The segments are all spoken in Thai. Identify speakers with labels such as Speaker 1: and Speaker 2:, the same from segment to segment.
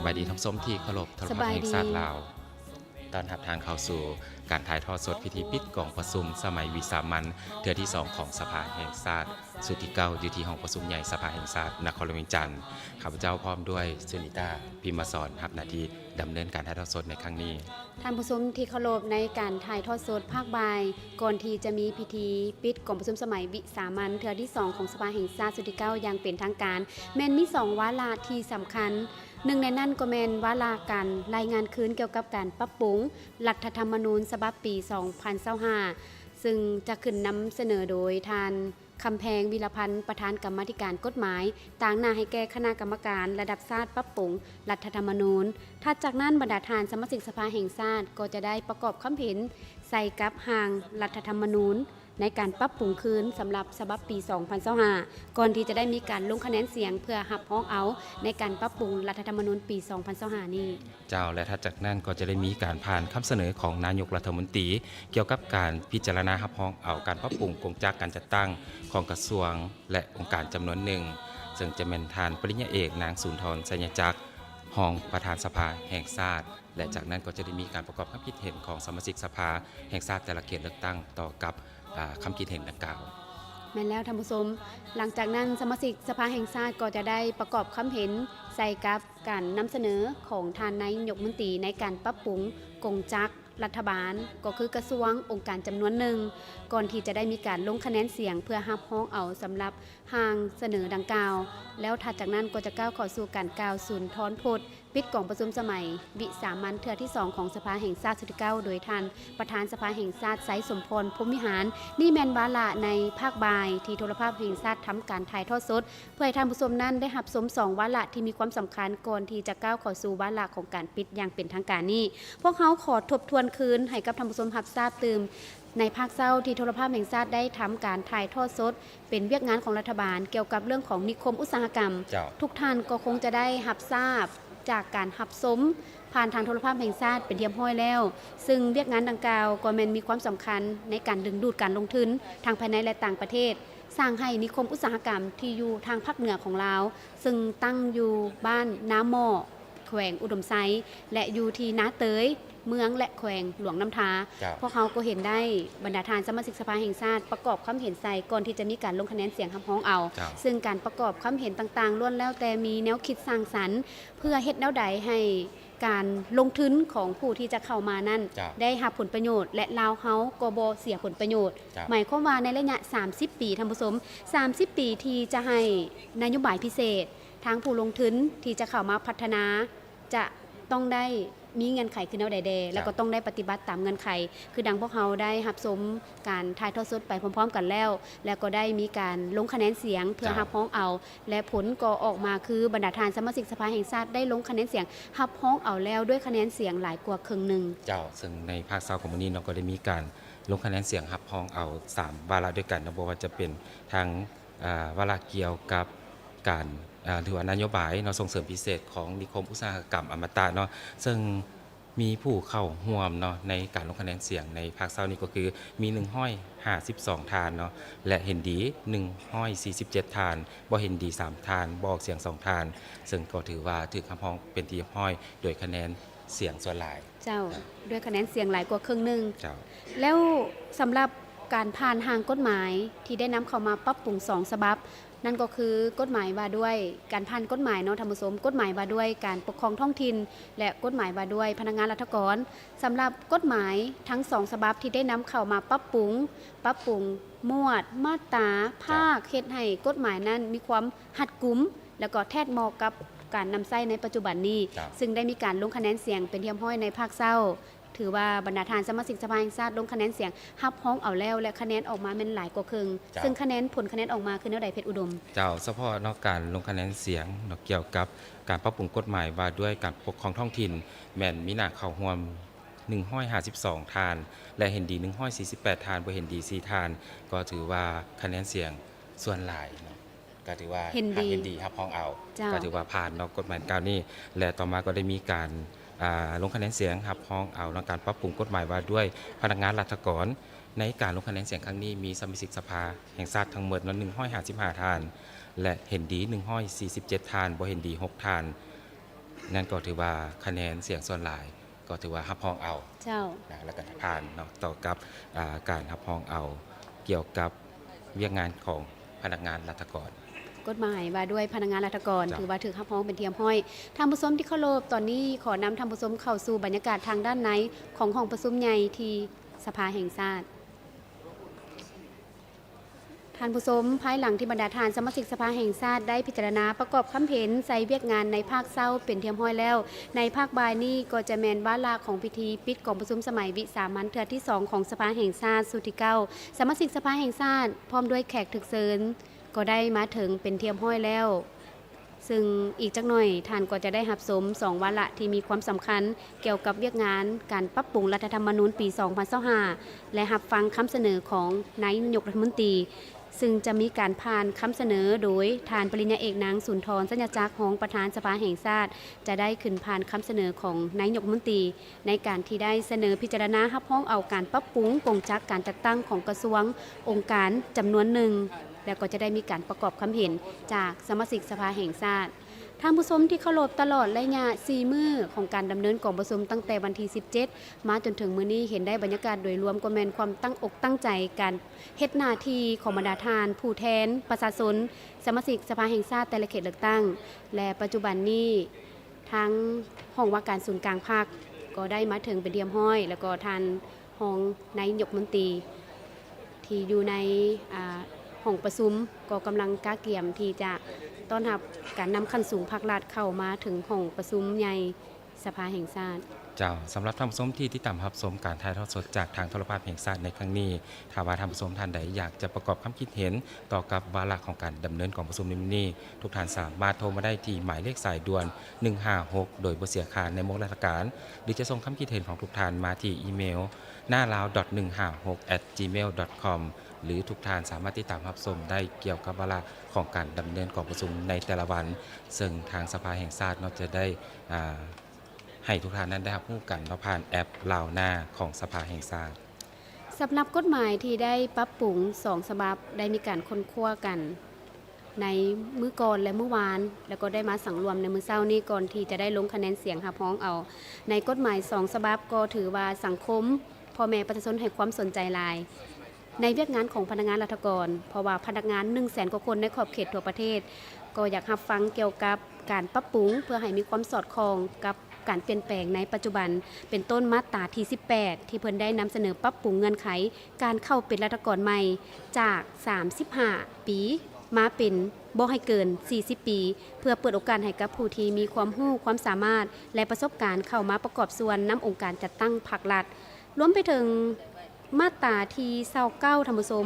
Speaker 1: บายดีทั้งส้มที่เคารพโทรทัศน์แห่งชาติลาวตอนรับทางเข้าสู่การถ่ายทอดสดพิธีปิดกองประชุมสมัยวิสามัญเทื่อที่2ของสภาแห่งชาติสุดที่9อยู่ที่ห้องประชุมใหญ่สภาแห่งชาตินครหลวงเวียงจันทร์ข้าพเจ้าพร้อมด้วยสุนิตาพิมพ์สอนรับหน้าที่ดำเนินการถ่ายทอดสดในครั้งนี้
Speaker 2: ท่านผู้ชมที่เคารพในการถ่ายทอดสดภาคบ่ายก่อนที่จะมีพิธีปิดกองประชุมสมัยวิสามัญเทื่อที่2ของสภาแห่งชาติสุดที่9อย่างเป็นทางการแม้นมี2วาระที่สำคัญหนึ่งในนั้นก็แม่นวาระการรายงานคืนเกี่ยวกับการปรับปรุงรัฐธรรมนูญฉบับปี 2025 ซึ่งจะขึ้นนำเสนอโดยทานคำแพงวิรพันธ์ประธานกรรมาธิการกฎหมายต่างหน้าให้แก่คณะกรรมการระดับชาติปรับปรุงรัฐธรรมนูญถัดจากนั้นบรรดาทานสมาชิกสภาแห่งชาติก็จะได้ประกอบความเห็นใส่กับห่างรัฐธรรมนูญในการปรับปรุงคืนสำหรับฉบับปี 2025 ก่อนที่จะได้มีการลงคะแนนเสียงเพื่อรับรองเอาในการปรับปรุงรัฐธรรมนูญปี 2025 นี้
Speaker 1: เจ้าและถัดจากนั้นก็จะได้มีการผ่านคำเสนอของนายกรัฐมนตรีเกี่ยวกับการพิจารณารับรองเอาการปรับปรุงกงจักการจัดตั้งของกระทรวงและองค์การจำนวนหนึ่งซึ่งจะเป็นทานปริญญาเอกนางสุนทรสัญญจักรรองประธานสภาแห่งชาติและจากนั้นก็จะได้มีการประกอบความคิดเห็นของสมาชิกสภาแห่งชาติแต่ละเขตเลือกตั้งต่อกับคำคิดเห็นดังกล่าว
Speaker 2: แม่นแล้วท่านผู้ชมหลังจากนั้นสมาชิกสภาแห่งชาติก็จะได้ประกอบความเห็นใส่กับการนำเสนอของทานนายกรัฐมนตรีในการปรับปรุงกงจักรรัฐบาลก็คือกระทรวงองค์การจำนวนหนึ่งก่อนที่จะได้มีการลงคะแนนเสียงเพื่อรับรองเอาสำหรับห่างเสนอดังกล่าวแล้วถัดจากนั้นก็จะก้าวเข้าสู่การกล่าวสุนทรพจน์ปิดกองประชุมสมัยวิสามัญเทื่อที่2ของสภาแห่งชาติสุดที่9โดยท่านประธานสภาแห่งชาติไสสมพรพรหมวิหารนี่แม่นวาระในภาคบ่ายที่โทรภาพแห่งชาติทำการถ่ายทอดสดเพื่อให้ท่านผู้ชมนั้นได้รับชม2วาระที่มีความสำคัญก่อนที่จะก้าวเข้าสู่วาระของการปิดอย่างเป็นทางการนี้พวกเขาขอทบทวนคืนให้กับท่านผู้ชมรับทราบตื่มในภาคเศร้าที่โทรภาพแห่งชาติได้ทำการถ่ายทอดสดเป็นเวียกงานของรัฐบาลเกี่ยวกับเรื่องของนิคมอุตสาหกรรมทุกท่านก็คงจะได้รับทราบจากการรับชมผ่านทางโทรภาพแห่งชาติเป็นเรียบร้อยแล้วซึ่งเวียกงานดังกล่าวก็แม่นมีความสำคัญในการดึงดูดการลงทุนทางภายในและต่างประเทศสร้างให้นิคมอุตสาหกรรมที่อยู่ทางภาคเหนือของลาวซึ่งตั้งอยู่บ้านน้ำหม้อแขวงอุดมไซและอยู่ที่นาเตยเมืองและแขวงหลวงน้ำทาพวกเขาก็เห็นได้บรรดาทานสมาชิกสภาแห่งชาติประกอบความเห็นใส่ก่อนที่จะมีการลงคะแนนเสียงคำร้องเอาซึ่งการประกอบความเห็นต่างๆล้วนแล้วแต่มีแนวคิดสร้างสรรค์เพื่อเฮ็ดแนวใดให้การลงทุนของผู้ที่จะเข้ามานั้นได้รับผลประโยชน์และลาวเฮาก็บ่เสียผลประโยชน์หมายความว่าในระยะ30 ปีท่านผู้ชม30 ปีที่จะให้นโยบายพิเศษทางผู้ลงทุนที่จะเข้ามาพัฒนาจะต้องได้มีเงื่อนไขคือแนวใดๆแล้วก็ต้องได้ปฏิบัติตามเงื่อนไขคือดังพวกเขาได้รับชมการถ่ายทอดสดไปพร้อมๆกันแล้วก็ได้มีการลงคะแนนเสียงเพื่อรับรองเอาและผลก็ออกมาคือบรรดาทานสมาชิกสภาแห่งชาติได้ลงคะแนนเสียงรับรองเอาแล้วด้วยคะแนนเสียงหลายกว่าครึ่งนึง
Speaker 1: เจ้าซึ่งในภาคเซาของมื้อนี้เราก็ได้มีการลงคะแนนเสียงรับรองเอา3วาระด้วยกันนะบ่ว่าจะเป็นทางวาระเกี่ยวกับการถือว่านโยบายเนาะส่งเสริมพิเศษของนิคมอุตสาหกรรมอมตะเนาะซึ่งมีผู้เข้าร่วมเนาะในการลงคะแนนเสียงในภาคเซานี้ก็คือมี152ทานเนาะและเห็นดี147ทานบ่เห็นดี3ทานบ่ออกเสียง2ทานซึ่งก็ถือว่าถูกคำร้องเป็นที่ห้อยโดยคะแนนเสียงส่วนหลาย
Speaker 2: เจ้าด้วยคะแนนเสียงหลายกว่าครึ่งนึงแล้วสำหรับการผ่านทางกฎหมายที่ได้นำเข้ามาปรับปรุง2ฉบับนั่นก็คือกฎหมายว่าด้วยการผ่านกฎหมายเนาะท่านผู้ชมกฎหมายว่าด้วยการปกครองท้องถิ่นและกฎหมายว่าด้วยพนักงานรัฐกรสำหรับกฎหมายทั้ง2ฉบับที่ได้นำเข้ามาปรับปรุงหมวดมาตราภาคเฮ็ดให้กฎหมายนั้นมีความรัดกุมแล้วก็แทดเหมาะกับการนำใช้ในปัจจุบันนี้ซึ่งได้มีการลงคะแนนเสียงเป็นที่ห้อยในภาคเศร้าถือว่าบรรดาทานสมาชิกสภาแห่งชาติลงคะแนนเสียงรับรองเอาแล้วและคะแนนออกมาแม่นหลายกว่าครึ่งซึ่งผลคะแนนออกมาคือแนวใดเพชรอุดม
Speaker 1: เจ้าเฉพาะนอกการลงคะแนนเสียงเกี่ยวกับการปรับปรุงกฎหมายว่าด้วยการปกครองท้องถิ่นแม่นมีหน้าเข้าร่วม152ทานและเห็นดี148ทานบ่เห็นดี4ทานก็ถือว่าคะแนนเสียงส่วนหลายเนาะก็ถือว่า
Speaker 2: เห็น
Speaker 1: ดีรับรองเอาก็ถือว่าผ่านเนาะกฎหมายกล่าวนี้และต่อมาก็ได้มีการลงคะแนนเสียงรับรองเอาในการปรับปรุงกฎหมายว่าด้วยพนักงานราชการในการลงคะแนนเสียงครั้งนี้มีสมาชิกสภาแห่งชาติทั้งหมด155ทานและเห็นดี147ทานบ่เห็นดี6ทาน นั่นก็ถือว่าคะแนนเสียงส่วนหลาย ก็ถือว่ารับรองเอา
Speaker 2: เจ้า
Speaker 1: นะแล้วก็ผ่านเนาะต่อกับการรับรองเอาเกี่ยวกับเวียกงานของพนักงานรัฐกร
Speaker 2: กฎหมายว่าด้วยพนักงานราชการ
Speaker 1: จ้ะ
Speaker 2: ถือว่าถือรับรองเป็นเทียมห้อยท่านผู้ชมที่เคารพตอนนี้ขอนำท่านผู้ชมเข้าสู่บรรยากาศทางด้านในของห้องประชุมใหญ่ที่สภาแห่งชาติท่านผู้ชมภายหลังที่บรรดาทานสมาชิกสภาแห่งชาติได้พิจารณาประกอบคำเห็นใส่เวียกงานในภาคเศร้าเป็นเทียมห้อยแล้ว ในภาคบ่ายนี้ก็จะแมนวาระของพิธีปิดกองประชุมสมัยวิสามัญเทือที่ 2 ของสภาแห่งชาติสุดที่9สมาชิกสภาแห่งชาติพร้อมด้วยแขกถึกเชิญก็ได้มาถึงเป็นเทียมห้อยแล้ว ซึ่งอีกจักหน่อยท่านก็จะได้รับชม2วาระที่มีความสำคัญเกี่ยวกับเวียกงานการปรับปรุงรัฐธรรมนูญปี 2025 และรับฟังคำเสนอของนายกรัฐมนตรีซึ่งจะมีการผ่านคำเสนอโดยทานปริญญาเอกนางสุนทรสัญญาจักรของประธานสภาแห่งชาติจะได้ขึ้นผ่านคำเสนอของนายกรัฐมนตรีในการที่ได้เสนอพิจารณารับรองเอาการปรับปรุงกงจักรการจัดตั้งของกระทรวงองค์การจำนวนหนึ่งแล้วก็จะได้มีการประกอบคำเห็นจากสมาชิกสภาแห่งชาติท่านผู้ชมที่เคารพตลอดระยะ4มื้อของการดำเนินกองประชุมตั้งแต่วันที่17มาจนถึงมื้อนี้เห็นได้บรรยากาศโดยรวมก็แม่นความตั้งอกตั้งใจการเฮ็ดหน้าที่ของบรรดาทาน ผู้แทน ประชาชนสมาชิกสภาแห่งชาติแต่ละเขตเลือกตั้ง และปัจจุบันนี้ทั้งห้องว่าการศูนย์กลางภาคก็ได้มาถึงเป็นเทียมห้อย แล้วก็ทานห้องนายกรัฐมนตรีที่อยู่ในห้องประชุมก็กำลังกล้าเกี่ยมที่จะต้อนรับการนำขั้นสูงภาครัฐเข้ามาถึงห้องประชุมใหญ่สภาแห่งชาติ
Speaker 1: เจ้าสำหรับท่านผู้ชมที่ตามรับชมการถ่ายทอดสดจากทางโทรภาพแห่งชาติในครั้งนี้ถ้าว่าท่านผู้ชมท่านใดอยากจะประกอบความคิดเห็นต่อกับวาระของการดำเนินกองประชุมในวันนี้ทุกท่านสามารถโทรมาได้ที่หมายเลขสายด่วน 156 โดยบ่เสียค่าในโมงราชการหรือจะส่งความคิดเห็นของทุกท่านมาที่อีเมลหน้าลาว 156@gmail.com หรือทุกท่านสามารถติดตามรับชมได้เกี่ยวกับวาระของการดำเนินกองประชุมในแต่ละวันซึ่งทางสภาแห่งชาติจะได้ให้ทุกท่านนั้นได้รับรู้กันผ่านแอปลาวหน้าของสภาแห่งชาติ
Speaker 2: สำหรับกฎหมายที่ได้ปรับปรุง2ฉบับได้มีการค้นคว้ากัน ในมื้อก่อนและมื้อวาน แล้วก็ได้มาสังรวมในมื้อเช้านี้ก่อนที่จะได้ลงคะแนนเสียงรับรองเอา ในกฎหมาย2ฉบับก็ถือว่าสังคมพ่อแม่ประชาชนให้ความสนใจหลาย ในเวียกงานของพนักงานรัฐกรเพราะว่าพนักงาน 100,000 กว่าคนในขอบเขตทั่วประเทศ ก็อยากรับฟังเกี่ยวกับการปรับปรุงเพื่อให้มีความสอดคล้องกับการเปลี่ยนแปลงในปัจจุบัน เป็นต้นมาตราที่ 18 ที่เพิ่นได้นำเสนอปรับปรุงเงื่อนไข การเข้าเป็นรัฐกรใหม่จาก 35 ปีมาเป็นบ่ให้เกิน 40 ปี เพื่อเปิดโอกาสให้กับผู้ที่มีความรู้ความสามารถ และประสบการณ์เข้ามาประกอบส่วนนำองค์การจัดตั้งภาครัฐรวมไปถึงมาตราที่29ท่านผู้ชม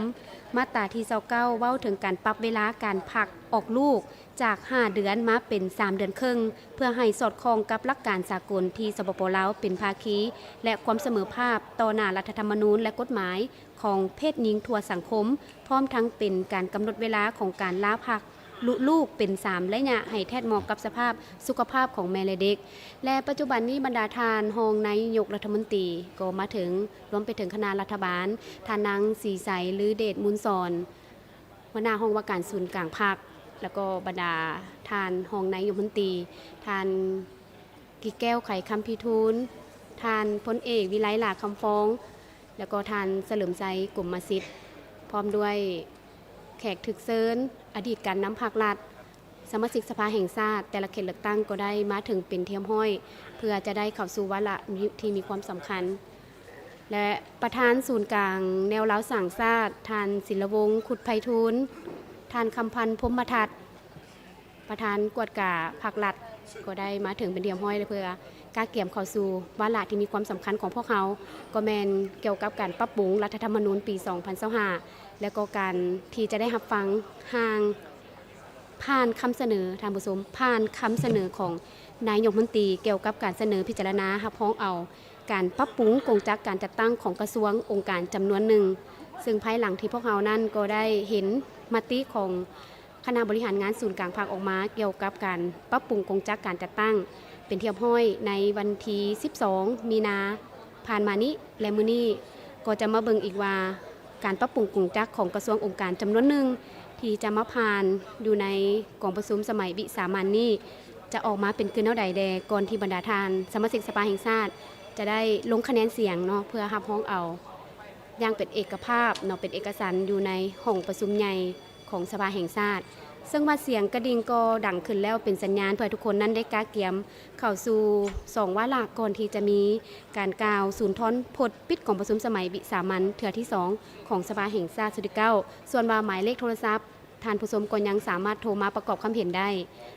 Speaker 2: มาตราที่29เว้าถึงการปรับเวลาการพักออกลูกจาก 5 เดือนมาเป็น 3 เดือนครึ่ง เพื่อให้สอดคล้องกับหลักการสากลที่สปป.ลาวเป็นภาคี และความเสมอภาคต่อหน้ารัฐธรรมนูญและกฎหมายของเพศหญิงทั่วสังคม พร้อมทั้งเป็นการกำหนดเวลาของการลาพักลูกเป็น3ระยะให้แทดเหมาะกับสภาพสุขภาพของแม่และเด็ก และปัจจุบันนี้บรรดาทานรองนายกรัฐมนตรีก็มาถึงรวมไปถึงคณะรัฐบาลทานนางสีใสหรือเดชมูลสอนหัวหน้าห้องว่าการศูนย์กลางภาคแล้วก็บรรดาทานรองนายกรัฐมนตรีทานกิแก้วไขคำพิทูลทานพลเอกวิไลหลาคำฟ้อง แล้วก็ทานเสลิมใจกลุ่มมาสิทธิ์พร้อมด้วยแขกถึกเซินอดีตการนำภาครัฐสมาชิกสภาแห่งชาติแต่ละเขตเลือกตั้งก็ได้มาถึงเป็นเทียมห้อย เพื่อจะได้เข้าสู่วาระที่มีความสำคัญ และประธานศูนย์กลางแนวเล้าสั่งชาติทานศิลวงศ์ขุดไพฑูรย์ทานคำพันธ์พรหมทัศน์ประธานกวดกาภาครัฐก็ได้มาถึงเป็นเทียมห้อยเพื่อกาเกี่ยมเข้าสู่วาระที่มีความสำคัญของพวกเขาก็แมนเกี่ยวกับการปรับปรุงรัฐธรรมนูญปี 2025 และก็การที่จะได้รับฟังห่างผ่านคำเสนอทางผู้ชมผ่านคำเสนอของนายกรัฐมนตรีเกี่ยวกับการเสนอพิจารณารับรองเอาการปรับปรุงกงจักรการจัดตั้งของกระทรวงองค์การจำนวนหนึ่งซึ่งภายหลังที่พวกเขานั้นก็ได้เห็นมติของคณะบริหารงานศูนย์กลางภาคออกมาเกี่ยวกับการปรับปรุงกงจักรการจัดตั้งเป็นเทียบห้อยในวันที่12 มีนาผ่านมานี้และมื้อนี้ก็จะมาเบิ่งอีกว่าการปรับปรุงกงจักรของกระทรวงองค์การจำนวนหนึ่งที่จะมาผ่านอยู่ในกองประชุมสมัยวิสามัญนี้ จะออกมาเป็นคือแนวใดแดก่อนที่บรรดาทานสมาชิกสภาแห่งชาติจะได้ลงคะแนนเสียงเนาะเพื่อรับร้องเอาอย่างเป็นเอกภาพเนาะเป็นเอกสารอยู่ในห้องประชุมใหญ่ของสภาแห่งชาติซึ่งว่าเสียงกระดิ่งก็ดังขึ้นแล้วเป็นสัญญาณเพื่อทุกคนนั้นได้กาเกียมเข้าสู่2วาระก่อนที่จะมีการกล่าวสูนทอนพดปิดของประชุมสมัยวิสามัญเทื่อที่2ของสภาแห่งชาติสุดที่9ส่วนว่าหมายเลขโทรศัพท์ท่านผู้ชมก็ยังสามารถโทรมาประกอบความเห็นได้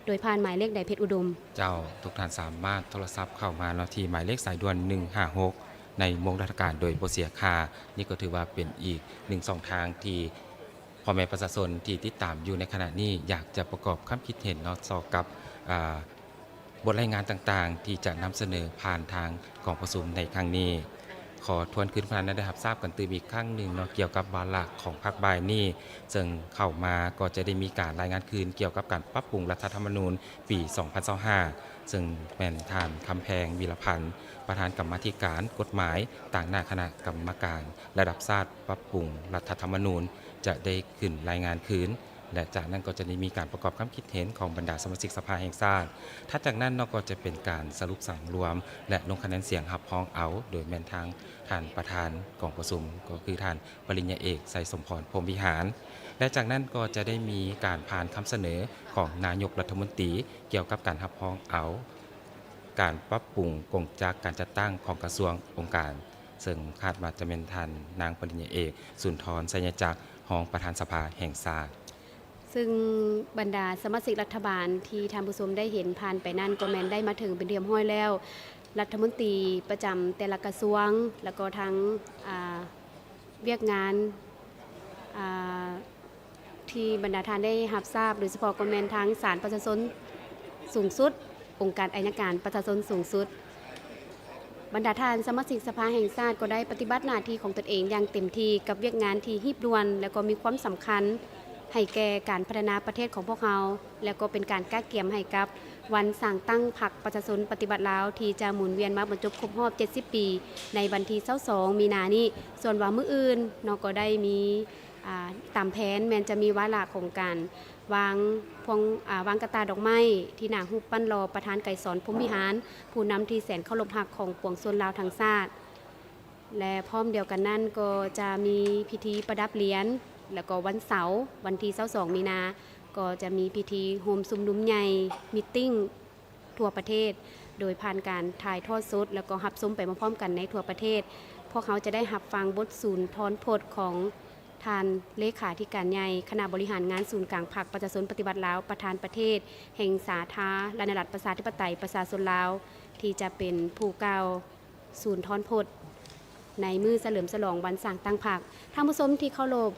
Speaker 2: โดยผ่านหมายเลขใดเพชรอุดม
Speaker 1: เจ้าทุกท่านสามารถโทรศัพท์เข้ามาเนาะที่หมายเลขสายด่วน156ในวงราชการโดยบ่เสียค่านี่ก็ถือว่าเป็นอีก1ช่องทางที่พ่อแม่ประชาชนที่ติดตามอยู่ในขณะนี้อยากจะประกอบความคิดเห็นเนาะสอกับบทรายงานต่างๆ ที่จะนำเสนอผ่านทางกองประชุมในครั้งนี้ขอทวนคืนพนันได้รับทราบกันตื่นอีกครั้งหนึ่งเนาะเกี่ยวกับวาระของพรรคบ่ายนี้ซึ่งเข้ามาก็จะได้มีการรายงานคืนเกี่ยวกับการปรับปรุงรัฐธรรมนูญปี 2025 ซึ่งเป็นท่านคำแพงวีรพันธ์ประธานกรรมาธิการกฎหมายต่างหน้าคณะกรรมการระดับชาติปรับปรุงรัฐธรรมนูญจะได้ขึ้นรายงานคืนและจากนั้นก็จะได้มีการประกอบความคิดเห็นของบรรดาสมาชิกสภาแห่งชาติถ้าจากนั้นก็จะเป็นการสรุปสั่งรวมและลงคะแนนเสียงรับพ้องเอาโดยแม่นทางท่านประธานกองประชุมก็คือท่านปริญญาเอกไสสมพรพรหมวิหารและจากนั้นก็จะได้มีการผ่านคำเสนอของนายกรัฐมนตรีเกี่ยวกับการรับพ้องเอาการปรับปรุงกงจักรการจัดตั้งของกระทรวงองค์การซึ่งคาดว่าจะเป็นท่านนางปริญญาเอกสุนทรสัญญจักรรองประธานสภาแห่งชาติ
Speaker 2: ซึ่งบรรดาสมาชิกรัฐบาลที่ท่านผู้ชมได้เห็นผ่านไปนั่นก็แมนได้มาถึงเป็นเรียมห้อยแล้วรัฐมนตรีประจำแต่ละกระทรวงแล้วก็ทั้งเวียกงานที่บรรดาท่านได้รับทราบโดยเฉพาะก็แมนทั้งศาลประชาชนสูงสุดองค์การอัยการประชาชนสูงสุดบรรดาท่านสมาชิกสภาแห่งชาติก็ได้ปฏิบัติหน้าที่ของตนเองอย่างเต็มที่กับเวียกงานที่รีบด่วนและก็มีความสำคัญให้แก่การพัฒนาประเทศของพวกเราและก็เป็นการก้าเกียมให้กับวันสร้างตั้งพรรคประชาชนปฏิบัติลาวที่จะหมุนเวียนมาบรรจบครบรอบ70 ปีในวันที่22มีนานี้ส่วนว่ามื้ออื่นเนาะก็ได้มีตามแผนแม้นจะมีวาระของการวางกระตาดอกไม้ที่หน้ารูปปั้นรอประธานไกรสอนพรหมวิหารผู้นำที่แสนเคารพรักของปวงชนลาวทั้งชาติและพร้อมเดียวกันนั้นก็จะมีพิธีประดับเหรียญแล้วก็วันเสาร์วันที่22มีนาก็จะมีพิธีโฮมซุมนุมใหญ่มีตติ้งทั่วประเทศโดยผ่านการถ่ายทอดสดแล้วก็รับชมไปพร้อมๆกันในทั่วประเทศพวกเขาจะได้รับฟังบทสูนทรพจน์ของท่านเลขาธิการใหญ่คณะบริหารงานศูนย์กลางพรรคประชาชนปฏิบัติลาวประธานประเทศแห่งสาธารณรัฐประชาธิปไตยประชาชนลาวที่จะเป็นผู้กล่าวศูนย์ทรพจน์ในมือเฉลิมฉลองวันสร้างตั้งพรรคท่านผู้ชมที่เคารพ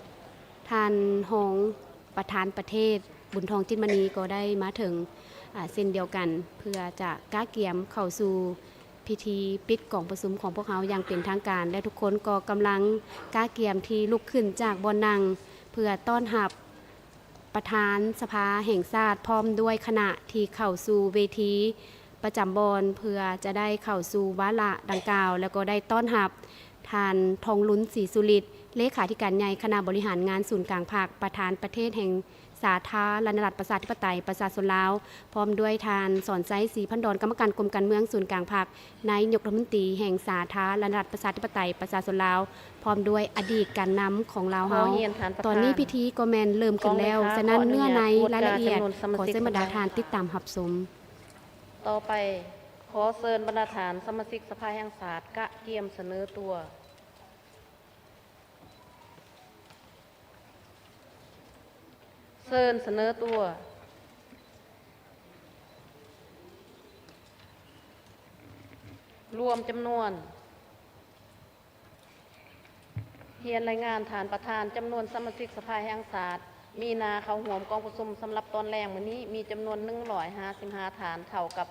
Speaker 2: ท่านรองประธานประเทศบุญทองจิตมณีก็ได้มาถึงเส้นเดียวกันเพื่อจะก้าเกียมเข้าสู่พิธีปิดกองประชุมของพวกเขาอย่างเป็นทางการและทุกคนก็กำลังก้าเกียมที่ลุกขึ้นจากบนนั่งเพื่อต้อนรับประธานสภาแห่งชาติพร้อมด้วยคณะที่เข้าสู่เวทีประจำบอนเพื่อจะได้เข้าสู่วาระดังกล่าวแล้วก็ได้ต้อนรับท่านทองลุ้นศรีสุริตเลขาธิการใหญ่คณะบริหารงานศูนย์กลางภาคประธานประเทศแห่งสาธารณรัฐประชาธิปไตยประชาชนลาวพร้อมด้วยทานสอนไซศรีพันดรกรรมการกรมการเมืองศูนย์กลางภาคนายกรัฐมนตรีแห่งสาธารณรัฐประชาธิปไตยประชาชนลาวพร้อมด้วยอดีตการนำของลาวเฮาตอนนี้พิธีก็แมนเริ่มขึ้นแล้วฉะนั้นเนื้อในรายละเอียดขอเชิญบรรดาทานติดตามรับชม
Speaker 3: ต่อไปขอเชิญบรรดาทานสมาชิกสภาแห่งชาติกะเกียมเสนอตัวเชิญเสนอตัวรวมจำนวนเฮียนรายงานฐานประธานจำนวนสมาชิกสภาแห่งชาติมีนาเขาห่วมกองประชุมสำหรับตอนแรกมื้อนี้มีจำนวน155ฐานเท่ากับ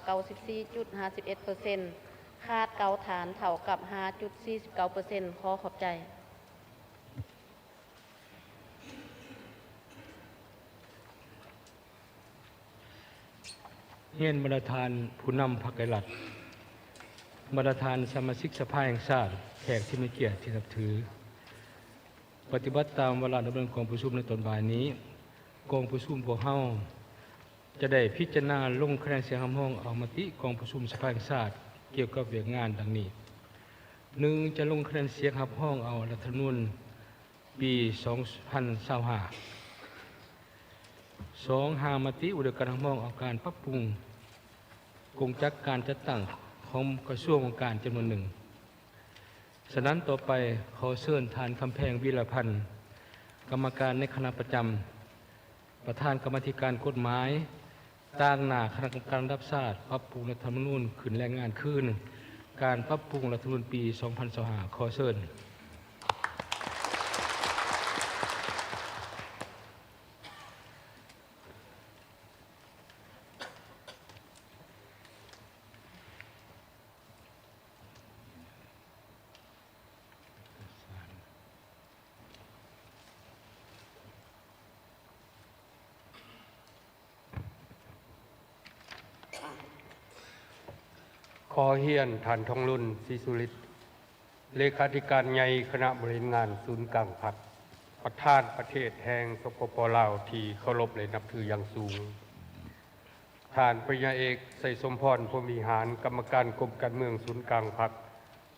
Speaker 3: 94.51% คาดเกาฐานเท่ากับ 5.49% ขอขอบใจ
Speaker 4: เฮียนบรรทานผู้นำพรรคไกรลัดบรรทานสมาชิกสภาแห่งชาติแขกที่มีเกียรติที่นับถือปฏิบัติตามเวลาดำเนินกองประชุมในตอนบ่ายนี้กองประชุมพวกเฮา จะได้พิจารณาลงคะแนนเสียงคำห้องเอามติกองประชุมสภาแห่งชาติเกี่ยวกับเวียกงานดังนี้ 1. จะลงคะแนนเสียงรับห้องเอารัฐธรรมนูญปี 2025 2. หามติอุดมการรับห้องเอาการปรับปรุงกงจักรการจัดตั้งของกระทรวงการจำนวนหนึ่งฉะนั้นต่อไปขอเชิญทานคำแพงวิรพันธ์กรรมการในคณะประจำประธานกรรมาธิการกฎหมายต่างหน้าคณะกรรมการระดับชาติปรับปรุงรัฐธรรมนูญขึ้นแรงงานขึ้นการปรับปรุงรัฐธรรมนูญปี 2025 ขอเชิญ
Speaker 5: ขอเฮียนฐานทองรุ่นศรีสุริตเลขาธิการใหญ่คณะบริหารงานศูนย์กลางพรรคประธานประเทศแห่งสปป.ลาวที่เคารพและนับถืออย่างสูงท่านปริญญาเอกไสสมพรพรหมวิหารกรรมการกรมการเมืองศูนย์กลางพรรค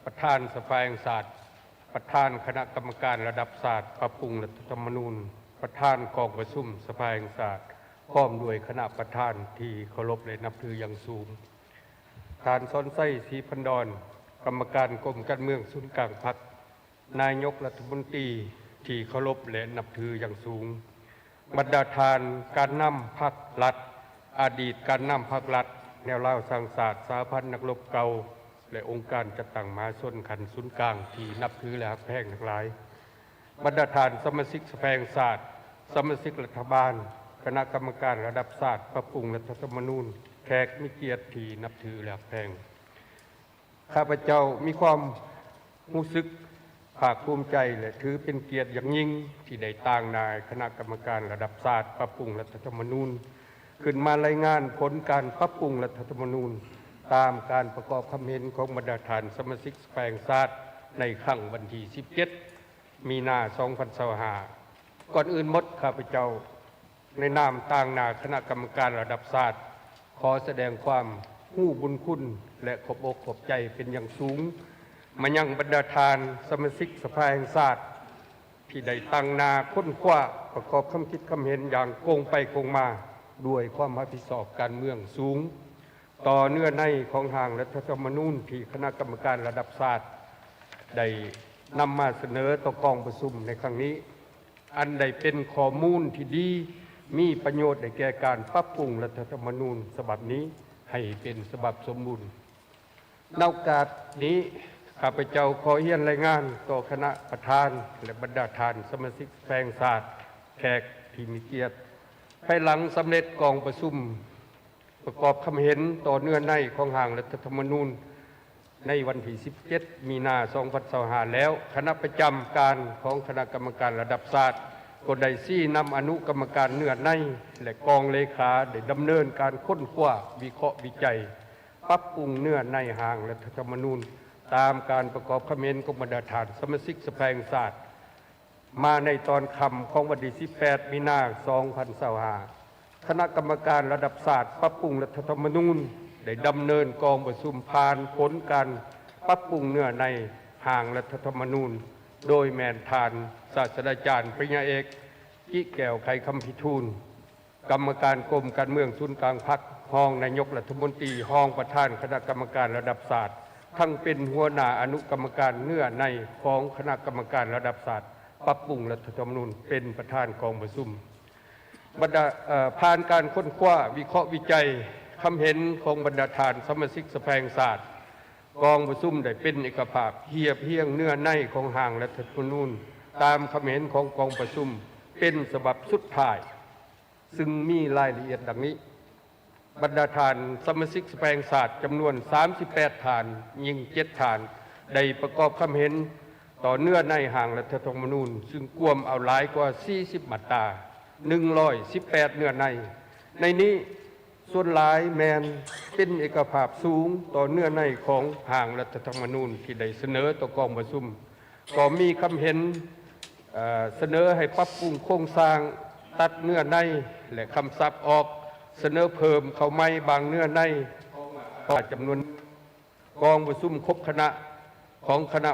Speaker 5: ประธานสภาแห่งชาติประธานคณะกรรมการระดับชาติปรับปรุงรัฐธรรมนูญประธานกองประชุมสภาแห่งชาติพร้อมด้วยคณะประธานที่เคารพและนับถืออย่างสูงท่านสอนไส้ศรีพันดรกรรมการกรมการเมืองศูนย์กลางพรรคนายกรัฐมนตรีที่เคารพและนับถืออย่างสูงบรรดาทานการนำพรรครัฐอดีตการนำพรรครัฐแนวเล่าสร้างศาสตร์สาพันธ์นักรบเก่าและองค์การจัดตั้งมหาชนขันศูนย์กลางที่นับถือและฮักแพงทั้งหลายบรรดาทานสมาชิกสภาแห่งชาติสมาชิกรัฐบาลคณะกรรมการระดับชาติปรับปรุงรัฐธรรมนูญแขกมิเกียรติที่นับถือและฮักแพงข้าพเจ้ามีความรู้สึกภาคภูมิใจและถือเป็นเกียรติอย่างยิ่งที่ได้ตั้งนายคณะกรรมการระดับชาติปรับปรุงรัฐธรรมนูญขึ้นมารายงานผลการปรับปรุงรัฐธรรมนูญตามการประกอบความเห็นของบรรดาฐานสมาชิกสภาแห่งชาติในครั้งวันที่ 17 มีนา 2025 ก่อนอื่นหมดข้าพเจ้าในนามต่างนาคณะกรรมการระดับชาติขอแสดงความฮู้บุญคุณและขอบอกขอบใจเป็นอย่างสูงมายังบรรดาทานสมาชิกสภาแห่งชาติที่ได้ตั้งนาค้นคว้าประกอบคำคิดคำเห็นอย่างโกงไปโกงมาด้วยความรับผิดชอบการเมืองสูงต่อเนื้อในของทางรัฐธรรมนูญที่คณะกรรมการระดับชาติได้นำมาเสนอต่อกองประชุมในครั้งนี้อันใดเป็นข้อมูลที่ดีมีประโยชน์ในแก่การปรับปรุงรัฐธรรมนูญฉบับนี้ให้เป็นฉบับสมบูรณ์ในโอกาสนี้ข้าพเจ้าขอเฮียนรายงานต่อคณะประธานและบรรดาทานสมาชิกแปลงศาสตร์แขกที่มีเกียรติภายหลังสำเร็จกองประชุมประกอบคำเห็นต่อเนื้อในของร่างรัฐธรรมนูญในวันที่ 17 มีนา 2025 แล้วคณะประจำการของคณะกรรมการระดับชาติก็ได้ชี้นำอนุกรรมการเนื้อในและกองเลขาได้ดำเนินการค้นคว้าวิเคราะห์วิจัยปรับปรุงเนื้อในร่างรัฐธรรมนูญตามการประกอบคำเห็นของบรรดาฐานสมาชิกสภาแห่งชาติมาในตอนค่ำของวันที่ 18 มีนา 2025 คณะกรรมการระดับชาติปรับปรุงรัฐธรรมนูญได้ดำเนินกองประชุมผ่านผลการปรับปรุงเนื้อในร่างรัฐธรรมนูญโดยแมนทานศาสตราจารย์ปริญญาเอกกิแก้วไขคำพิทูลกรรมการกรมการเมืองศูนย์กลางพรรคห้องนายกรัฐมนตรีห้องประธานคณะกรรมการระดับชาติทั้งเป็นหัวหน้าอนุกรรมการเนื้อในของคณะกรรมการระดับชาติปรับปรุงรัฐธรรมนูญเป็นประธานกองประชุมบรรดาผ่านการค้นคว้าวิเคราะห์วิจัยคำเห็นของบรรดาทานสมาชิกสภาแห่งชาติกองประชุมได้เป็นเอกภาพเทียบเทียงเนื้อในของร่างรัฐธรรมนูญตามคำเห็นของกองประชุมเป็นฉบับสุดท้ายซึ่งมีรายละเอียดดังนี้บรรดาทานสมาชิกสภาแห่งชาติจำนวน 38 ฐานยิ่ง 7 ฐานได้ประกอบคำเห็นต่อเนื้อในร่างรัฐธรรมนูญซึ่งกวมเอาหลายกว่า 40 มาตรา 118 เนื้อในนี้ส่วนหลายแมนเป็นเอกภาพสูงต่อเนื้อในของร่างรัฐธรรมนูญที่ได้เสนอต่อกองประชุมก็มีคำเห็นเสนอให้ปรับปรุงโครงสร้างตัดเนื้อในและคำศัพท์ออก เสนอเพิ่มเข้าไม่บางเนื้อในจำนวนกองประชุมครบคณะของคณะ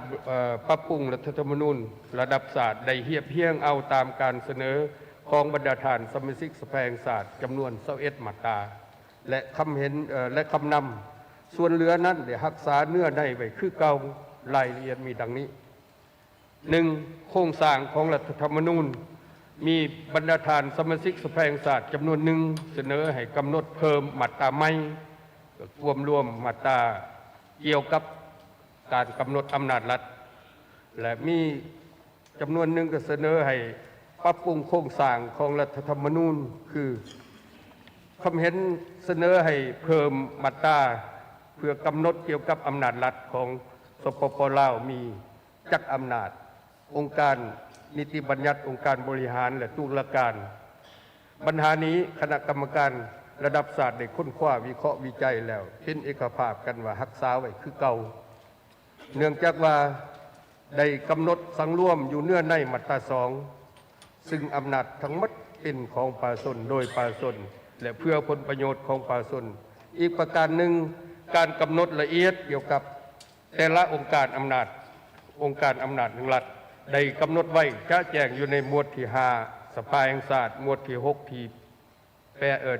Speaker 5: ปรับปรุงรัฐธรรมนูญระดับศาสตร์ได้เทียบเทียงเอาตามการเสนอของบรรดาฐานสมาชิกสภาแห่งชาติจำนวน21มาตราและคำเห็นและคำนำส่วนเหลือนั้นได้รักษาเนื้อในไว้คือเก่ารายละเอียดมีดังนี้ 1. โครงสร้างของรัฐธรรมนูญมีบรรดาฐานสมาชิกสภาแห่งชาติจำนวนหนึ่งเสนอให้กำหนดเพิ่มมาตราใหม่รวมมาตราเกี่ยวกับการกำหนดอำนาจรัฐและมีจำนวนหนึ่งก็เสนอให้ปรับปรุงโครงสร้างของรัฐธรรมนูญคือความเห็นเสนอให้เพิ่มมาตราเพื่อกำหนดเกี่ยวกับอำนาจรัฐของสปป.ลาวมีจักอำนาจองค์การนิติบัญญัติองค์การบริหารและตุลาการปัญหานี้คณะกรรมการระดับศาสตร์ได้ค้นคว้าวิเคราะห์วิจัยแล้วเป็นเอกภาพกันว่ารักษาไว้คือเก่าเนื่องจากว่าได้กำหนดสังร่วมอยู่เนื้อในมาตรา2ซึ่งอำนาจทั้งหมดเป็นของประชาชนโดยประชาชนและเพื่อผลประโยชน์ของประชาชนอีกประการหนึ่งการกำหนดละเอียดเกี่ยวกับแต่ละองค์การอำนาจของรัฐได้กำหนดไว้จะแจ้งอยู่ในหมวดที่5สภาแห่งชาติหมวดที่6ที่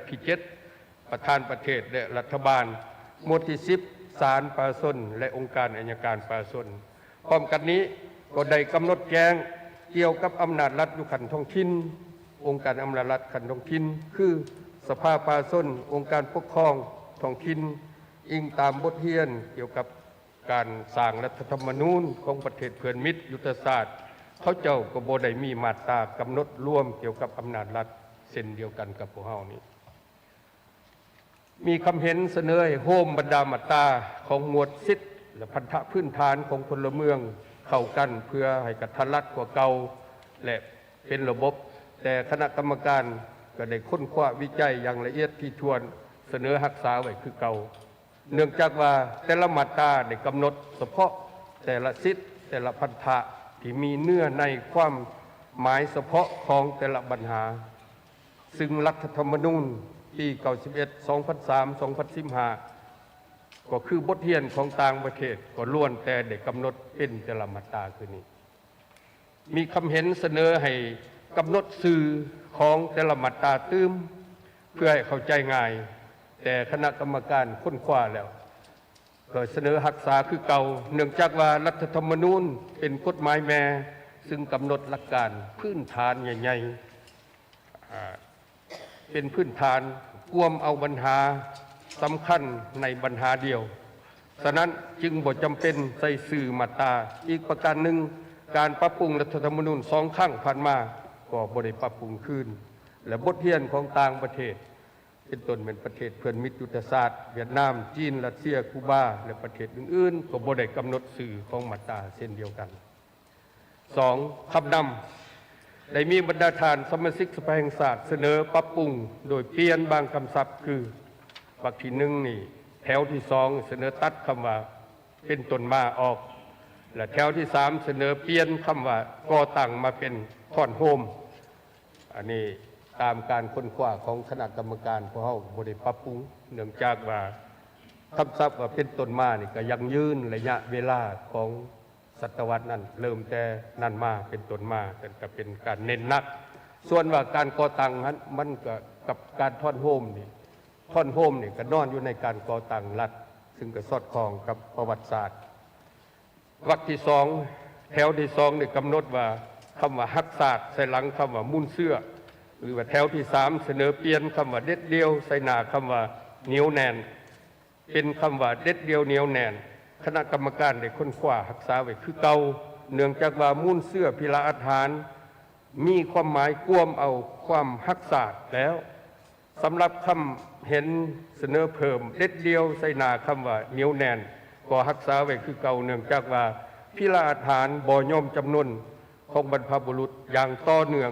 Speaker 5: ที่7ประธานประเทศและรัฐบาลหมวดที่10ศาลประชาชนและองค์การอัยการประชาชนพร้อมกันนี้ก็ได้กำหนดแจ้งเกี่ยวกับอำนาจรัฐอยู่ขั้นท้องถิ่นองค์การอำนาจรัฐขั้นท้องถิ่นคือสภาประชาชนองค์การปกครองท้องถิ่นอิงตามบทเรียนเกี่ยวกับการสร้างรัฐธรรมนูญของประเทศเพื่อนมิตรยุทธศาสตร์เขาเจ้าก็บ่ได้มีมาตรากำหนดร่วมเกี่ยวกับอำนาจรัฐเช่นเดียวกันกับพวกเฮานี้มีคำเห็นเสนอให้โฮมบรรดามาตราของหมวดสิทธิและพันธะพื้นฐานของพลเมืองเข้ากันเพื่อให้กระทัดรัดกว่าเก่าและเป็นระบบแต่คณะกรรมการก็ได้ค้นคว้าวิจัยอย่างละเอียดที่ถ้วนเสนอรักษาไว้คือเก่าเนื่องจากว่าแต่ละมาตราได้กำหนดเฉพาะแต่ละสิทธิแต่ละพันธะที่มีเนื้อในความหมายเฉพาะของแต่ละปัญหาซึ่งรัฐธรรมนูญปี91 2003 2015ก็คือบทเรียนของต่างประเทศก็ล้วนแต่ได้กำหนดเป็นแต่ละมาตราคือนี้มีคำเห็นเสนอให้กำหนดสื่อของแต่ละมาตราตื้มเพื่อให้เข้าใจง่ายแต่คณะกรรมการค้นคว้าแล้วก็เสนอรักษาคือเก่าเนื่องจากว่ารัฐธรรมนูญเป็นกฎหมายแม่ซึ่งกำหนดหลักการพื้นฐานใหญ่ๆเป็นพื้นฐานกวมเอาปัญหาสำคัญในปัญหาเดียวฉะนั้นจึงบ่จำเป็นใส่สื่อมาตราอีกประการหนึ่งการปรับปรุงรัฐธรรมนูญ2 ครั้งผ่านมาก็บ่ได้ปรับปรุงขึ้นและบทเรียนของต่างประเทศเป็นต้นเป็นประเทศเพื่อนมิตรยุทธศาสตร์เวียดนามจีนรัสเซียคูบาและประเทศอื่นๆก็บ่ได้กำหนดสื่อของมาตราเช่นเดียวกัน 2. คำนำได้มีบรรดาฐานสมาชิกสภาแห่งชาติเสนอปรับปรุงโดยเปลี่ยนบางคำศัพท์คือวรรคที่1นี่แถวที่2เสนอตัดคำว่าเป็นต้นมาออกและแถวที่3เสนอเปลี่ยนคำว่าก่อตั้งมาเป็นท่อนโฮมอันนี้ตามการค้นคว้าของคณะกรรมการพวกเขาบ่ได้ปรับปรุงเนื่องจากว่าคำศัพท์ว่าเป็นต้นมานี่ก็ยังยืนระยะเวลาของศตวรรษนั้นเริ่มแต่นั้นมาเป็นต้นมาแต่ก็เป็นการเน้นหนักส่วนว่าการก่อตั้งนั้นมันก็กับการท่อนโฮมนี่ก็นอนอยู่ในการก่อตั้งรัฐซึ่งก็สอดคล้องกับประวัติศาสตร์วรรคที่2แถวที่2นี่กำหนดว่าคำว่าฮักศาสตร์ใส่หลังคำว่ามุ่นเสื้อหรือว่าแถวที่3เสนอเปลี่ยนคำว่าเด็ดเดียวใส่หน้าคำว่าเหนียวแน่นเป็นคำว่าเด็ดเดียวเหนียวแน่นคณะกรรมการได้ค้นคว้ารักษาไว้คือเก่าเนื่องจากว่ามุ่นเสื้อพิลาอาหารมีความหมายกวมเอาความฮักศาสตร์แล้วสำหรับคำเห็นเสนอเพิ่มเด็ดเดียวใส่หน้าคำว่าเหนียวแน่นก็รักษาไว้คือเก่าเนื่องจากว่าพิลาอาหารบ่ยอมจำนวนของบรรพบุรุษอย่างต่อเนื่อง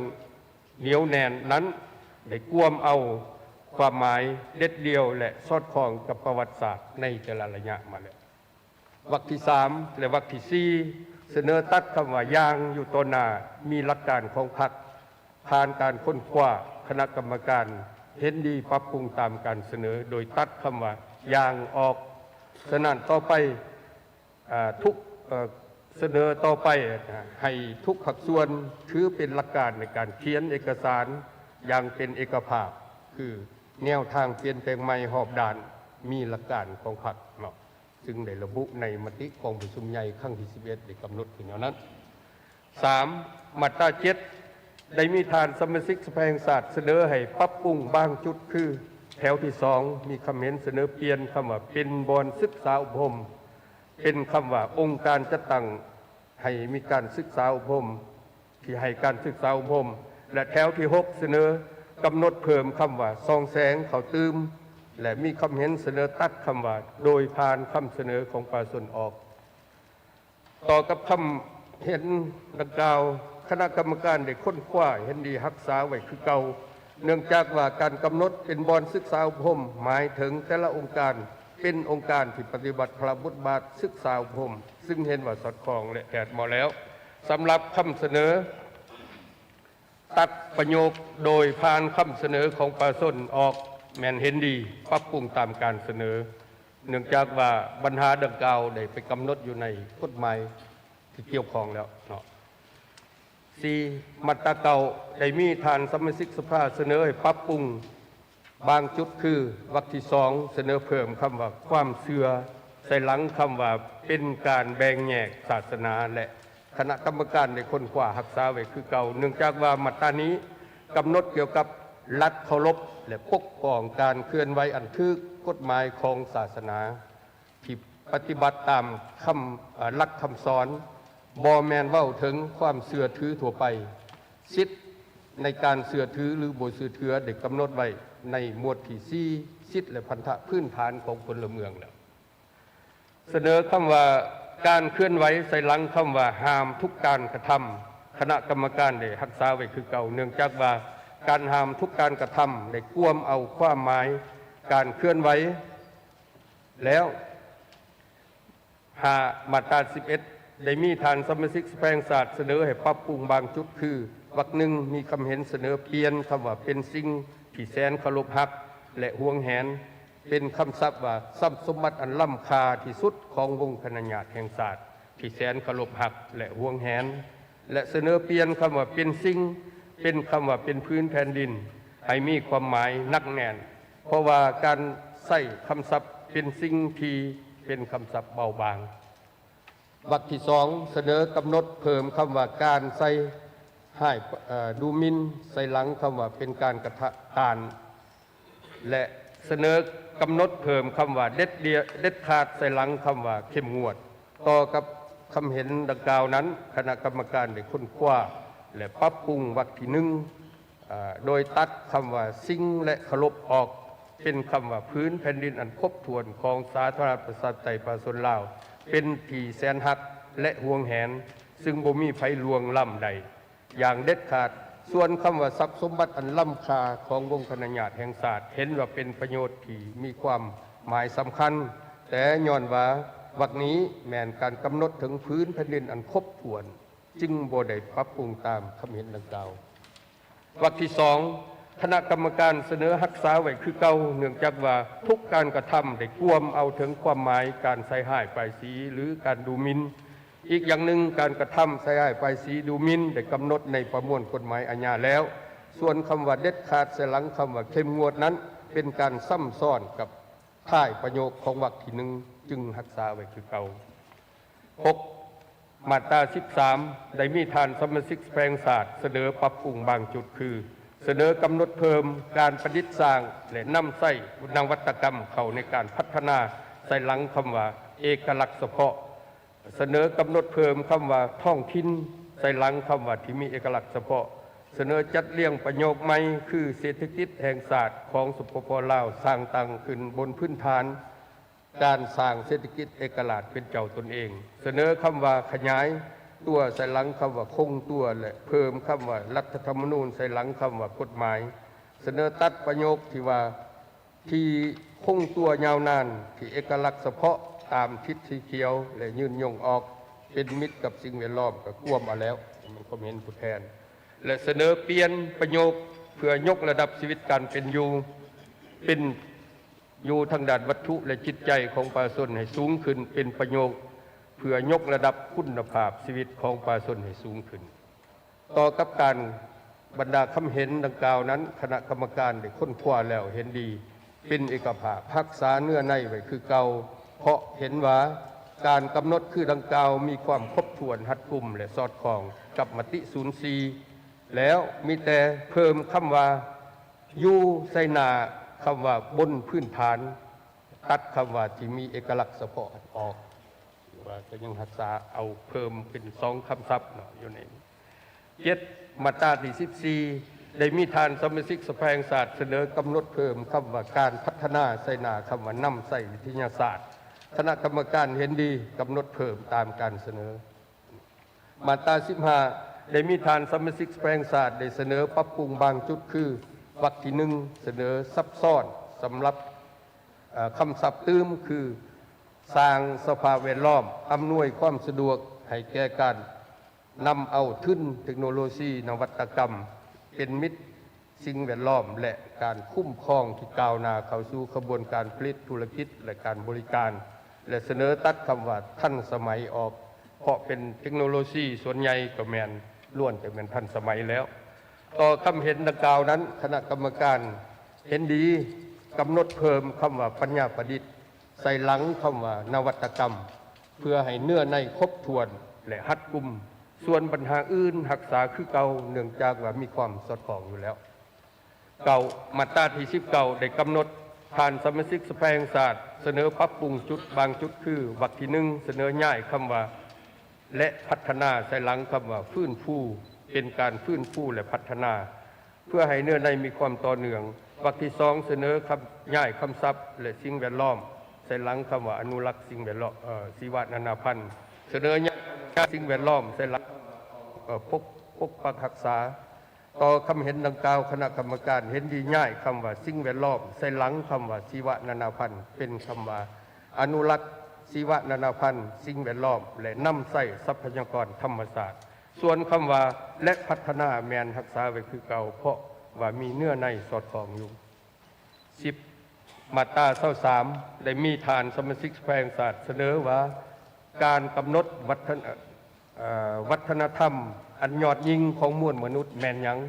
Speaker 5: เหนียวแน่นนั้นได้กวมเอาความหมายเด็ดเดียวและสอดคล้องกับประวัติศาสตร์ในแต่ละระยะมาแล้ววรรคที่3และวรรคที่4เสนอตัดคำว่าย่างอยู่ต่อหน้ามีหลักการของพรรคผ่านการค้นคว้าคณะกรรมการ เห็นดีปรับปรุงตามการเสนอโดยตัดคำว่าอย่างออกฉะนั้นต่อไปทุกเสนอต่อไปให้ทุกภาคส่วนถือเป็นหลักการในการเขียนเอกสารอย่างเป็นเอกภาพคือแนวทางเปลี่ยนแปลงใหม่หอบด่านมีหลักการของพรรคเนาะซึ่งได้ระบุในมติกองประชุมใหญ่ครั้งที่ 11 ได้กำหนดถึงแนวนั้น 3. มาตรา 7 ได้มีทานสมาชิกสภาแห่งชาติเสนอให้ปรับปรุงบางจุดคือแถวที่ 2 มีคำเห็นเสนอเปลี่ยนคำว่าเป็นบอนศึกษาอบรมเป็นคำว่าองค์การจัดตั้งให้มีการศึกษาอบรมที่ให้การศึกษาอบรมและแถวที่ 6 เสนอกำหนดเพิ่มคำว่าซองแสงเขาตืมและมีคำเห็นเสนอตัดคำว่าโดยผ่านคำเสนอของประชาชนออก ต่อกับคำเห็นดังกล่าวคณะกรรมการได้ค้นคว้าเห็นดีรักษาไว้คือเก่าเนื่องจากว่าการกำหนดเป็นบอนศึกษาอบรมหมายถึงแต่ละองค์การเป็นองค์การที่ปฏิบัติพระบทบาทศึกษาอบรมซึ่งเห็นว่าสอดคล้องและแผดมาแล้วสำหรับคำเสนอตัดประโยคโดยผ่านคำเสนอของประชาชนออกแมนเห็นดีปรับปรุงตามการเสนอเนื่องจากว่าปัญหาดังกล่าวได้ไปกำหนดอยู่ในกฎหมายที่เกี่ยวข้องแล้วเนาะ 4. มาตราเก่าได้มีทานสมาชิกสภาเสนอให้ปรับปรุงบางจุดคือวรรคที่ 2เสนอเพิ่มคำว่าความเชื่อใส่หลังคำว่าเป็นการแบ่งแยกศาสนาและคณะกรรมการได้ค้นคว้ารักษาไว้คือเก่าเนื่องจากว่ามาตรานี้กำหนดเกี่ยวกับรัฐเคารพและปกป้องการเคลื่อนไหวอันถูกกฎหมายของศาสนาที่ปฏิบัติตามคำหลักคำสอนบ่แมนเว้าถึงความเสื่อถือทั่วไปสิทธิในการเสื่อถือหรือบ่เสื่อถือได้กำหนดไว้ในหมวดที่4สิทธิและพันธะพื้นฐานของพลเมืองแล้วเสนอคำว่าการเคลื่อนไหวใส่หลังคำว่าห้ามทุกการกระทำคณะกรรมการได้รักษาไว้คือเก่าเนื่องจากว่าการห้ามทุกการกระทำได้กวมเอาความหมายการเคลื่อนไหวแล้วมาตรา 11ได้มีทานสมาชิกสภาแห่งชาติเสนอให้ปรับปรุงบางจุดคือวรรคหนึ่งมีคำเห็นเสนอเปลี่ยนคำว่าเป็นสิ่งที่แสนเคารพรักและห่วงแหนเป็นคำศัพท์ว่าทรัพย์สมบัติอันล้ำค่าที่สุดของวงคณะญาติแห่งชาติที่แสนเคารพรักและห่วงแหนและเสนอเปลี่ยนคำว่าเป็นสิ่งเป็นคำว่าเป็นพื้นแผ่นดินให้มีความหมายนักแน่นเพราะว่าการใส่คำศัพท์เป็นสิ่งที่เป็นคำศัพท์เบาบางวรรคที่ 2เสนอกำหนดเพิ่มคำว่าการใส่ให้ดูหมิ่นใส่หลังคำว่าเป็นการกระทำการและเสนอกำหนดเพิ่มคำว่าเด็ดขาดใส่หลังคำว่าเข้มงวดต่อกับคำเห็นดังกล่าวนั้นคณะกรรมการได้ค้นคว้าและปรับปรุงวรรคที่ 1โดยตัดคำว่าสิ่งและเคารพออกเป็นคำว่าพื้นแผ่นดินอันครบถ้วนของสาธารณรัฐประชาธิปไตยประชาชนลาวเป็นที่แสนหักและห่วงแหนซึ่งบ่มีไผลวงล้ำใดอย่างเด็ดขาดส่วนคำว่าทรัพย์สมบัติอันล้ำค่าของวงคณะญาติแห่งชาติเห็นว่าเป็นประโยชน์ที่มีความหมายสำคัญแต่ย้อนว่าวรรคนี้แม้นการกำหนดถึงพื้นแผ่นดินอันครบถ้วนจึงบ่ได้ปรับปรุงตามคำเห็นดังกล่าววรรคที่ 2คณะกรรมการเสนอรักษาไว้คือเก่าเนื่องจากว่าทุกการกระทำได้กวมเอาถึงความหมายการใส่ร้ายป้ายสีหรือการดูหมิ่นอีกอย่างหนึ่งการกระทำใส่ร้ายป้ายสีดูหมิ่นได้กำหนดในประมวลกฎหมายอาญาแล้วส่วนคำว่าเด็ดขาดใส่หลังคำว่าเข้มงวดนั้นเป็นการซ้ำซ้อนกับท้ายประโยคของวรรคที่ 1จึงรักษาไว้คือเก่า 6มาตรา 13ได้มีทานสมาชิกสภาแห่งชาติเสนอปรับปรุงบางจุดคือเสนอกำหนดเพิ่มการประดิษฐ์สร้างและนำใส่นวัตกรรมเข้าในการพัฒนาใส่หลังคำว่าเอกลักษณ์เฉพาะเสนอกำหนดเพิ่มคำว่าท้องถิ่นใส่หลังคำว่าที่มีเอกลักษณ์เฉพาะเสนอจัดเรียงประโยคใหม่คือเศรษฐกิจแห่งชาติของสปป.ลาวสร้างตั้งขึ้นบนพื้นฐานการสร้างเศรษฐกิจเอกราชเป็นเจ้าตนเองเสนอคำว่าขยายตัวใส่หลังคำว่าคงตัวและเพิ่มคำว่ารัฐธรรมนูญใส่หลังคำว่ากฎหมายเสนอตัดประโยคที่ว่าที่คงตัวยาวนานที่เอกลักษณ์เฉพาะตามทิศสีเขียวและยืนยงออกเป็นมิตรกับสิ่งแวดล้อมก็ควบมาแล้วมันก็เห็นผู้แทนและเสนอเปลี่ยนประโยค พื่อยกระดับชีวิตการเป็นอยู่ทางด้านวัตถุและจิตใจของประชาชนให้สูงขึ้นเป็นประโยชน์เพื่อยกระดับคุณภาพชีวิตของประชาชนให้สูงขึ้น ต่อกับการบรรดาคำเห็นดังกล่าวนั้นคณะกรรมการได้ค้นคว้าแล้วเห็นดีเป็นเอกภาพรักษาเนื้อในไว้คือเก่าเพราะเห็นว่าการกำหนดคือดังกล่าวมีความครบถ้วนรัดกุมและสอดคล้องกับมติ04แล้วมีแต่เพิ่มคำว่าอยู่ใส่หน้าคำว่าบนพื้นฐานตัดคำว่าที่มีเอกลักษณ์เฉพาะออกว่าก็ยังรักษาเอาเพิ่มเป็น2คำศัพท์เนาะอยู่ใน7มาตราที่14ได้มีทานสมาชิกสภาแห่งชาติเสนอกำหนดเพิ่มคำว่าการพัฒนาใส่หน้าคำว่านำใส่วิทยาศาสตร์คณะกรรมการเห็นดีกำหนดเพิ่มตามการเสนอมาตรา15ได้มีทานสมาชิกสภาแห่งชาติได้เสนอปรับปรุงบางจุดคือวรรคที่1เสนอซับซ้อนสำหรับคำศัพท์ตื้มคือสร้างสภาพแวดล้อมอำนวยความสะดวกให้แก่การนำเอาทุนเทคโนโลยีนวัตกรรมเป็นมิตรสิ่งแวดล้อมและการคุ้มครองที่ก้าวหน้าเข้าสู่กระบวนการผลิตธุรกิจและการบริการและเสนอตัดคำว่าทันสมัยออกเพราะเป็นเทคโนโลยีส่วนใหญ่ก็แมนล้วนแต่เป็นทันสมัยแล้วต่อคำเห็นดังกล่าวนั้นคณะกรรมการเห็นดีกำหนดเพิ่มคำว่าปัญญาประดิษฐ์ใส่หลังคำว่านวัตกรรมเพื่อให้เนื้อในครบถ้วนและรัดกุมส่วนปัญหาอื่นรักษาคือเก่าเนื่องจากว่ามีความสอดคล้องอยู่แล้วเก่ามาตราที่19ได้กำหนดผ่านสมาชิกสภาแห่งชาติเสนอปรับปรุงจุดบางจุดคือวรรคที่1เสนอย้ายคำว่าและพัฒนาใส่หลังคำว่าฟื้นฟูเป็นการฟื้นฟูและพัฒนาเพื่อให้เนื้อในมีความต่อเนื่องวรรคที่2เสนอคำย้ายคำศัพท์และสิ่งแวดล้อมใส่หลังคำว่าอนุรักษ์สิ่งแวดล้อมชีวนานาพันธุ์เสนอย้ายสิ่งแวดล้อมใส่หลังปกปักรักษาต่อคำเห็นดังกล่าวคณะกรรมการเห็นดีง่ายคำว่าสิ่งแวดล้อมใส่หลังคำว่าชีวนานาพันธุ์เป็นคำว่าอนุรักษ์ชีวนานาพันธุ์สิ่งแวดล้อมและนำใส่ทรัพยากรธรรมศาสตร์ส่วนคำว่าและพัฒนาแมนรักษาไว้คือเก่าเพราะว่ามีเนื้อในสอดคล้องอยู่10มาตรา23ได้มีฐานสมาชิกสภาแห่งชาติเสนอว่าการกำหนดวัฒนธรรมอันยอดยิ่งของมวลมนุษย์แมนยัง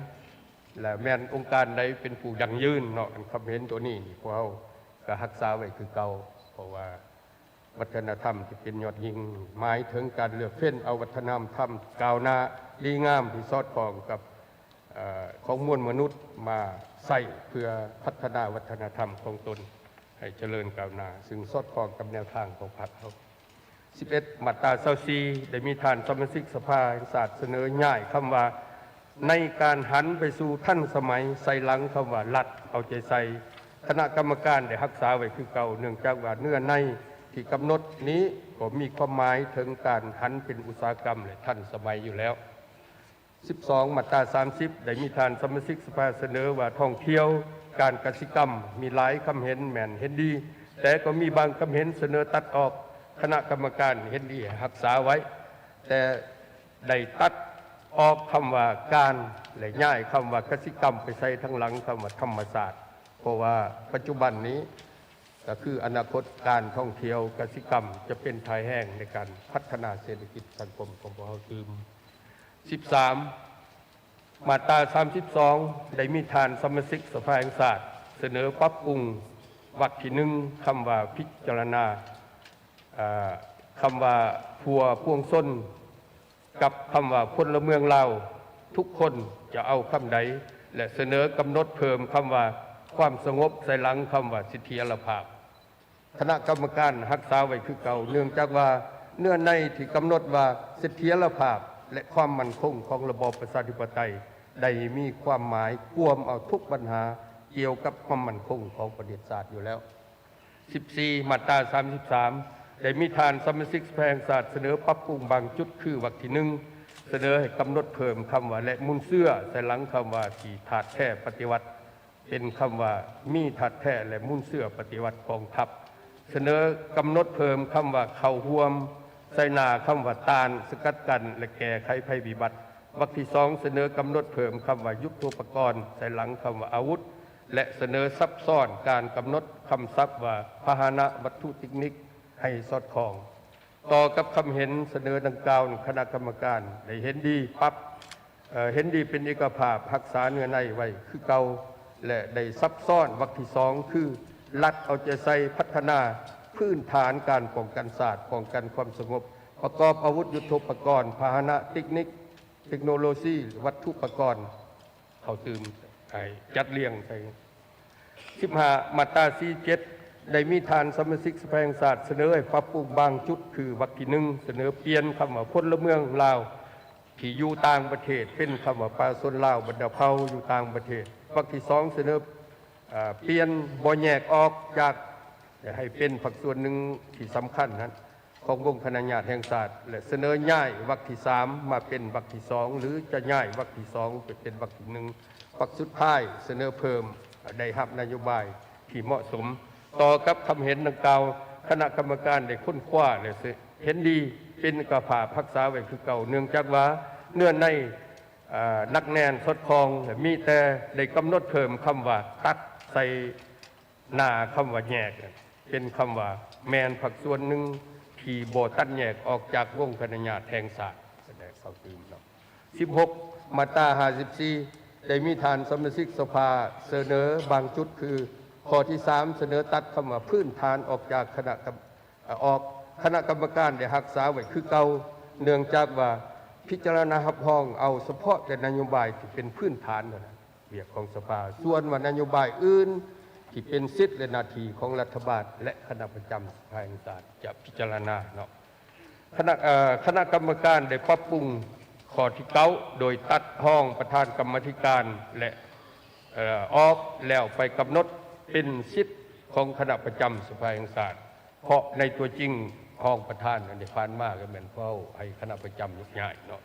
Speaker 5: และแมนองค์การใดเป็นผู้ยั่งยืนเนาะคำเห็นตัวนี้พวกเราก็รักษาไว้คือเก่าเพราะว่าวัฒนธรรมที่เป็นยอดยิ่งหมายถึงการเลือกเฟ้นเอาวัฒนธรรมก้าวหน้าดีงามที่สอดคล้องกับของมวลมนุษย์มาใส่เพื่อพัฒนาวัฒนธรรมของตนให้เจริญก้าวหน้าซึ่งสอดคล้องกับแนวทางของพรรคเขา11มาตรา24ได้มีฐานสมาชิกสภาแห่งชาติเสนอย้ายคำว่าในการหันไปสู่ทันสมัยใส่หลังคำว่ารัฐเอาใจใส่คณะกรรมการได้รักษาไว้คือเก่าเนื่องจากว่าเนื้อในที่กำหนดนี้ก็มีความหมายถึงการหันเป็นอุตสาหกรรมและทันสมัยอยู่แล้ว12มาตรา30ได้มีฐานสมาชิกสภาเสนอว่าท่องเที่ยวการกสิกรรมมีหลายคำเห็นแม่นเห็นดีแต่ก็มีบางคำเห็นเสนอตัดออกคณะกรรมการเห็นดีรักษาไว้แต่ได้ตัดออกคำว่าการและย้ายคำว่ากสิกรรมไปใส่ทั้งหลังคำว่าธรรมศาสตร์เพราะว่าปัจจุบันนี้ก็คืออนาคตการท่องเที่ยวกสิกรรมจะเป็นทายแห้งในการพัฒนาเศรษฐกิจสังคมของพวกเรา13มาตรา32ได้มีฐานสมาชิกสภาแห่งชาติเสนอปรับปรุงวรรคที่1คำว่าพิจารณาคำว่าพัวพ่วงส้นกับคำว่าพลเมืองเราทุกคนจะเอาคำใดและเสนอกำหนดเพิ่มคำว่าความสงบใส่หลังคำว่าสิทธิภาพคณะกรรมการรักษาไว้คือเก่าเนื่องจากว่าเนื้อในที่กำหนดว่าสิทธิภาพและความมั่นคงของระบอบประชาธิปไตยได้มีความหมายกวมเอาทุกปัญหาเกี่ยวกับความมั่นคงของประเทศชาติอยู่แล้ว14มาตรา33ได้มีฐานสมาชิกสภาแห่งชาติเสนอปรับปรุงบางจุดคือวรรคที่1เสนอให้กำหนดเพิ่มคำว่าและมุนเสื้อใส่หลังคำว่าที่ถาดแท้ปฏิวัติเป็นคำว่ามีถาดแท้และมุนเสื้อปฏิวัติกองทัพเสนอกำหนดเพิ่มคำว่าเข่าห่วมใส่หน้าคำว่าตาลสกัดกันและแก้ไขภัยพิบัติ วรรคที่2เสนอกำหนดเพิ่มคำว่ายุทโธปกรณ์ใส่หลังคำว่าอาวุธและเสนอซับซ้อนการกำหนดคำศัพท์ว่าพาหนะวัตถุเทคนิคให้สอดคล้องต่อกับคำเห็นเสนอดังกล่าวคณะกรรมการได้เห็นดีปั๊บเห็นดีเป็นเอกภาพรักษาเนื้อในไว้คือเก่าและได้ซับซ้อนวรรคที่2คือรัฐเอาใจใส่พัฒนาพื้นฐานการป้องกันศาสตร์ป้องกันความสงบประกอบอาวุธยุทโธปกรณ์พาหนะเทคนิคเทคโนโลยีวัตถุปกรณ์เขาตื่มจัดเรียงใส่15มาตรา47ได้มีทานสมาชิกสภาแห่งชาติเสนอให้ปรับปรุงบางจุดคือวรรคที่1เสนอเปลี่ยนคำว่าพลเมืองลาวที่อยู่ต่างประเทศเป็นคำว่าประชาชนลาวบรรดาเผ่าอยู่ต่างประเทศวรรคที่2เสนอเปลี่ยนบ่แยกออกจากให้เป็นผักส่วนหนึ่งที่สำคัญนั้นของวงคณะญาติแห่งชาติและเสนอย้ายวรรคที่3มาเป็นวรรคที่2หรือจะย้ายวรรคที่2ไปเป็นวรรคที่1วรรคสุดท้ายเสนอเพิ่มได้รับนโยบายที่เหมาะสมต่อกับคำเห็นดังกล่าวคณะกรรมการได้ค้นคว้าและเห็นดีเป็นกระผาพักษาไว้คือเก่าเนื่องจากว่าเนื้อในนักแน่นสดคองมีแต่ได้กำหนดเพิ่มคำว่าตัดใส่หน้าคำว่าแยกเป็นคำว่าแมนผักส่วนหนึ่งที่โบตัดแยกออกจากวงคณะญาติแห่งชาติแสดงเขาตื่นเนาะ16มาตรา54ได้มีทานสมาชิกสภาเสนอบางจุดคือข้อที่3เสนอตัดคำว่าพื้นฐานออกจากคณะกรรมการได้รักษาไว้คือเก่าเนื่องจากว่าพิจารณารับรองเอาเฉพาะแต่นโยบายที่เป็นพื้นฐานเท่านั้นเรียกของสภาส่วนว่านโยบายอื่นที่เป็นสิทธิและหน้าที่ของรัฐบาลและคณะประจำสภาแห่งชาติจะพิจารณาเนาะคณะกรรมการได้ปรับปรุงข้อที่9โดยตัดห้องประธานกรรมธิการและออกแล้วไปกำหนดเป็นสิทธิของคณะประจำสภาแห่งชาติเพราะในตัวจริงห้องประธานในผ่านมากก็เหมือนเฝ้าให้คณะประจำยกย้ายเนาะ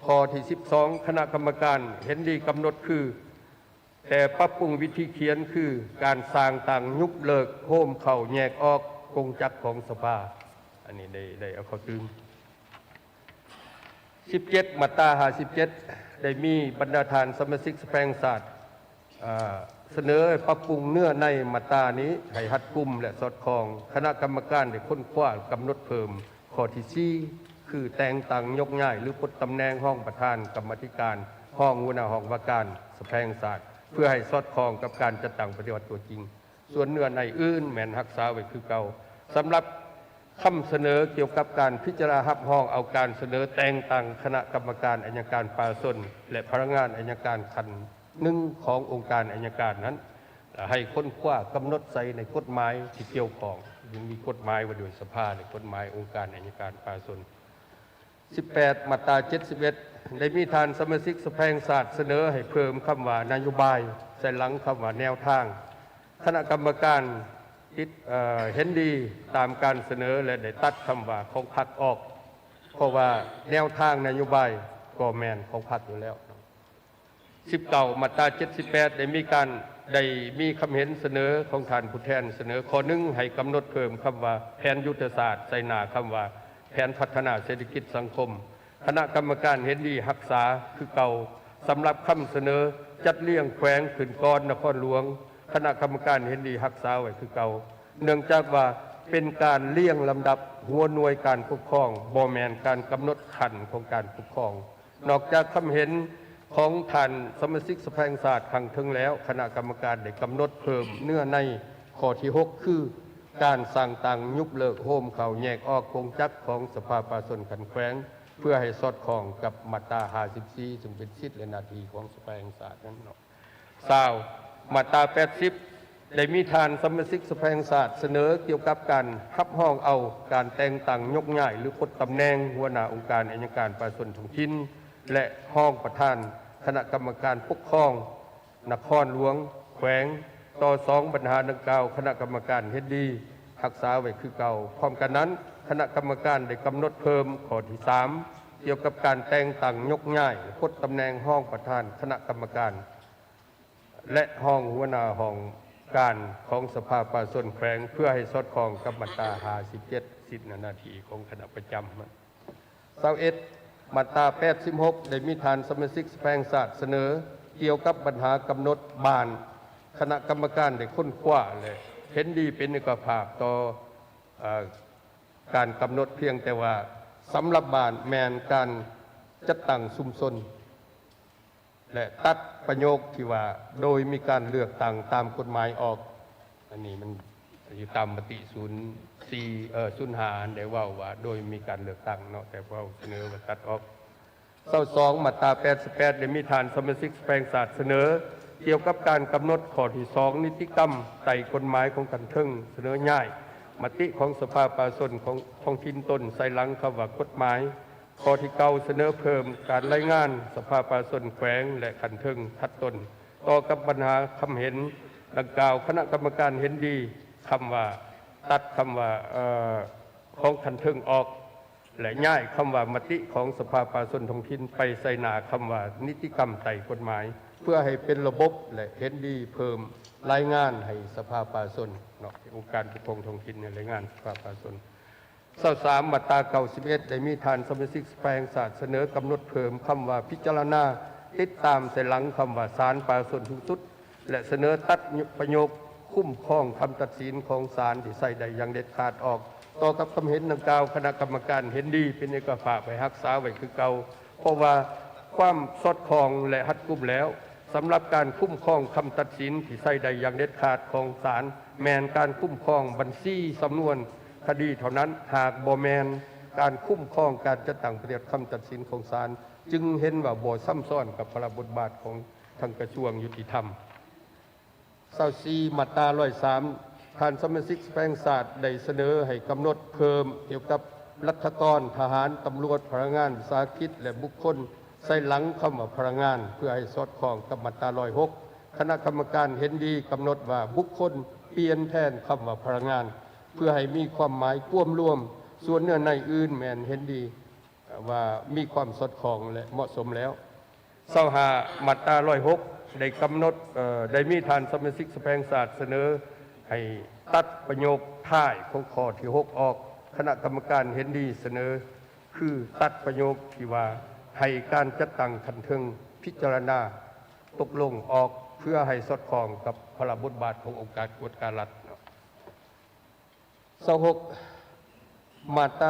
Speaker 5: ข้อที่12คณะกรรมการเห็นดีกำหนดคือแต่ปรับปรุงวิธีเขียนคือการสร้างต่างยุบเลิกโฮมเข่าแยกออกกงจักรของสภาอันนี้ได้เอาเข้าตื่น17มาตรา57ได้มีบรรดาทานสมาชิกสภาแห่งชาติเสนอปรับปรุงเนื้อในมาตรานี้ให้รัดกุมและสอดคล้องคณะกรรมการได้ค้นคว้ากำหนดเพิ่มข้อที่4คือแต่งตั้งยกย้ายหรือปลดตำแหน่งห้องประธานกรรมธิการห้องหัวหน้าห้องว่าการสภาแห่งชาติเพื่อให้สอดคล้องกับการจัดตั้งปฏิวัติตัวจริงส่วนเนื้อในอื่นแม่นรักษาไว้คือเก่าสำหรับคำเสนอเกี่ยวกับการพิจารณารับรองเอาการเสนอแต่งตั้งคณะกรรมการอัยการปราศนและพนักงานอัยการขันหนึ่งขององค์การอัยการนั้นให้ค้นคว้ากำหนดใส่ในกฎหมายที่เกี่ยวข้องยังมีกฎหมายว่าโดยสภาในกฎหมายองค์การอัยการปราศน18มาตรา71ได้มีทานสมาชิกสภาแห่งชาติเสนอให้เพิ่มคำว่านโยบายใส่หลังคำว่าแนวทางคณะกรรมการเห็นดีตามการเสนอและได้ตัดคำว่าของพรรคออกเพราะว่าแนวทางนโยบายก็แมนของพรรคอยู่แล้ว19มาตรา78ได้มีคำเห็นเสนอของท่านผู้แทนเสนอข้อหนึ่งให้กำหนดเพิ่มคำว่าแผนยุทธศาสตร์ใส่หน้าคำว่าแผนพัฒนาเศรษฐกิจสังคมคณะกรรมการเห็นดีรักษาคือเก่าสำหรับคำเสนอจัดเลี้ยงแขวงขึ้นกรนครหลวงคณะกรรมการเห็นดีรักษาไว้คือเก่าเนื่องจากว่าเป็นการเลี้ยงลำดับหัวหน่วยการปกครองบ่แม่นการกำหนดขั้นของการปกครองนอกจากคำเห็นของท่านสมาชิกสภาแห่งชาติครั้งถึงแล้วคณะกรรมการได้กำหนดเพิ่มเนื้อในข้อที่6คือการสร้างต่างยุบเลิกโฮมเข่าแยกออกกงจักรของสภาประชาชนขันแขวงเพื่อให้สอดคล้องกับมาตรา54ซึ่งเป็นสิทธิและหน้าที่ของสภาแห่งชาตินั้นเนาะมาตรา80ได้มีทานสมาชิกสภาแห่งชาติเสนอเกี่ยวกับการขับห้องเอาการแต่งตั้งยกย้ายหรือปลดตำแหน่งหัวหน้าองค์การอัยการประชาชนท้องถิ่นและห้องประธานคณะกรรมการปกครองนครหลวงแขวงต่อ2ปัญหาดังกล่าวคณะกรรมการเฮ็ดดีรักษาไว้คือเก่าพร้อมกันนั้นคณะกรรมการได้กำหนดเพิ่มข้อที่3เกี่ยวกับการแต่งตั้งยกย้ายปลดตำแหน่งห้องประธานคณะกรรมการและห้องหัวหน้าห้องการของสภาประชาชนแขวงเพื่อให้สอดคล้องกับมาตรา57สิทธิหน้าที่ของคณะประจำ21 มาตรา 86 ได้มีฐานสมาชิกสภาแห่งชาติเสนอเกี่ยวกับปัญหากำหนดบ้านคณะกรรมการได้ค้นคว้าเลยเห็นดีเป็นเอกภาพต่อการกำหนดเพียงแต่ว่าสำหรับบ้านแมนการจัดตั้งชุมชนและตัดประโยคที่ว่าโดยมีการเลือกตั้งตามกฎหมายออกอันนี้มันอยู่ตามมติ0405ได้ว่าโดยมีการเลือกตั้งเนาะแต่ว่าเสนอว่าตัดออก22มาตรา 88 ได้มีฐานสมาชิกสภาแห่งชาติเสนอเกี่ยวกับการกำหนดข้อที่ 2 นิติกรรมไต่กฎหมายของกันเทิงเสนอง่ายมติของสภาประชาชนของท้องถิ่นตนใส่หลังคำว่ากฎหมายข้อที่เก้าเสนอเพิ่มการรายงานสภาประชาชนแขวงและกันเทิงทัดตนต่อกับปัญหาคำเห็นดังกล่าวคณะกรรมการเห็นดีคำว่าตัดคำว่าของกันเทิงออกและง่ายคำว่ามติของสภาประชาชนท้องถิ่นไปใส่หนาคำว่านิติกรรมไต่กฎหมายเพื่อให้เป็นระบบและเห็นดีเพิ่มรายงานให้สภาประชาชนเนาะองค์การปกครองท้องถิ่นรายงานสภาประชาชน23มาตรา91ได้มีฐานสมาชิกสภาแห่งชาติเสนอกำหนดเพิ่มคำว่าพิจารณาติดตามใส่หลังคำว่าศาลประชาชนทุกสุดและเสนอตัดประโยคคุ้มครองคำตัดสินของศาลที่ใส่ได้อย่างเด็ดขาดออกต่อกับคำเห็นดังกล่าวคณะกรรมการเห็นดีเป็นเอกภาพไปรักษาไว้คือเก่าเพราะว่าความสอดคล้องและหัดกุมแล้วสำหรับการคุ้มครองคำตัดสินที่ใส่ได้อย่างเด็ดขาดของศาลแมนการคุ้มครองบัญชีสำนวนคดีเท่านั้นหากบ่แมนการคุ้มครองการจัดตั้งประเดียดคำตัดสินของศาลจึงเห็นว่าบ่ซ้ำซ้อนกับพระบทบาทของทางกระทรวงยุติธรรม24มาตรา103ฐานสมาชิกสภาแห่งชาติได้เสนอให้กำหนดเพิ่มเกี่ยวกับรัฐกรทหารตำรวจพนักงานวิสาหกิจและบุคคลใส่หลังคำว่าพนักงานเพื่อให้สอดคล้องกับมาตรา106คณะกรรมการเห็นดีกำหนดว่าบุคคลเปลี่ยนแทนคำว่าพนักงานเพื่อให้มีความหมายควบรวมส่วนเนื้อในอื่นแมนเห็นดีว่ามีความสอดคล้องและเหมาะสมแล้ว25มาตรา106ได้กำหนดได้มีฐานสมาชิกสภาแห่งชาติเสนอให้ตัดประโยคท้ายของข้อที่6ออกคณะกรรมการเห็นดีเสนอคือตัดประโยคที่ว่าให้การจัดตั้งคันเทิงพิจารณาตกลงออกเพื่อให้สอดคล้องกับพระบทบาทขององค์การกวดการรัฐ26มาตรา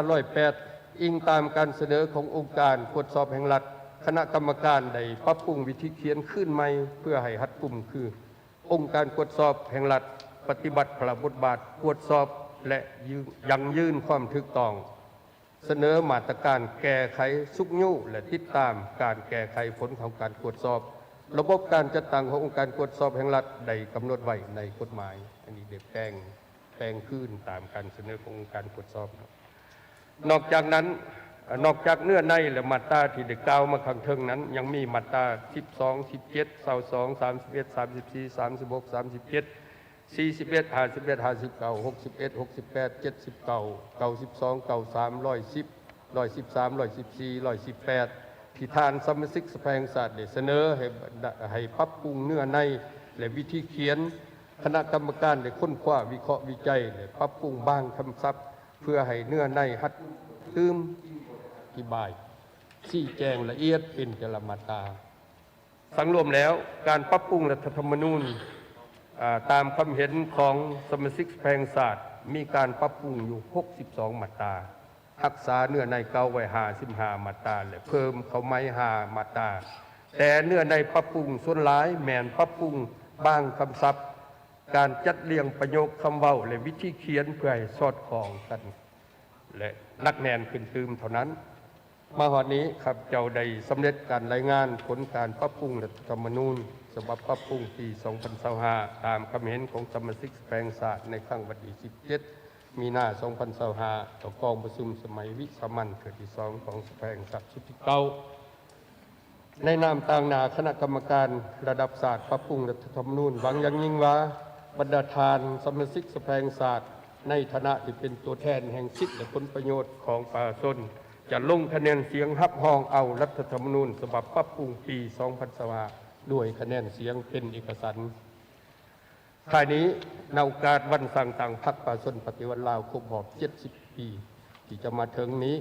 Speaker 5: 108อิงตามการเสนอขององค์การตรวจสอบแห่งรัฐคณะกรรมการได้ปรับปรุงวิธีเขียนขึ้นใหม่เพื่อให้รัดกุมคือองค์การตรวจสอบแห่งรัฐปฏิบัติพระบทบาทตรวจสอบและยังยื่นความถูกต้องเสนอมาตรการแก้ไขสุกยุ่และติดตามการแก้ไขผลของการตรวจสอบระบบการจัดตั้งขององค์การตรวจสอบแห่งรัฐได้กำหนดไว้ในกฎหมายอันนี้เด็กแปลงขึ้นตามการเสนอขององค์การตรวจสอบนอกจากนั้นนอกจากเนื้อในและมาตราที่ได้กล่าวมาข้างเทิงนั้นยังมีมาตรา12 17 22 31 34 36 37 41 51 59 61 68 79 92 93 110 113 114 118ที่ทานสมาชิกสภาแห่งชาติได้เสนอให้ปรับปรุงเนื้อในและวิธีเขียนคณะกรรมการได้ค้นคว้าวิเคราะห์วิจัยและปรับปรุงบางคำศัพท์เพื่อให้เนื้อในหัดลืมอธิบายชี้แจงละเอียดเป็นแต่ละมาตราสังรวมแล้วการปรับปรุงรัฐธรรมนูญตามความเห็นของสมาชิกสภาแห่งชาติมีการปรับปรุงอยู่62มาตรารักษาเนื้อในเก่าไว้55มาตราและเพิ่มเข้าไม้5มาตราแต่เนื้อในปรับปรุงส่วนหลายแม่นปรับปรุงบางคำศัพท์การจัดเรียงประโยคคำเว้าและวิธีเขียนเพื่อให้สอดคล้องกันและนักแน่นขึ้นตืมเท่านั้นมาหอดนี้ครับเจ้าได้สำเร็จการรายงานผลการปรับปรุงรัฐธรรมนูญฉบับปรับปรุงปี 2025 ตามความเห็นของสมาชิกสภาแห่งชาติในครั้งวันที่ 17 มีนา 2025 ต่อกองประชุมสมัยวิสามัญเกิดที่ 2 ของสภาแห่งชาติชุดที่ 9 ในนามต่างหน้าคณะกรรมการระดับศาสตร์ปรับปรุงรัฐธรรมนูญหวังอย่างยิ่งว่าบรรดาทานสมาชิกสภาแห่งชาติในฐานะที่เป็นตัวแทนแห่งสิทธิและผลประโยชน์ของประชาชนจะลงคะแนนเสียงรับรองเอารัฐธรรมนูญฉบับปรับปรุงปี 2025 ด้วยคะแนนเสียงเป็นเอกฉันท์ท้ายนี้ในโอกาสวันสั่งต่างพรรคประชาชนปฏิวัติลาวครบรอบ 70 ปีที่จะมาถึงนี้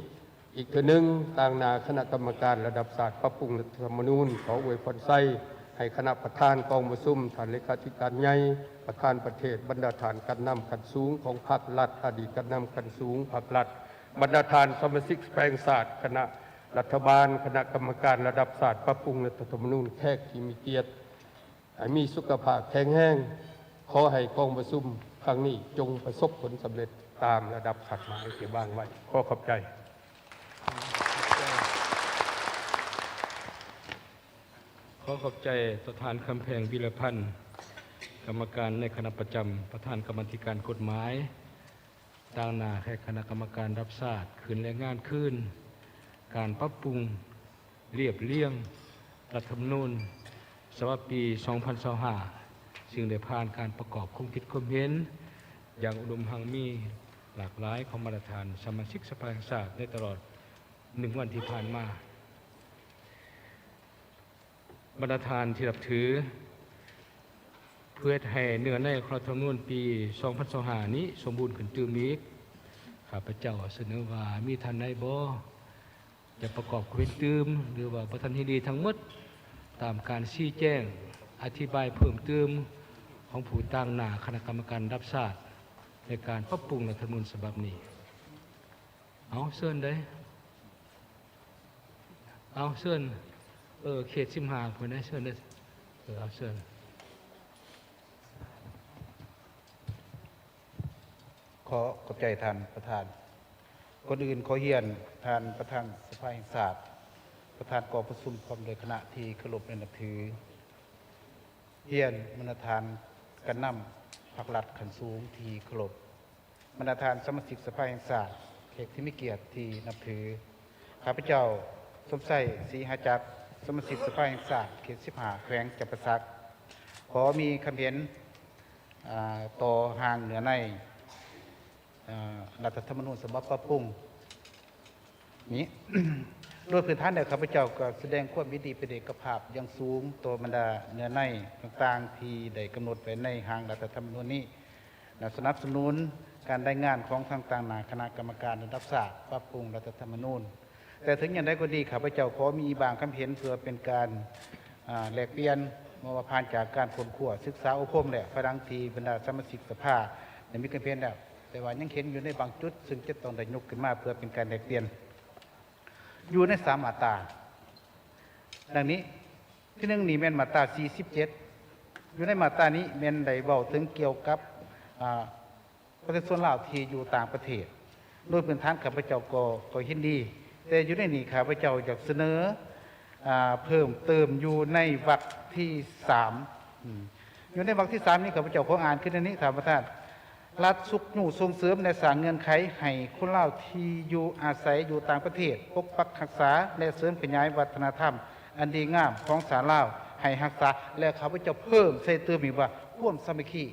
Speaker 5: อีกเทื่อหนึ่งต่างหน้าคณะกรรมการระดับศาสตร์ปรับปรุงรัฐธรรมนูญขออวยพรไส้ให้คณะประธานกองประชุมท่านเลขาธิการใหญ่ประธานประเทศบรรดาฐานการนำขั้นสูงของพรรครัฐอดีตการนำขั้นสูงพรรครัฐบรรดาฐานสมาชิกแปลงศาสตร์คณะรัฐบาลคณะกรรมการระดับศาสตร์ปรับปรุงรัฐธรรมนูญแขกที่มีเกียรติให้มีสุขภาพแข็งแรงขอให้กองประชุมครั้งนี้จงประสบผลสำเร็จตามระดับขัดหมายที่วางไว้ขอขอบใจ
Speaker 4: ขอขอบใจประธานคำแพงวิรพันธ์กรรมการในคณะประจำประธานกรรมาธิการกฎหมายต่างหน้าให้คณะกรรมการรับทราบคืนและงานขึ้นการปรับปรุงเรียบเรียงรัฐธรรมนูญฉบับปี 2025 ซึ่งได้ผ่านการประกอบความคิดความเห็นอย่างอุดมหังมีหลากหลายของมาตรฐานสมาชิกสภาแห่งชาติในตลอด1 วันที่ผ่านมาบรรดาทานที่รับถือเพื่อให้เนื้อในรัฐธรรมนูญปี 2025 นี้สมบูรณ์ขึ้นจืมอีกข้าพเจ้าเสนอว่ามีท่านใดบ่จะประกอบความตืมหรือว่าประธานที่ดีทั้งหมดตามการชี้แจงอธิบายเพิ่มเติมของผู้ต่างหน้าคณะกรรมการรับทราบในการปรับปรุงรัฐธรรมนูญฉบับนี้เอาเชิญได้เอาเชิญเขต15คนได้เชิญได้เอาเชิญ
Speaker 6: ขอขอบใจท่านประธานคนอื่นขอเฮียนท่านประธานสภาแห่งชาติประธานกองประชุมพร้อมโดยคณะที่เคารพในนับถือเฮียนบรรณาทานกันนำพรรครัฐขันสูงที่เคารพบรรณาทานสมาชิกสภาแห่งชาติเขตที่มีเกียรติที่นับถือข้าพเจ้าสมไส้ศรีหาจักรสมาชิกสภาแห่งชาติเขต15แขวงจำปาสักขอมีคำเห็นต่อห่างเหนือในรัฐธรรมนูญฉบับปรับปรุงนี้ โดยพื้นฐานเดียวข้าพเจ้าก็แสดงความยินดีเป็นเอกภาพอย่างสูงตัวบรรดาเนื้อในต่างๆที่ได้กำหนดไว้ในห่างรัฐธรรมนูญนี้สนับสนุนการได้งานของทางต่างหน้าคณะกรรมการระดับศาสตร์ปรับปรุงรัฐธรรมนูญแต่ถึงอย่างไรก็ดีข้าพเจ้าขอมีบางคำเห็นเพื่อเป็นการแลกเปลี่ยนมาผ่านจากการค้นคว้าศึกษาอบรมและพลังทีบรรดาสมาชิกสภาในมีคำเห็นแล้วแต่ว่ายังเห็นอยู่ในบางจุดซึ่งจะต้องได้ยกขึ้นมาเพื่อเป็นการแลกเปลี่ยนอยู่ใน3 มาตราดังนี้ที่1นี่แม่นมาตรา47อยู่ในมาตรานี้แม่นได้เว้าถึงเกี่ยวกับประชาชนลาวที่อยู่ต่างประเทศโดยพื้นฐานข้าพเจ้าก็เห็นดีแต่อยู่ในนี้ข้าพเจ้าอยากเสนอเพิ่มเติมอยู่ในวรรคที่3อยู่ในวรรคที่3นี้ข้าพเจ้าขออ่านขึ้นในนี้ท่านประธานรัฐสุขหนูส่งเสริมในสร้างเงื่อนไขให้คนลาวที่อยู่อาศัยอยู่ต่างประเทศปกปักรักษาและเสริมขยายวัฒนธรรมอันดีงามของชาวลาวให้รักษาและข้าพเจ้าเพิ่มใส่เติมอีกว่าร่วมสามัคคี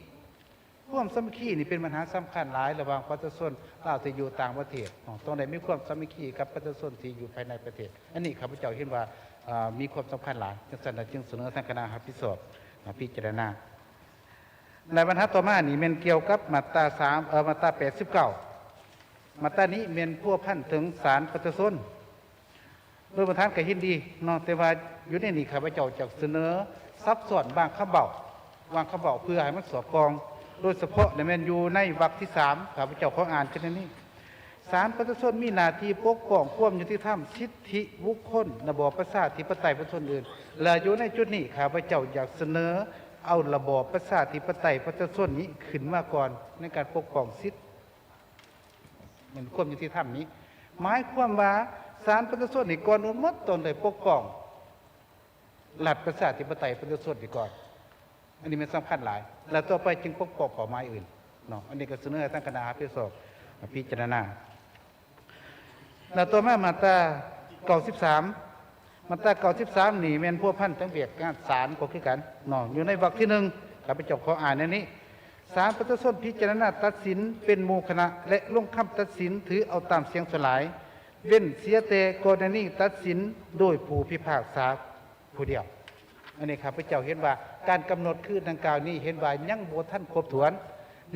Speaker 6: ความสามัคคีนี่เป็นปัญหาสำคัญหลายระหว่างประชาชนลาวที่อยู่ต่างประเทศต้องได้มีความสามัคคีกับประชาชนที่อยู่ภายในประเทศอันนี้ข้าพเจ้าเห็นว่ามีความสำคัญหลายจึงเสนอทางคณะรับผิดชอบพิจารณาในบรรทัดต่อมานี่มันเกี่ยวกับมาตรามาตรา89มาตรานี้มันพัวพันถึงศาลประชาชนโดยบรรทัดก็เห็นดีเนาะแต่ว่าอยู่ในนี้ข้าพเจ้าจะเสนอซับซ้อนบางคำเบาวางคำเบาเพื่อให้มันสอดคล้องโดยเฉพาะในแมนยูในวรรคที่3ข้าพเจ้าขออ่านขึ้นในนี้ศาลประชาชนมีหน้าที่ปกป้องความยุติธรรมสิทธิบุคคลระบอบประชาธิปไตยประชาชนอื่นและอยู่ในจุดนี้ข้าพเจ้าอยากเสนอเอาระบอบประชาธิปไตยประชาชนนี้ขึ้นมาก่อนในการปกป้องสิทธิเหมือนความยุติธรรมนี้หมายความว่าศาลประชาชนนี่ก่อนหมดตนได้ปกป้องหลักประชาธิปไตยประชาชนนี่ก่อนอันนี้มันสำคัญหลายแล้วต่อไปจึงปกป้องกฎหมายอื่นเนาะอันนี้ก็เสนอให้ตั้งคณะพิจารณาพิจารณาแล้วต่อมาตรา93มาตรา93นี่แม่นพัวพันทั้งเบียดงานศาลก็คือกันเนาะอยู่ในวรรคที่1ข้าพเจ้าขออ่านในนี้ศาลประชาชนพิจารณาตัดสินเป็นหมู่คณะและลงคำตัดสินถือเอาตามเสียงสลายเว้นเสียแต่กรณีตัดสินโดยผู้พิพากษาผู้เดียวอันนี้ข้าพเจ้าเห็นว่าการกำหนดคือดังกล่าวนี้เห็นว่ายังบ่ทันครบถ้วน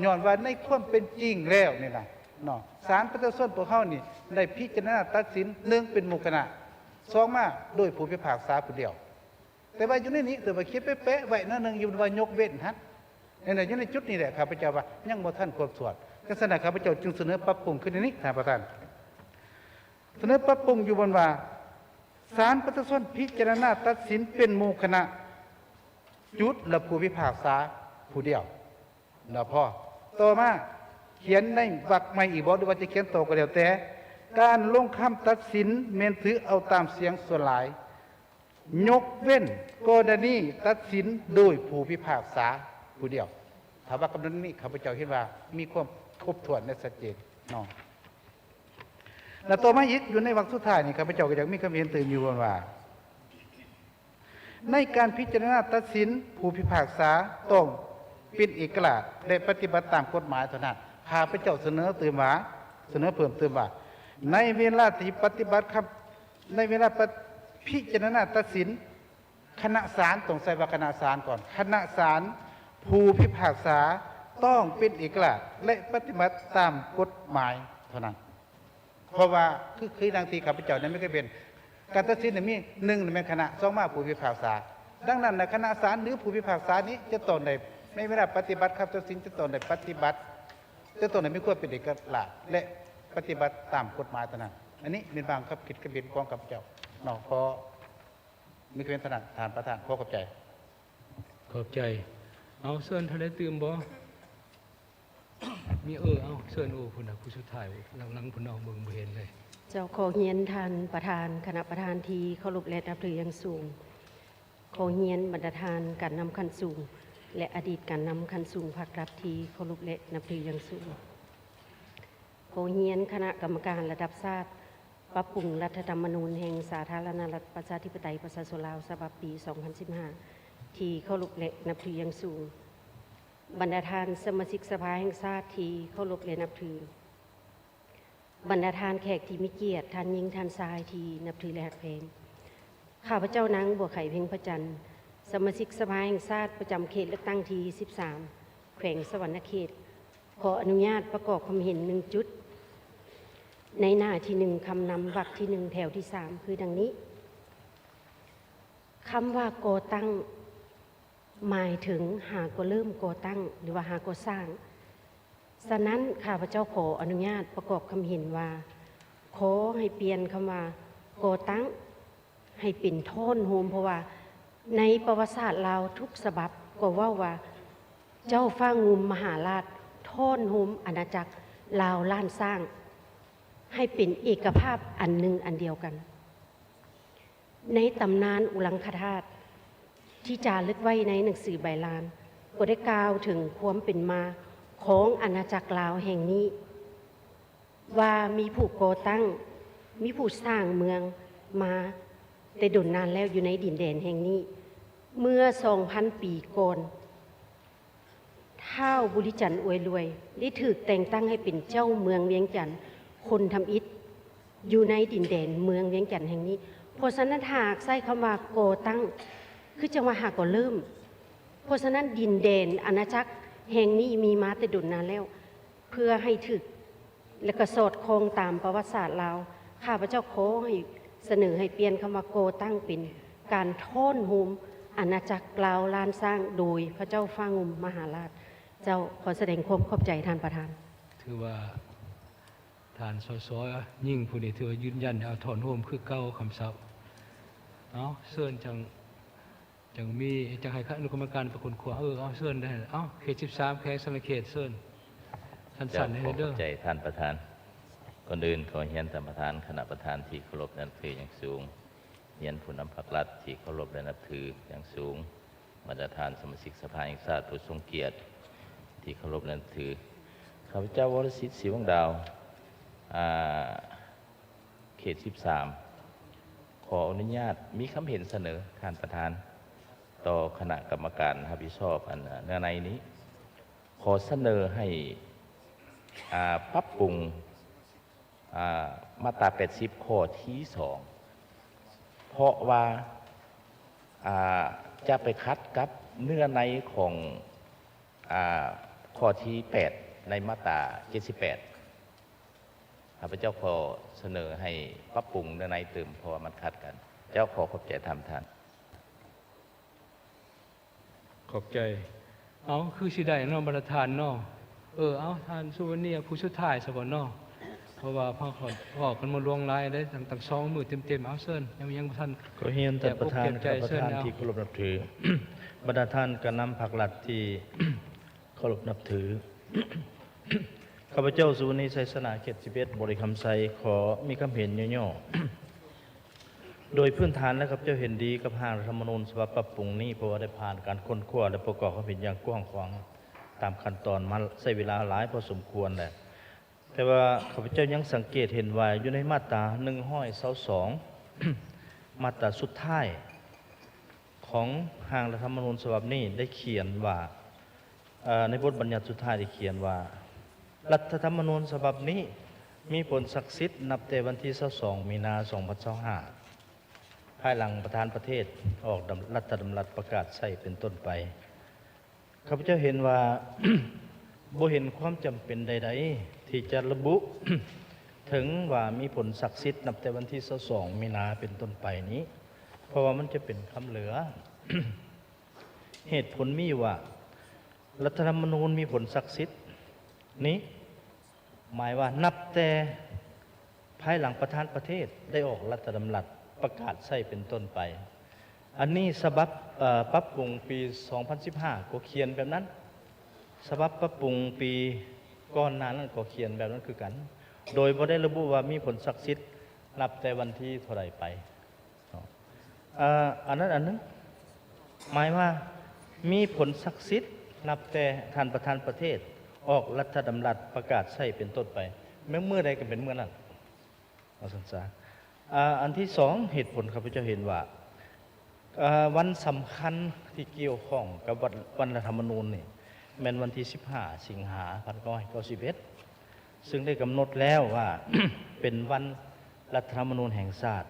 Speaker 6: ย้อนว่าในความเป็นจริงแล้วนี่นะ เนาะศาลประชาชนพวกเฮานี่ได้พิจารณาตัดสิน1เป็นหมู่คณะ2มาโดยผู้พิพากษาผู้เดียวแต่ว่าอยู่ในนี้แต่ว่าคิดเป๊ะๆไว้นั่นนึงอยู่ว่ายกเว้นฮั่นนั่นอยู่ในจุดนี้แหละข้าพเจ้าว่ายังบ่ทันครบถ้วนดังนั้นข้าพเจ้าจึงเสนอปรับปรุงขึ้นในนี้ท่านประธานเสนอปรับปรุงอยู่บนว่าศาลประชาชนพิจารณาตัดสินเป็นหมู่คณะจุดและผู้พิพากษาผู้เดียวนะพ่อต่อมาเขียนในวรรคใหม่อีกบ่หรือว่าจะเขียนต่อก็แล้วแต่การลงคำตัดสินแม่นถือเอาตามเสียงส่วนหลายยกเว้นกรณีตัดสินโดยผู้พิพากษาผู้เดียวถ้าว่ากำหนดนี้ข้าพเจ้าเห็นว่ามีความครบถ้วนและชัดเจนเนาะแล้วต่อมาอีกอยู่ในวรรคสุดท้ายนี่ข้าพเจ้าก็อยากมีคำเห็นตื่นอยู่ว่าในการพิจารณาตัดสินผู้พิพากษาต้องเป็นเอกราชและปฏิบัติตามกฎหมายเท่านั้นข้าพเจ้าเสนอเพิ่มเติมว่าในเวลาที่ปฏิบัติครับในเวลาพิจารณาตัดสินคณะศาลต้องใส่ว่าคณะศาลก่อนคณะศาลผู้พิพากษาต้องเป็นเอกราชและปฏิบัติตามกฎหมายเท่านั้นเพราะว่าคือดังที่ข้าพเจ้านั้นไม่เคยเป็นการตัดสินมี1เป็นคณะ2มาผู้พิพากษาดังนั้นในคณะศาลหรือผู้พิพากษานี้จะต้องในเวลาปฏิบัติคำตัดสินจะต้องปฏิบัติจะต้องไม่ควรเป็นเอกราชและปฏิบัติตามกฎหมายเท่านั้นอันนี้เป็นบางครับคิดกระเบียนของข้าพเจ้าเนาะขอมีความถนัดทานประธานขอขอบใจ
Speaker 4: เอาเชิญทะเลตื่มบ่มีเอาเชิญพุ่นน่ะผู้สุดท้ายหลังพุ่นเอาเบิ่งบ่เห็นเลย
Speaker 3: เจ้าขอเฮียนท่านประธานคณะประธานที่เคารพและนับถืออย่างสูงขอเฮียนบรรดาทานการนำขั้นสูงและอดีตการนำขั้นสูงภาครับที่เคารพและนับถืออย่างสูงขอเฮียนคณะกรรมการระดับชาติปรับปรุงรัฐธรรมนูญแห่งสาธารณรัฐประชาธิปไตยประชาชนลาวฉบับปี 2015 ที่เคารพและนับถืออย่างสูงบรรดาทานสมาชิกสภาแห่งชาติที่เคารพและนับถือบรรดาทานแขกที่มีเกียรติท่านหญิงท่านชายที่นับถือและฮักแพงข้าพเจ้านางบัวไข่เพ็งพระจันทร์สมาชิกสภาแห่งชาติประจำเขตเลือกตั้งที่ 13 แขวงสวรรณเขตขออนุญาตประกอบความเห็น1 จุดในหน้าที่ 1คำนำวรรคที่ 1แถวที่ 3คือดังนี้คำว่าก่อตั้งหมายถึงหาก็เริ่มก่อตั้งหรือว่าหาก็สร้างฉะนั้นข้าพเจ้าขออนุญาตประกอบคำเห็นว่าขอให้เปลี่ยนคำว่าก่อตั้งให้เป็นโทนโฮมเพราะว่าในประวัติศาสตร์ลาวทุกฉบับก็ว่าเจ้าฟ้างุมมหาราชโทนโฮมอาณาจักรลาวล้านสร้างให้เป็นเอกภาพอันหนึ่งอันเดียวกันในตำนานอุลังคธาตุที่จารึกไว้ในหนังสือใบลานก็ได้กล่าวถึงความเป็นมาของอาณาจักรลาวแห่งนี้ว่ามีผู้ก่อตั้งมีผู้สร้างเมืองมาแต่ดุนนานแล้วอยู่ในดินแดนแห่งนี้เมื่อ 2,000 ปีก่อนท้าวบุริจันทร์อวยรวยได้ถูกแต่งตั้งให้เป็นเจ้าเมืองเวียงจันทร์คนทำอิฐอยู่ในดินแดนเมืองเวียงจันทร์แห่งนี้เพราะฉะนั้นหากใช้คำว่าก่อตั้งคือจังว่าหากก็เริ่มเพราะฉะนั้นดินแดนอาณาจักรแห่งนี้มีมาแต่ดุนนานแล้วเพื่อให้ถึกและก็สอดคล้องตามประวัติศาสตร์ลาวข้าพเจ้าขอให้เสนอให้เปลี่ยนคำว่าก่อตั้งเป็นการโท่นโฮมอาณาจักรลาวล้านสร้างโดยพระเจ้าฟ้างุมมหาราชเจ้าขอแสดงความขอบใจท่านประธาน
Speaker 4: ถือว่าท่านสสยิ่งผู้นี้ถือว่ายืนยันเอาถอนโฮมคือเก้าคำศัพท์เชิญจังมีจังให้คณะอนุกรรมการประคุณขวาเอาเชิญได้เขต 13แขวงสวรรณเขตเชิญท่านสั่นให้เด้อ
Speaker 7: ใจท่านประธานก่อนอื่นขอเฮียนท่านประธานคณะประธานที่เคารพและนับถืออย่างสูงเฮียนผู้นำพรรครัฐที่เคารพและนับถืออย่างสูงบรรดาทานสมาชิกสภาแห่งชาติผู้ทรงเกียรติที่เคารพและนับถือข้าพเจ้าวรศิษฐ์ศรีวังดาวเขต 13ขออนุญาตมีคำเห็นเสนอท่านประธานต่อคณะกรรมการรับผิดชอบเนื้อในนี้ขอเสนอให้ปรับปรุงมาตรา 80 ข้อที่ 2เพราะว่าจะไปคัดกับเนื้อในของข้อที่ 8 ในมาตรา 78 ข้าพเจ้าขอเสนอให้ปรับปรุงในเติมเพราะว่ามันขัดกัน เจ้าขอขอบใจทำท่าน
Speaker 4: ขอบใจ เอาคือสิได้เนาะบรรทานเนาะเอาทานสุวรรณีผู้สุดท้ายซะก่อนเนาะเพราะว่าพ่อกันมาลวงลายได้ตั้ง2 มื้อเต็มๆเอาเชิญยังบ่ทัน
Speaker 8: ขอเฮียนท่านประธาน
Speaker 4: แก่อกแก่ใจ
Speaker 8: ประธาน
Speaker 4: เชิญเอา
Speaker 8: ที่เคารพนับถือ บรรดาท่านก็นำผักหลัดที่ เคารพนับถือ ข้าพเจ้าสุวรรณีไสสนาเขต11บริคำไซขอมีคำเห็นย่อๆโดยพื้นฐานแล้วข้าพเจ้าเห็นดีกับร่างรัฐธรรมนูญฉบับปรับปรุงนี้เพราะว่าได้ผ่านการค้นคว้าและประกอบความเห็นอย่างกว้างขวางตามขั้นตอนมาใช้เวลาหลายพอสมควรแหละแต่ว่าข้าพเจ้ายังสังเกตเห็นว่าอยู่ในมาตรา122 มาตราสุดท้ายของร่างรัฐธรรมนูญฉบับนี้ได้เขียนว่าในบทบัญญัติสุดท้ายได้เขียนว่ารัฐธรรมนูญฉบับนี้มีผลศักดิ์สิทธิ์นับแต่วันที่22 มีนา 2025 ภายหลังประธานประเทศออกรัฐดำรัสประกาศใช้เป็นต้นไปข้าพเจ้าเห็นว่า บ่เห็นความจำเป็นใดๆที่จะระบุ ถึงว่ามีผลศักดิ์สิทธิ์นับแต่วันที่22 มีนาเป็นต้นไปนี้ เพราะว่ามันจะเป็นคำเหลือ เหตุผลมีว่ารัฐธรรมนูญมีผลศักดิ์สิทธิ์นี้หมายว่านับแต่ภายหลังประธานประเทศได้ออกรัฐดำรัสประกาศใช้เป็นต้นไป อันนี้ฉบับปรับปรุงปี 2015 ก็เขียนแบบนั้นฉบับปรับปรุงปีก่อนหน้านั้นก็เขียนแบบนั้นคือกัน โดยบ่ได้ระบุว่ามีผลศักดิ์สิทธิ์นับแต่วันที่เท่าไหร่ไปอันนั้นหมายว่ามีผลศักดิ์สิทธิ์นับแต่ท่านประธานประเทศออกรัฐดำรัสประกาศใช้เป็นต้นไปเมื่อใดก็เป็นเมื่อนั้นเอาสันสาอันที่สองเหตุผลข้าพเจ้าเห็นว่าวันสำคัญที่เกี่ยวข้องกับวันรัฐธรรมนูญนี่แม่นวันที่15 สิงหาคม 1991ซึ่งได้กำหนดแล้วว่า เป็นวันรัฐธรรมนูญแห่งชาติ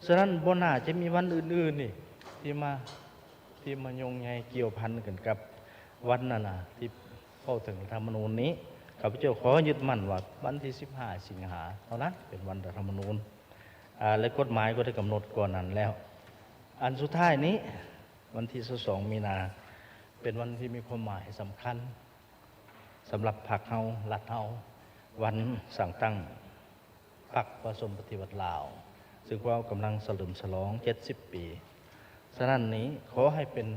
Speaker 8: ฉะนั้นบ่น่าจะมีวันอื่นๆนี่ที่มาโยงใยเกี่ยวพันกันกับวันนั้นน่ะที่เข้าถึงรัฐธรรมนูญนี้ข้าพเจ้าขอยึดมั่นว่าวันที่15 สิงหาเท่านั้นเป็นวันรัฐธรรมนูญและกฎหมายก็ได้กำหนดก่อนนั้นแล้วอันสุดท้ายนี้วันที่22 มีนาเป็นวันที่มีความหมายสำคัญสำหรับพรรคเฮารัฐเฮาวันสั่งตั้งพรรคประชาชนปฏิวัติลาวซึ่งว่ากำลังเฉลิมฉลอง70 ปีฉะนั้นนี้ขอให้เป็น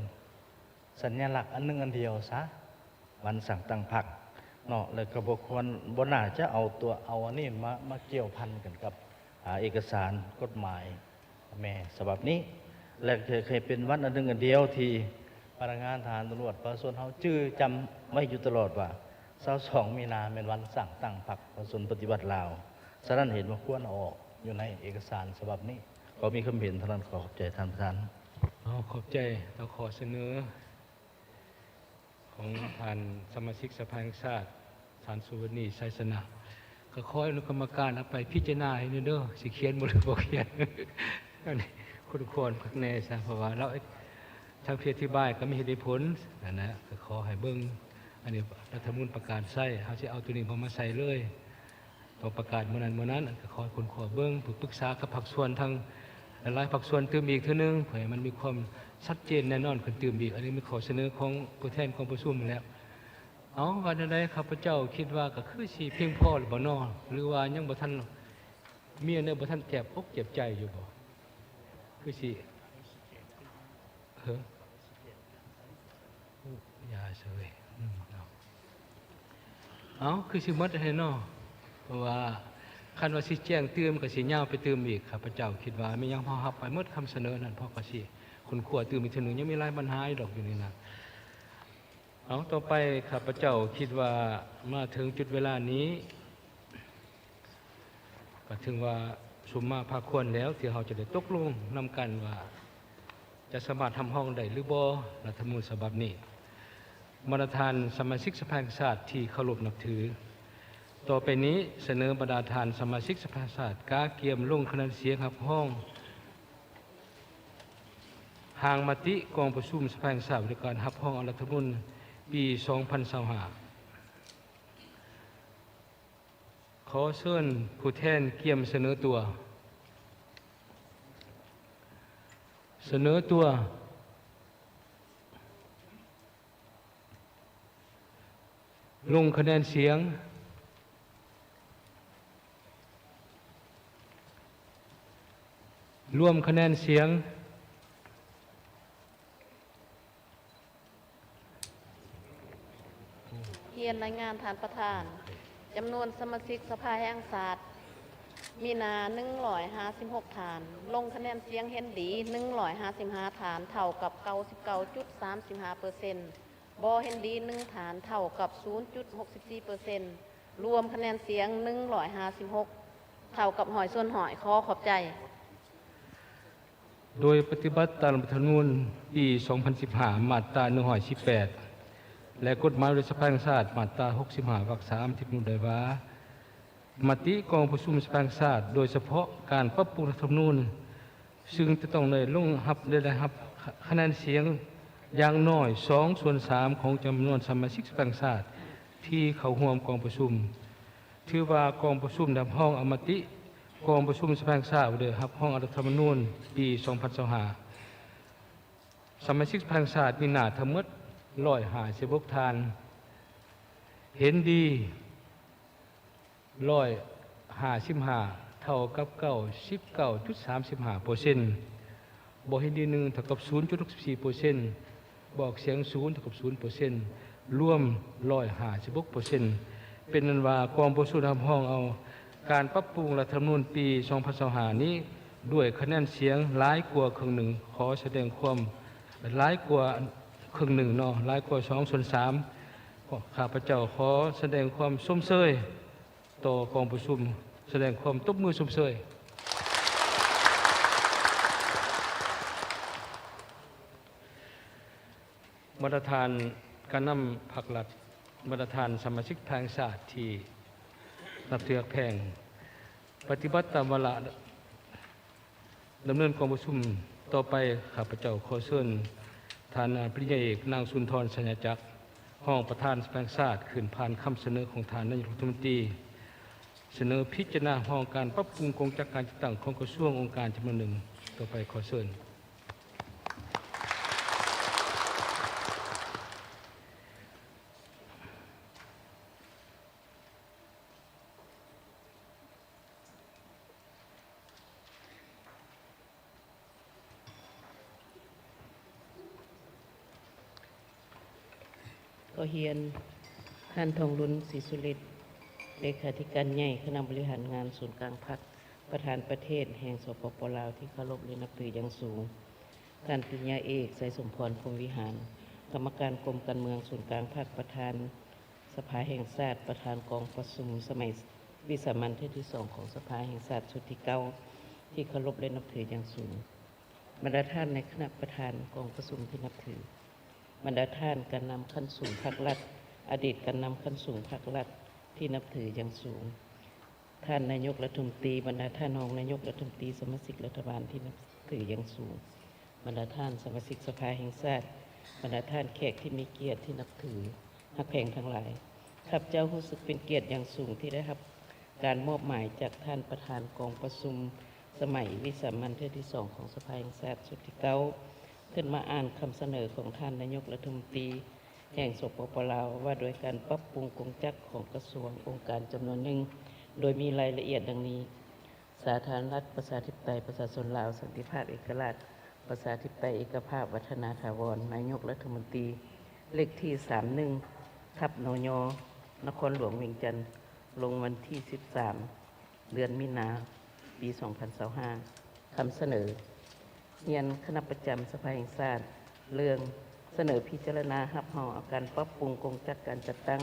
Speaker 8: สัญลักษณ์อันหนึ่งอันเดียวซะวันสั่งตั้งพรรคเนาะแล้วก็บ่ควรบ่น่าจะเอาอันนี้มาเกี่ยวพันกันกับเอกสารกฎหมายแม่ฉบับนี้และเคยเป็นวันอันหนึ่งอันเดียวที่พนักงานทหารตำรวจประชาชนเฮาจื้อจำไว้อยู่ตลอดว่า22 มีนาเป็นวันสั่งตั้งพรรคประชาชนปฏิวัติลาวฉะนั้นเห็นว่าควรเอาออกอยู่ในเอกสารฉบับนี้ขอมีคำเห็นเท่านั้นขอขอบใจท่านประธาน
Speaker 4: ขอบใจเราขอเสนอของท่านสมาชิกสภาแห่งชาติท่านสุวรรณีไสสนะก็ขอให้อนุกรรมการเอาไปพิจารณาให้เด้อสิเขียนบ่หรือบ่เขียน อันนี้คุณควรพักแน่ซะเพราะว่าเราทางเพียรอธิบายก็มีเหตุผลนะก็ขอให้เบิ่งอันนี้รัฐธรรมนูญประกาศใช้เฮาสิเอาตัวนี้มาใส่เลยต้องประกาศมื้อนั้นก็ขอให้คนขอเบิ่งปรึกษากับภาคส่วนทางหลายภาคส่วนเติมอีกเทื่อนึงเพื่อให้มันมีความชัดเจนแน่นอนขึ้นเติมอีกอันนี้มีขอเสนอของผู้แทนของประชุมแล้ววันใดข้าพเจ้าคิดว่าก็คือสิเพียงพอหรือบ่น้อหรือว่ายังบ่ทันมีอันใดบ่ทันเจ็บอกเจ็บใจอยู่บ่คือสิอย่าเสยคือสิหมดให้น้อเพราะว่าคันว่าสิแจ้งเติมก็สิยาวไปเติมอีกข้าพเจ้าคิดว่ามียังพอรับไปหมดคำเสนอนั้นพอก็สิคุณขวเติมอีกทีนึงยังมีหลายปัญหาดอกอยู่นี่นะต่อไปข้าพเจ้าคิดว่ามาถึงจุดเวลานี้ก็ถึงว่าสุมมาภาควรแล้วที่เราจะได้ตกลงนำกันว่าจะสามารถทำห้องได้หรือบ่รัฐธรรมนูญฉบับนี้บรรดาสมาชิกสภาแห่งชาติที่เคารพนับถือต่อไปนี้เสนอบรรดาสมาชิกสภาแห่งชาติกาเกียมลงคะแนนเสียงรับห้องหางมติกองประชุมสภาแห่งชาติในการรับห้องรัฐธรรมนูญปี 2025ขอ อเชิญผู้แทนเกียมเสนอตัว เสนอตัวลงคะแนนเสียงรวมคะแนนเสียง
Speaker 9: เฮียนรายงานฐานประธานจำนวนสมาชิกสภาแห่งชาติมีนา156 ฐาน ลงคะแนนเสียงเห็นดี155 ฐาน เท่ากับ 99.35%บ่เห็นดี1ฐานเท่ากับ 0.64% รวมคะแนนเสียง156เท่ากับหอยส่วนหอยขอขอบใจ
Speaker 4: โดยปฏิบัติตามรัฐธรรมนูญปี 2015 มาตรา 118 และกฎหมายโดยสภาแห่งชาติมาตรา 65 วรรค 3 ที่กำหนดไว้ว่ามติกองประชุมสภาแห่งชาติโดยเฉพาะการปรับปรุงรัฐธรรมนูญซึ่งจะต้องได้ลงรับคะแนนเสียงอย่างน้อย2/3 ของจำนวนสมาชิกสภาแห่งชาติที่เข้าร่วมกองประชุมถือว่ากองประชุมนำห้องอมติกองประชุมสภาแห่งชาติเดือรับห้องรัฐธรรมนูญปี 2025 สมาชิกสภาแห่งชาติมีหน้าทั้งหมด156 ฐานเห็นดี155 เท่ากับ 99.35% บ่เห็นดี1เท่ากับ 0.64% บอกเสียง0เท่ากับ 0% รวม156% เป็นนั้นว่ากองประชุมทำห้องเอาการปรับปรุงรัฐธรรมนูญปี 2025 นี้ด้วยคะแนนเสียงหลายกว่าครึ่งหนึ่งขอแสดงความหลายกว่าครึ่งหนึ่งเนาะหลายกว่า2/3 ข้าพเจ้าขอแสดงความชมเชยต่อกองประชุมแสดงความตบมือชมเชยมาตรฐานการนำผักหลัดมาตรฐานสมาชิกทางศาสตร์ที่นับถือแพงปฏิบัติตามวาระดำเนินกองประชุมต่อไปข้าพเจ้าขอเชิญท่านปริญญาเอกนางสุนทรสัญญาจักรห้องประธานสภาแห่งชาติขึ้นผ่านคำเสนอของท่านนายกรัฐมนตรีเสนอพิจารณาห้องการปรับปรุงกองจัดการต่างของกระทรวงองค์การจำนวนหนึ่งต่อไปขอเชิญ
Speaker 10: ก็เฮียนท่านทองรุนศรีสุริตเลขาธิการใหญ่คณะบริหารงานศูนย์กลางพรรคประธานประเทศแห่งสปป.ลาวที่เคารพและนับถืออย่างสูงท่านปริญญาเอกไสยสมพรพรหมวิหารกรรมการกรมการเมืองศูนย์กลางพรรคประธานสภาแห่งชาติประธานกองประชุมสมัยวิสามัญที่2ของสภาแห่งชาติชุดที่9ที่เคารพและนับถืออย่างสูงบรรดาท่านในคณะประธานกองประชุมที่นับถือบรรดาท่านการนำขั้นสูงภาครัฐอดีตการนำขั้นสูงภาครัฐที่นับถืออย่างสูงท่านนายกรัฐมนตรีบรรดาท่านรองนายกรัฐมนตรีสมาชิกรัฐบาลที่นับถืออย่างสูงบรรดาท่านสมาชิกสภาแห่งชาติบรรดาท่านแขกที่มีเกียรติที่นับถือฮักแพงทั้งหลายข้าพเจ้ารู้สึกเป็นเกียรติอย่างสูงที่ได้รับการมอบหมายจากท่านประธานกองประชุมสมัยวิสามัญที่2ของสภาแห่งชาติชุดที่9ขึ้นมาอ่านคำเสนอของท่านนายกรัฐมนตรีแห่งสปป.ลาวว่าโดยการปรับปรุงกงจักรของกระทรวงองค์การจำนวนหนึ่งโดยมีรายละเอียดดังนี้สาธารณรัฐประชาธิปไตยประชาชนลาวสันติภาพเอกราชประชาธิปไตยเอกภาพวัฒนาถาวรนายกรัฐมนตรีเลขที่31 ทับนย.นครหลวงเวียงจันทร์ลงวันที่13 เดือนมีนาปี 2025คำเสนอเรียนคณะประจำสภาแห่งชาติเรื่องเสนอพิจารณารับรองการปรับปรุงกงจักรการจัดตั้ง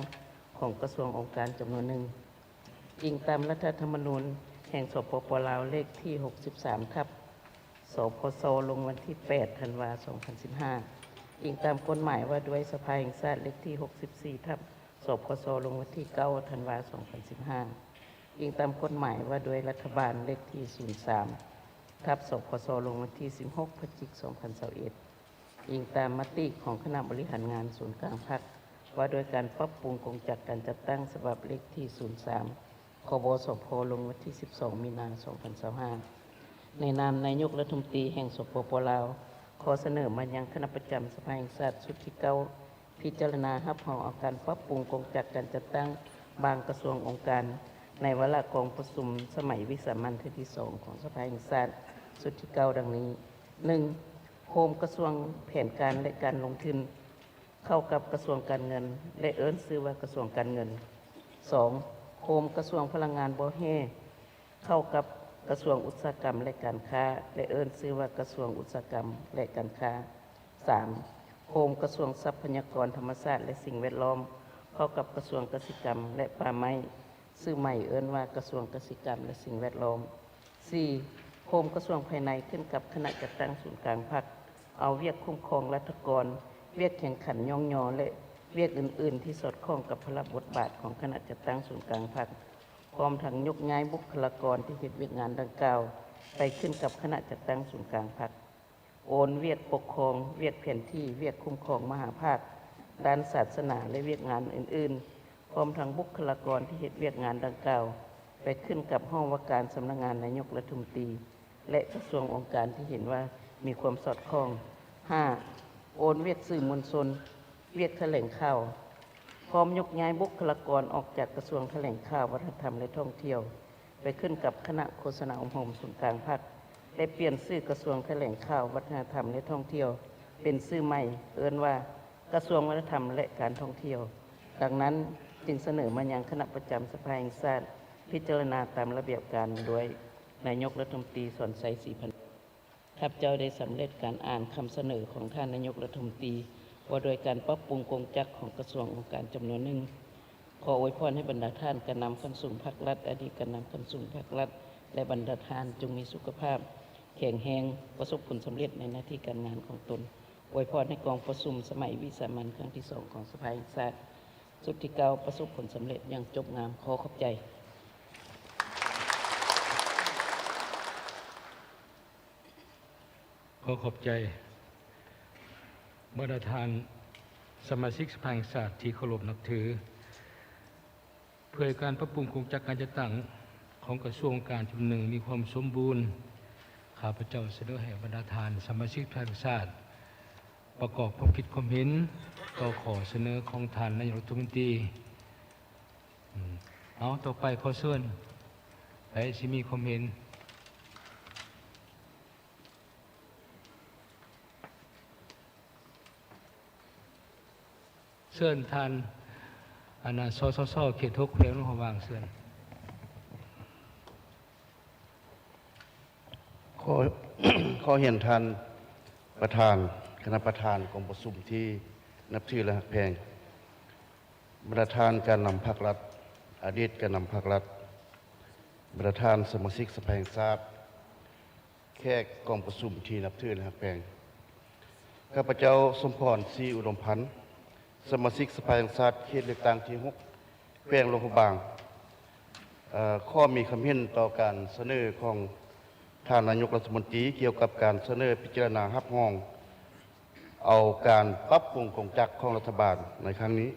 Speaker 10: ของกระทรวงองค์การจำนวนหนึ่งอิงตามรัฐธรรมนูญแห่งสปป.ลาวเลขที่63 ทับสพสลงวันที่8 ธันวาคม 2015อิงตามกฎหมายว่าด้วยสภาแห่งชาติเลขที่64 ทับสพสลงวันที่9 ธันวาคม 2015อิงตามกฎหมายว่าด้วยรัฐบาลเลขที่03 ทับสพสลงวันที่16 พฤศจิกายน 2021อิงตามมติของคณะบริหารงานศูนย์กลางพรรคว่าโดยการปรับปรุงกงจักรการจัดตั้งฉบับเลขที่03 คบสพลงวันที่ 12 มีนาคม 2525 ในนามนายกรัฐมนตรีแห่งสปป.ลาว ขอเสนอมายังคณะประจำสภาแห่งชาติชุดที่ 9 พิจารณารับรองเอาการปรับปรุงกงจักรการจัดตั้งบางกระทรวงองค์การ ในวาระกองประชุมสมัยวิสามัญที่ 2 ของสภาแห่งชาติชุดที่ 9 ดังนี้ 1. โครงกระทรวงแผนการและการลงทุนเข้ากับกระทรวงการเงิน และเอิ้นชื่อว่ากระทรวงการเงิน 2. โครงกระทรวงพลังงานบ่อแห่เข้ากับกระทรวงอุตสาหกรรมและการค้า และเอิ้นชื่อว่ากระทรวงอุตสาหกรรมและการค้า 3. โครงกระทรวงทรัพยากรธรรมชาติและสิ่งแวดล้อมเข้ากับกระทรวงเกษตรกรรมและป่าไม้ชื่อใหม่เอิ้นว่ากระทรวงเกษตรกรรมและสิ่งแวดล้อม 4. โครงกระทรวงภายในขึ้นกับคณะจัดตั้งศูนย์กลางพรรคเอาเวียกคุ้มครองรัฐกรเวียกแข่งขันย่องยอและเวียกอื่นๆ ที่สอดคล้องกับพระบทบาทของคณะจัดตั้งศูนย์กลางพรรคพร้อมทั้งยกย้ายบุคลากรที่เฮ็ดเวียกงานดังกล่าวไปขึ้นกับคณะจัดตั้งศูนย์กลางพรรคโอนเวียกปกครองเวียกแผนที่เวียกคุ้มครองมหาภาคด้านศาสนาและเวียกงานอื่นๆพร้อมทั้งบุคลากรที่เฮ็ดเวียกงานดังกล่าวไปขึ้นกับห้องว่าการสำนักงานนายกรัฐมนตรีและกระทรวงองค์การที่เห็นว่ามีความสอดคล้อง 5. โอนเวียกสื่อมวลชนเวียกแถลงข่าวพร้อมยกย้ายบุคลากรออกจากกระทรวงแถลงข่าววัฒนธรรมและท่องเที่ยวไปขึ้นกับคณะโฆษณาอบรมศูนย์กลางพรรคและเปลี่ยนชื่อกระทรวงแถลงข่าววัฒนธรรมและท่องเที่ยวเป็นชื่อใหม่เอิ้นว่ากระทรวงวัฒนธรรมและการท่องเที่ยวดังนั้นจึงเสนอมายังคณะประจำสภาแห่งชาติพิจารณาตามระเบียบการโดยนายกรัฐมนตรีสอนไซศรีพันธุ์ข้าพเจ้าได้สำเร็จการอ่านคำเสนอของท่านนายกรัฐมนตรีว่าโดยการปรับปรุงกงจักรของกระทรวงองค์การจำนวนหนึ่งขออวยพรให้บรรดาท่านการนำขั้นสูงภาครัฐอดีตการนำขั้นสูงภาครัฐและบรรดาท่านจงมีสุขภาพแข็งแรงประสบผลสำเร็จในหน้าที่การงานของตนอวยพรให้กองประชุมสมัยวิสามัญครั้งที่ 2 ของสภาแห่งชาติชุดที่ 9 ประสบผลสำเร็จอย่างจบงามขอขอบใจ
Speaker 4: ขอขอบใจบรรดาท่านสมาชิกสภาแห่งชาติที่เคารพนับถือเพื่อการปรับปรุงกงจักรการจัดตั้งของกระทรวงการจำหนึ่งมีความสมบูรณ์ข้าพเจ้าเสนอให้บรรดาท่านสมาชิกสภาแห่งชาติประกอบความคิดความเห็นต่อขอเสนอของท่านนายกรัฐมนตรีเอาต่อไปขอเชิญไปสิมีความเห็นเชิญท่านสสเขต6แขวงหลวงพระบางเชิญ
Speaker 6: ขอเห็นท่านประธานคณะประธานกองประชุมที่นับถือและหักแพงประธานการนำภาครัฐอดีตการนำภาครัฐประธานสมาชิกสภาแห่งชาติแขกกองประชุมที่นับถือและหักแพงข้าพเจ้าสมพรศรีอุดมพันธ์สมาชิกสภาแห่งชาติเขตเลือกตั้งที่6แขวงหลวงพระบางข้อมีคำเห็นต่อการเสนอของท่านนายกรัฐมนตรีเกี่ยวกับการเสนอพิจารณารับรองเอาการปรับปรุงกงจักรของรัฐบาลในครั้งนี้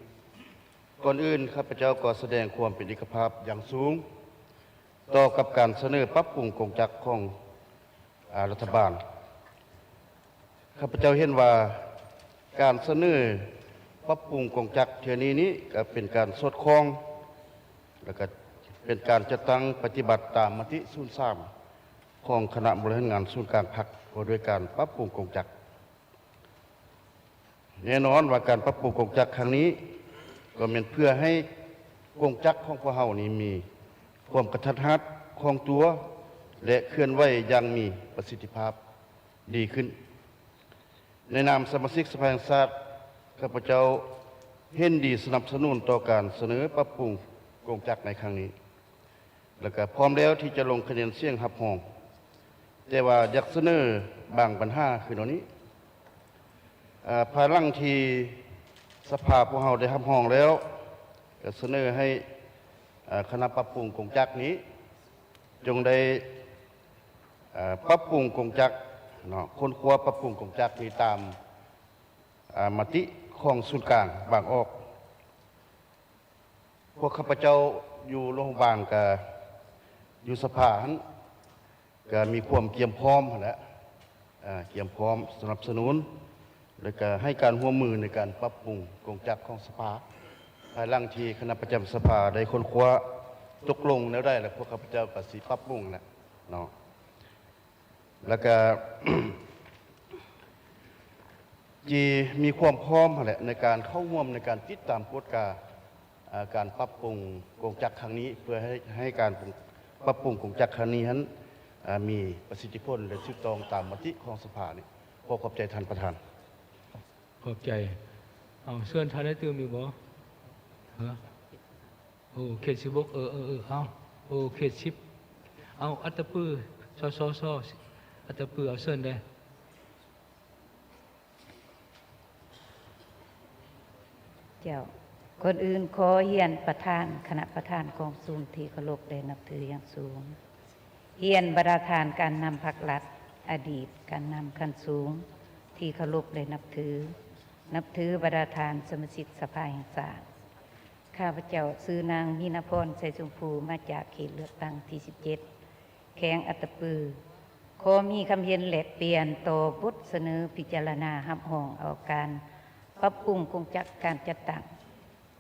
Speaker 6: ก่อนอื่นข้าพเจ้าก็แสดงความเป็นเอกภาพอย่างสูงต่อกับการเสนอปรับปรุงกงจักรของรัฐบาลข้าพเจ้าเห็นว่าการเสนอปรับปรุงกงจักรเทื่อนี้ก็เป็นการสอดคล้องแล้วก็เป็นการจัดตั้งปฏิบัติตามมติ03ของคณะบริหารงานศูนย์กลางพรรคโดยการปรับปรุงกงจักรแน่นอนว่าการปรับปรุงกงจักรครั้งนี้ก็เป็นเพื่อให้กงจักรของพวกเรานี้มีความกระทัดรัดคล่องตัวและเคลื่อนไหวอย่างมีประสิทธิภาพดีขึ้นในนามสมาชิกสภาแห่งชาติข้าพเจ้าเห็นดีสนับสนุนต่อการเสนอปรับปรุงกงจักรในครั้งนี้แล้วก็พร้อมแล้วที่จะลงคะแนนเสียงรับรองแต่ว่าอยากเสนอบางปัญหาคือตรงนี้ภายหลังที่สภาพวกเราได้รับรองแล้วก็เสนอให้คณะปรับปรุงกงจักรนี้จงได้ปรับปรุงกงจักรค้นคว้าปรับปรุงกงจักรที่ตามมติของศูนย์กลางบางออกพวกข้าพเจ้า
Speaker 11: อยู่โรงพยาบาลก็อยู่สภาหั้นก็มีความเตรียมพร้อมหั้นแหละเตรียมพร้อมสนับสนุนแล้วก็ให้การร่วมมือในการปรับปรุงกงจักรของสภาภายหลังที่คณะประจำสภาได้ค้นคว้าตกลงแล้วได้แล้วพวกข้าพเจ้าก็สิปรับปรุงแหละเนาะแล้วก็ จีมีความพร้อมแหละในการเข้าร่วมในการติดตามกฎการปรับปรุงกงจักรครั้งนี้ เพื่อให้การปรับปรุงกงจักรครั้งนี้นั้นมีประสิทธิผลและถูกต้องตามมติของสภานี่ขอขอบใจท่านประธาน
Speaker 4: ขอบใจเอาเชิญท่านได้ตื่มอยู่บ่ฮะโอ้เขต16เอาโอ้เขต10เอาอัตตปือซออัตตปือเอาเชิญได้
Speaker 10: เจ้าคนอื่นขอเฮียนประธานคณะประธานกองสูงที่เคารพได้นับถืออย่างสูงเฮียนบรรทานการนำพรรครัฐอดีตการนำขั้นสูงที่เคารพได้นับถือบรรทานสมาชิกสภาแห่งชาติข้าพเจ้าซื้อนางมีนพรใสชมพูมาจากเขตเลือกตั้งที่17แข้งอัตตปือขอมีคำเห็นแลกเปลี่ยนต่อบทเสนอพิจารณารับรองเอาการปรับปรุงกงจักรการจัดตั้ง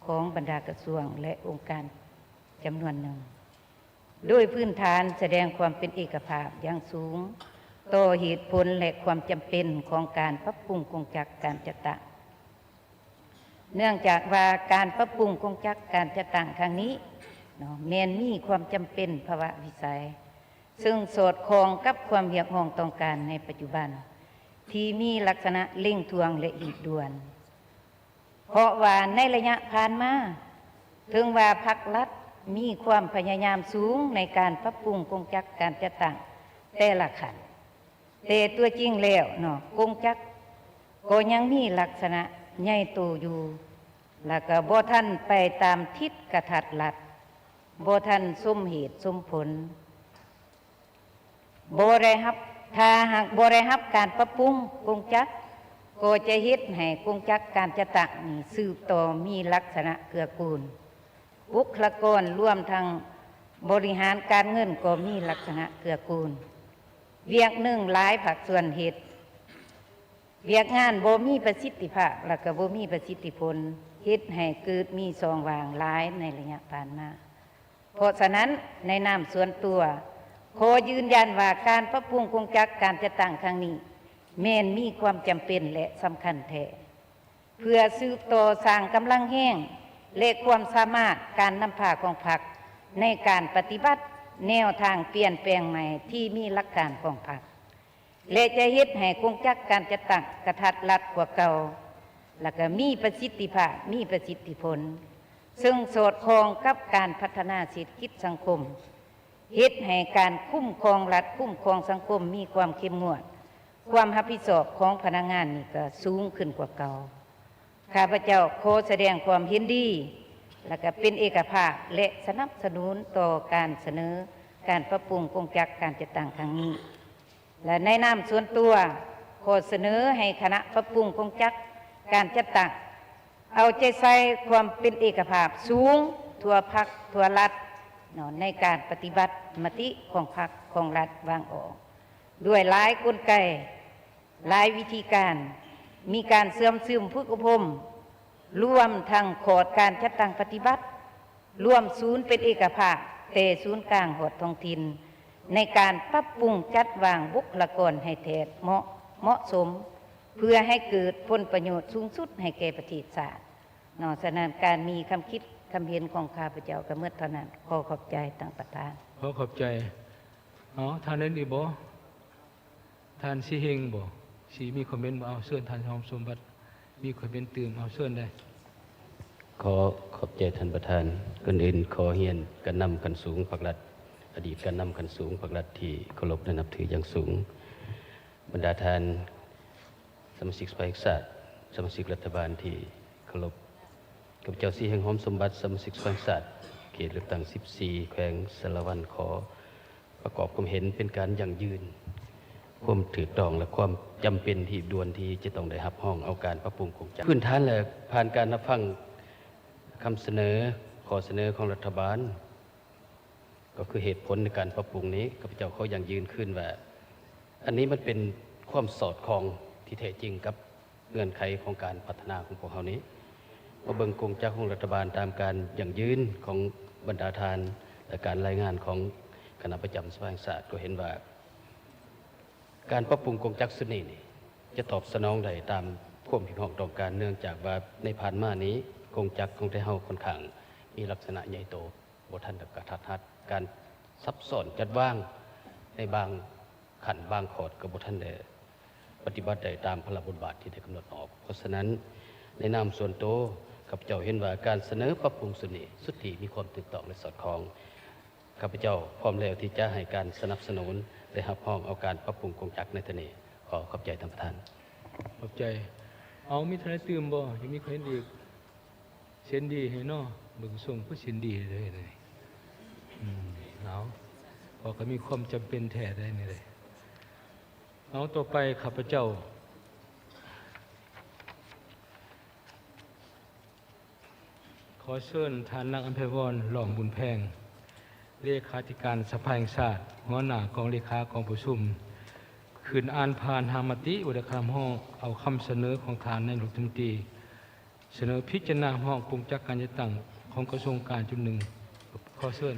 Speaker 10: ของบรรดากระทรวงและองค์การจำนวนหนึ่งโดยพื้นฐานแสดงความเป็นเอกภาพอย่างสูงต่อเหตุผลและความจำเป็นของการปรับปรุงกงจักรการจัดตั้งเนื่องจากว่าการปรับปรุงกงจักรการจัดตั้งครั้งนี้แม้นมีความจำเป็นภาวะวิสัยซึ่งสอดคล้องกับความเรียกร้องต้องการในปัจจุบันที่มีลักษณะเร่งทวงและรีบด่วนเพราะว่าในระยะผ่านมาถึงว่าพรรครัฐมีความพยายามสูงในการปรับปรุงกงจักรการจัดตั้งแต่ละขั้นแต่ตัวจริงแล้วกงจักรก็ยังมีลักษณะใหญ่โตอยู่แล้วก็บ่ทันไปตามทิศกระทัดรัดบ่ทันสมเหตุสมผลบ่ได้รับถ้าหากบ่ได้รับการปรับปรุงกงจักรก็จะเฮ็ดให้กงจักรการจัดตั้งนี่สืบต่อมีลักษณะเกื้อกูลบุคลากรรวมทั้งบริหารการเงินก็มีลักษณะเกื้อกูลเวียกหนึ่งหลายภาคส่วนเฮ็ดเวียกงานบ่มีประสิทธิภาพแล้วก็บ่มีประสิทธิผลเฮ็ดให้เกิดมีช่องว่างหลายในระยะผ่านมาเพราะฉะนั้นในนามส่วนตัวขอยืนยันว่าการปรับปรุงกงจักรการจัดตั้งครั้งนี้แม้นมีความจำเป็นและสำคัญแท้เพื่อสืบต่อสร้างกำลังแห้งและความสามารถการนำพาของพรรคในการปฏิบัติแนวทางเปลี่ยนแปลงใหม่ที่มีหลักการของพรรคและจะเฮ็ดให้กงจักรการจัดตั้งกระทัดรัดกว่าเก่าและก็มีประสิทธิภาพมีประสิทธิผลซึ่งสอดคล้องกับการพัฒนาเศรษฐกิจสังคมเฮ็ดให้การคุ้มครองรัฐคุ้มครองสังคมมีความเข้มงวดความรับผิดชอบของพนักงานนี่ก็สูงขึ้นกว่าเก่าข้าพเจ้าขอแสดงความเห็นดีและก็เป็นเอกภาพและสนับสนุนต่อการเสนอการปรับปรุงกงจักรการจัดตั้งครั้งนี้และในนามส่วนตัวขอเสนอให้คณะปรับปรุงกงจักรการจัดตั้งเอาใจใส่ความเป็นเอกภาพสูงทั่วพรรคทั่วรัฐในการปฏิบัติมติของพรรคของรัฐวางออกด้วยหลายกลไกหลายวิธีการมีการเสื่อมซึมฝึกอบรมรวมทั้งขอดการจัดตั้งปฏิบัติรวมศูนย์เป็นเอกภาพแต่ศูนย์กลางหอดท้องถิ่นในการปรับปรุงจัดวางบุคลากรให้แท้เหมาะสมเพื่อให้เกิดผลประโยชน์สูงสุดให้แก่ประเทศชาติฉะนั้นการมีคำคิดคำเห็นของข้าพเจ้าก็เมื่อเท่านั้นขอขอบใจตั้งประธาน
Speaker 4: ขอขอบใจท่านนั้นดีบ่ท่านสิเฮงบ่สีมีคอมเมนต์เอาเชิญท่านหอมสมบัติมีคอมเมนต์ตื่มเอาเชิญได้
Speaker 7: ขอขอบใจท่านประธานก่อนอื่นขอเฮียนการนำขั้นสูงพรรครัฐอดีตการนำขั้นสูงพรรครัฐที่เคารพและนับถืออย่างสูงบรรดาท่านสมาชิกสภาแห่งชาติสมาชิกรัฐบาลที่เคารพกับเจ้าสีแห่งหอมสมบัติสมาชิกสภาแห่งชาติเขตเลือกตั้ง14แขวงสารวันขอประกอบความเห็นเป็นการยั่งยืนความถูกต้องและความจำเป็นที่ด่วนที่จะต้องได้รับห้องเอาการปรับปรุงกงจักรพื้นฐานและผ่านการรับฟังคำเสนอข้อเสนอของรัฐบาล
Speaker 12: ก็คือเหตุผลในการปรับปรุงนี้ข้าพเจ้าเขายังยืนขึ้นว่าอันนี้มันเป็นความสอดคล้องที่แท้จริงกับเงื่อนไขของการพัฒนาของพวกเขานี้มาเบิ่งกงจักรของรัฐบาลตามการอย่างยืนของบรรดาทานและการรายงานของคณะประจำสภาแห่งชาติก็เห็นว่าการปรับปรุงกงจักรสุดนี้จะตอบสนองได้ตามความที่ของต้องการเนื่องจากว่าในผ่านมานี้กงจักรของไทยเฮาค่อนข้างมีลักษณะใหญ่โตบ่ทันกับกระทัดรัดการซับซ้อนจัดวางในบางขันบางขอดกับบ่ทันได้ปฏิบัติได้ตามพระราชบทบาทที่ได้กำหนดออกเพราะฉะนั้นในนามส่วนตัวข้าพเจ้าเห็นว่าการเสนอปรับปรุงสุดนี้สุดที่มีความถูกต้องและสอดคล้องข้าพเจ้าพร้อมแล้วที่จะให้การสนับสนุนและรับรองเอาการปรับปรุงกงจักรในทะเลขอขอบใจท่านประธาน
Speaker 4: ขอบใจเอามีทนายตื่มบ่ยังมีใครอีกเช่นดีให้เนาะเบิ่งส่งผู้เช่นดีเลยเอาพอก็มีความจำเป็นแท้ได้นี่เลยเอาต่อไปข้าพเจ้าขอเชิญท่านนางอำไพวรหล่อมบุญแพงเลขาธิการสภาแห่งชาติหัวหน้ากองเลขากองประชุมคืนอ่านผ่านหามติอุดคำห้องเอาคำเสนอของฐานในรัฐมนตรีเสนอพิจารณาห้องกงจักรการจัดตั้งของกระทรวงการจุดหนึ่งขอเชิญ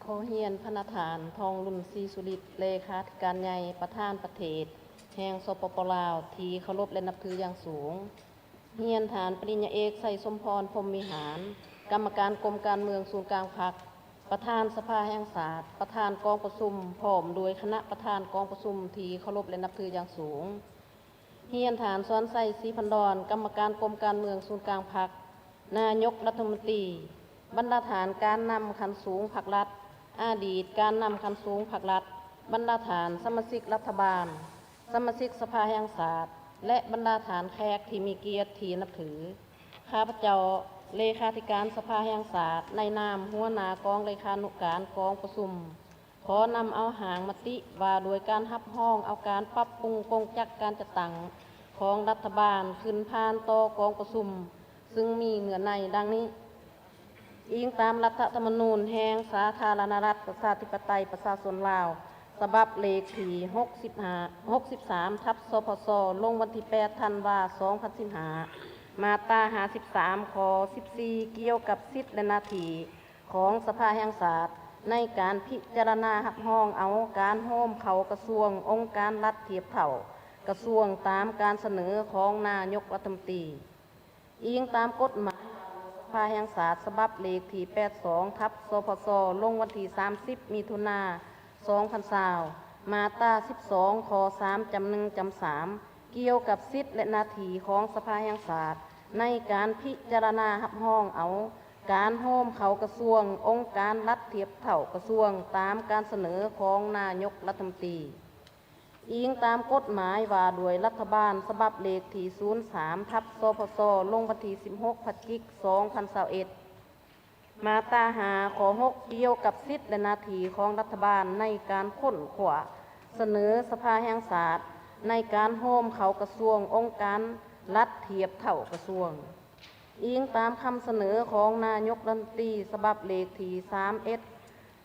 Speaker 9: ขอเฮียนพนฐานทองรุ่นศรีสุริตเลขาธิการใหญ่ประธานประเทศแห่งสปปลาวที่เคารพและนับถืออย่างสูงเฮียนฐานปริญญาเอกใส่สมพรพรหมวิหารกรรมการกรมการเมืองศูนย์กลางพรรคประธานสภาแห่งชาติประธานกองประชุมพร้อมโดยคณะประธานกองประชุมที่เคารพและนับถืออย่างสูงเฮียนฐานซ้อนใส่ศรีพันดรกรรมการกรมการเมืองศูนย์กลางพรรคนายกรัฐมนตรีบรรดาฐานการนำขันสูงพรรครัฐอดีตการนำคันสูงพรรครัฐบรรดาฐานสมาชิกรัฐบาลสมาชิกสภาแห่งชาติและบรรดาฐานแขกที่มีเกียรติที่นับถือข้าพเจ้าเลขาธิการสภาแห่งชาติในนามหัวหน้ากองเลขานุการกองประชุมขอนำเอาหางมติว่าโดยการรับห้องเอาการปรับปรุงกงจักรการจัดตั้งของรัฐบาลขึ้นผ่านต่อกองประชุมซึ่งมีเงื่อนไขดังนี้อิงตามรัฐธรรมนูญแห่งสาธารณรัฐประชาธิปไตยประชาชนลาวฉบับเลขที่63ทับสพสลงวันที่8ธันวาคม2015มาตรา53ข้อ14เกี่ยวกับสิทธิและหน้าที่ของสภาแห่งชาติในการพิจารณารับรองเอาการโฮมเขากระทรวงองค์การรัฐเทียบเท่ากระทรวงตามการเสนอของนายกรัฐมนตรีอิงตามกฎหมายสภาแห่งชาติฉบับเลขที่82ทับสพสลงวันที่30มิถุนายน2020มาตรา12ข้อ3จำ1จำ3เกี่ยวกับสิทธิและหน้าที่ของสภาแห่งชาติในการพิจารณารับรองเอาการโฮมเขากระทรวงองค์การรัฐเทียบเท่ากระทรวงตามการเสนอของนายกรัฐมนตรีอิงตามกฎหมายว่าโดยรัฐบาลฉบับเลขที่03ทับสพสลงวันที่16พฤศจิกายน2021มาตรา5ข้อ6เกี่ยวกับสิทธิและหน้าที่ของรัฐบาลในการค้นคว้าเสนอสภาแห่งชาติในการโฮมเขากระทรวงองค์การรัฐเทียบเท่ากระทรวงอิงตามคำเสนอของนายกรัฐมนตรีฉบับเลขที่31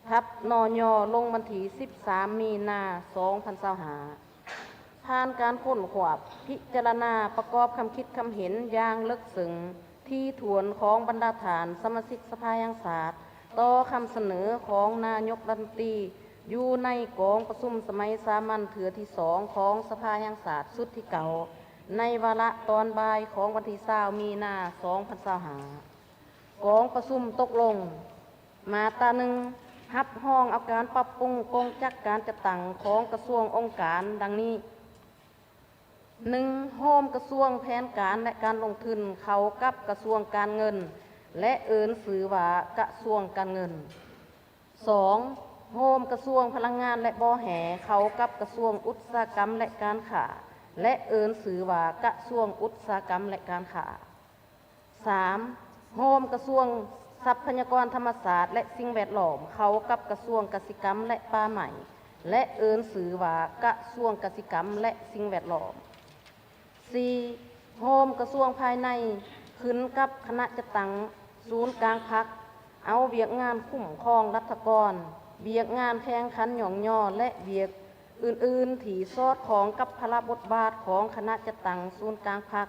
Speaker 9: ทับนยลงวันที่13มีนาคม2025ผ่านการค้นคว้าพิจารณาประกอบคำคิดคำเห็นอย่างลึกซึ้งที่ถวนของบรรดาฐานสมาชิกสภาแห่งชาติต่อคำเสนอของนายกรัฐมนตรีอยู่ในกองประชุมสมัยสามัญเถือที่2ของสภาแห่งชาติชุดที่เก่าในวาระตอนบ่ายของวันที่20มีนาคม2025กองประชุมตกลงมาตรา1รับรองเอาการปรับปรุงกงจักรการจัดตั้งของกระทรวงองค์การดังนี้ 1. โฮมกระทรวงแผนการและการลงทุนเข้ากับกระทรวงการเงินและเอิ้นชื่อว่ากระทรวงการเงิน 2. โฮมกระทรวงพลังงานและบ่อแห่เขากับกระทรวงอุตสาหกรรมและการค้าและเอิ้นสื่อว่ากระทรวงอุตสาหกรรมและการค้า 3. โฮมกระทรวงทรัพยากรธรรมชาติและสิ่งแวดล้อมเขากับกระทรวงกสิกรรมและป่าไม้และเอิ้นสื่อว่ากระทรวงกสิกรรมและสิ่งแวดล้อม 4. โฮมกระทรวงภายในขึ้นกับคณะจัดตั้งศูนย์กลางพรรคเอาเวียกงานคุ้มครองรัฐกรเวียกงานแข่งขันหย่องย่อและเวียกอื่นๆที่สอดคล้องกับพระบทบาทของคณะจัดตั้งศูนย์กลางพรรค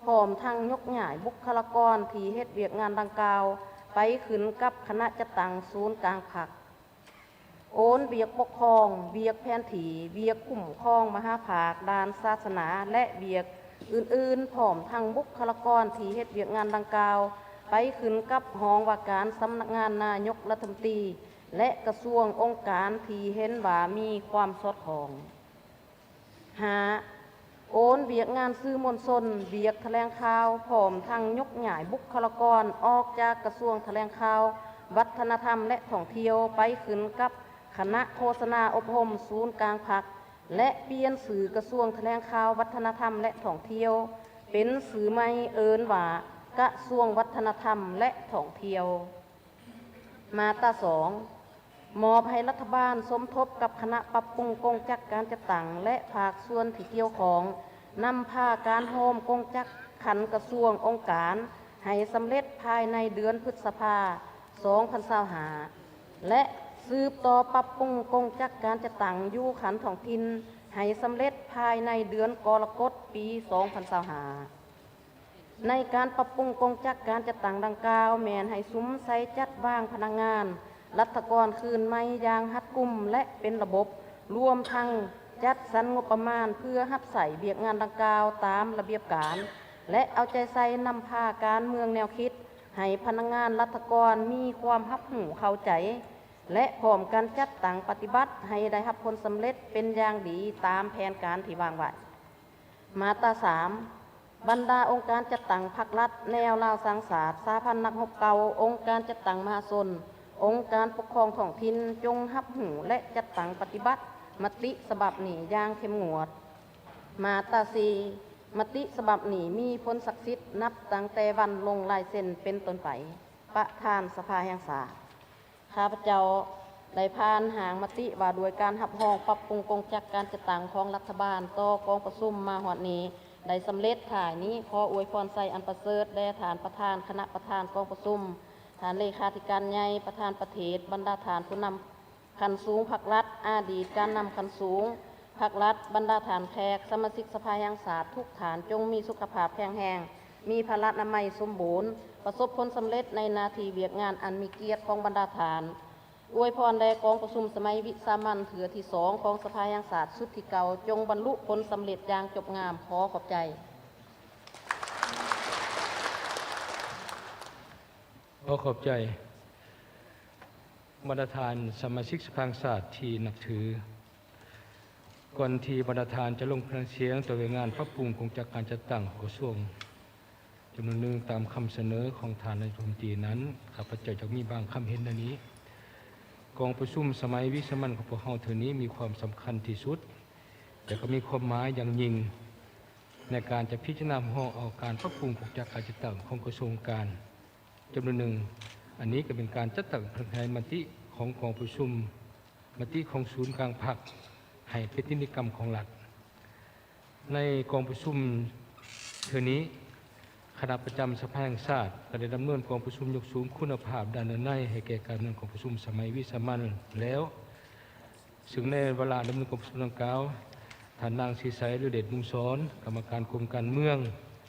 Speaker 9: พร้อมทั้งยกย้ายบุคลากรที่เฮ็ดเวียกงานดังกล่าวไปขึ้นกับคณะจัดตั้งศูนย์กลางพรรคโอนเวียกปกครองเวียกแผนที่เวียกคุ้มครองมหาภาคด้านศาสนาและเวียกอื่นๆพร้อมทั้งบุคลากรที่เฮ็ดเวียกงานดังกล่าวไปขึ้นกับห้องว่าการสำนักงานนายกรัฐมนตรีและกระทรวงองค์การที่เห็นว่ามีความสอดคล้อง 5. โอนเวียกงานสื่อมวลชนเวียกแถลงข่าวพร้อมทั้งยกย้ายบุคลากรออกจากกระทรวงแถลงข่าววัฒนธรรมและท่องเที่ยวไปขึ้นกับคณะโฆษณาอบรมศูนย์กลางพรรคและเปลี่ยนสื่อกระทรวงแถลงข่าววัฒนธรรมและท่องเที่ยวเป็นสื่อใหม่เอิ้นว่ากระทรวงวัฒนธรรมและท่องเที่ยว มาตรา 2. มอบให้รัฐบาลสมทบกับคณะปรับปรุงกงจักรการจัดตั้งและภาคส่วนที่เกี่ยวของนำพาการโฮมกงจักรขันกระทรวงองค์การให้สำเร็จภายในเดือนพฤษภาคม 2025และสืบต่อปรับปรุงกงจักรการจัดตั้งอยู่ขันท้องถิ่นให้สำเร็จภายในเดือนกรกฎาคม ปี 2025ในการปรับปรุงกงจักรการจัดตั้งดังกล่าวแม่นให้ซุ้มใส่จัดวางพนักงานรัฐกรคืนไม่อย่างรัดกุมและเป็นระบบรวมทั้งจัดสรรงบประมาณเพื่อรับใส่เบียกงานดังกล่าวตามระเบียบการและเอาใจใส่นำพาการเมืองแนวคิดให้พนักงานรัฐกรมีความรับรู้เข้าใจและพร้อมการจัดตั้งปฏิบัติให้ได้รับผลสำเร็จเป็นอย่างดีตามแผนการที่วางไว้ มาตรา 3. บรรดาองค์การจัดตั้งพรรครัฐแนวราวสังสาสาพันธ์นักรบเก่าองค์การจัดตั้งมหาชนองค์การปกครองท้องถิ่นจงรับรู้และจัดตั้งปฏิบัติมติฉบับนี้อย่างเข้มงวด มาตรา 4. มติฉบับนี้มีผลศักดิ์สิทธิ์นับตั้งแต่วันลงลายเซ็นเป็นต้นไปประธานสภาแห่งชาติข้าพเจ้าได้ผ่านหางมติว่าโดยการรับรองปรับปรุงกงจักรการจัดตั้งของรัฐบาลต่อกองประชุมมาฮอดนี้ได้สำเร็จถ่ายนี้ขออวยพรใส่อันประเสริฐแด่ฐานประธานคณะประธานกองประชุมฐานเลขาธิการใหญ่ประธานประเทศบรรดาฐานผู้นำขันสูงพรรครัฐอดีตการนำขันสูงพรรครัฐบรรดาฐานแขกสมาชิกสภาแห่งชาติทุกฐานจงมีสุขภาพแข็งแรงมีพละนามัยสมบูรณ์ประสบผลสำเร็จในหนาทีเวียกงานอันมีเกียรติของบรรดาฐานอวยพรแด่กองประชุมสมัยวิสามัญเถือที่2ของสภาแห่งชาติสุดที่เก่าจงบรรลุผลสำเร็จอย่างจบงามขอขอบใจ
Speaker 4: ขอขอบใจบรรดาฐานสมาชิกสภาแห่งชาติที่นับถือก่อนที่บรรดาฐานจะลงคะแนนเสียงต่องานปรับปรุงกงจักรการจัดตั้งกระทรวงจำนวนหนึ่งตามคำเสนอของฐานนายกรัฐมนตรีนั้นข้าพเจ้าจะมีบางคำเห็นดังนี้กองประชุมสมัยวิสามัญของพวกเราเท่านี้มีความสำคัญที่สุดแต่ก็มีความหมายอย่างยิ่งในการจะพิจารณาห้องเอาการปรับปรุงกงจักรการจัดตั้งของกระทรวงการจำนวนหนึ่งอันนี้ก็เป็นการจัดตั้งภายในมติของกองประชุมมติของศูนย์กลางพรรคให้เป็นนิติกรรมของรัฐในกองประชุมเท่านี้คณะประจำสภาแห่งชาติก็ได้ดำเนินกองประชุมยกสูงคุณภาพด้านในให้แก่การดำเนินกองประชุมสมัยวิสามัญแล้วซึ่งในเวลาดำเนินกองประชุมดังกล่าวท่านนางศรีใสฤเดชมุ่งสอนกรรมการกรมการเมือง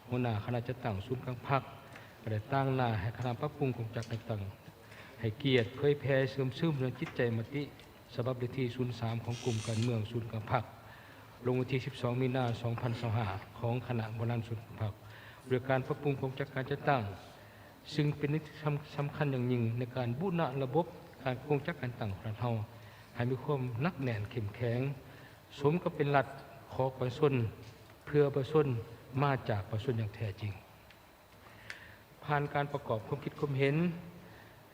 Speaker 4: หัวหน้าคณะจัดตั้งศูนย์กลางพรรคก็ได้ตั้งหน้าให้คณะปรับปรุงกงจักรต่างๆให้เกียรติเผยแผ่ซึมในจิตใจมติฉบับเลขที่ 03 ของกลุ่มการเมืองศูนย์กลางพรรคลงวันที่ 12 มีนาคม 2025 ของคณะบริหารศูนย์กลางพรรคโดยการปรับปรุงกงจักรการจัดตั้งซึ่งเป็นนิติสำคัญอย่างยิ่งในการบูรณะระบบการกงจักรการตั้งของเราให้มีความหนักแน่นเข้มแข็งสมกับเป็นรัฐขอประชาชนเพื่อประชาชนมาจากประชาชนอย่างแท้จริงผ่านการประกอบความคิดความเห็น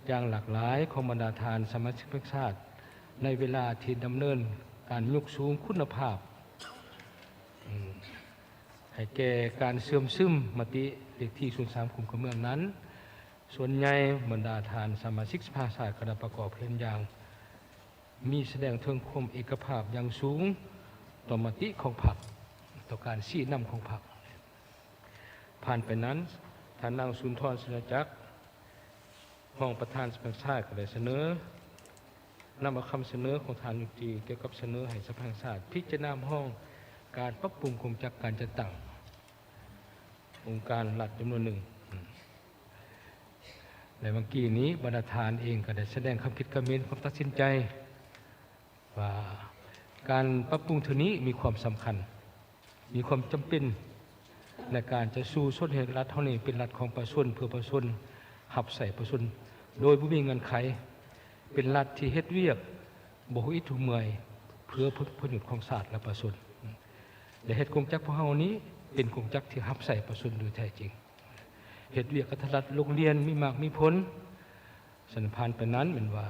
Speaker 4: อย่างหลากหลายของบรรดาฐานสมาชิกพรรคชาติ ในเวลาที่ดำเนินการยกสูงคุณภาพให้แก่การเสื่อมซึมมติเลขที่03คุมกับเมืองนั้นส่วนใหญ่บรรดาทานสมาชิกสภาศาสตร์คณะประกอบเพียงอย่างมีแสดงถึงความเอกภาพอย่างสูงต่อมติของพรรคต่อการชี้นำของพรรคผ่านไปนั้นท่านนางสุนทรศิลจักรห้องประธานสภาชาติก็ได้เสนอนำเอาคำเสนอของทานยุติเกี่ยวกับเสนอให้สภาชาติพิจารณาห้องการปรับปรุงกรมจักการจัดตั้งองค์การรัฐจำนวนหนึ่งในเมื่อกี้นี้บรรดาทานเองก็ได้แสดงความคิดความเห็นความตัดสินใจว่าการปรับปรุงเท่านี้มีความสำคัญมีความจำเป็นในการจะสู่ส่วนเหตุรัฐเท่านี้เป็นรัฐของประชาชนเพื่อประชาชนหับใส่ประชาชนโดยผู้มีเงินไขเป็นรัฐที่เฮ็ดเวียกบ่ฮู้อิทุเมื่อยเพื่อผลประโยชน์ของชาติและประชาชนและเฮ็ดกงจักรพวกเฮานี้เป็นกงจักรที่หับใส่ประชาชนโดยแท้จริงเฮ็ดเวียกกับรัฐโรงเรียนมีมากมีผลสันพานไปนั้นเป็นว่า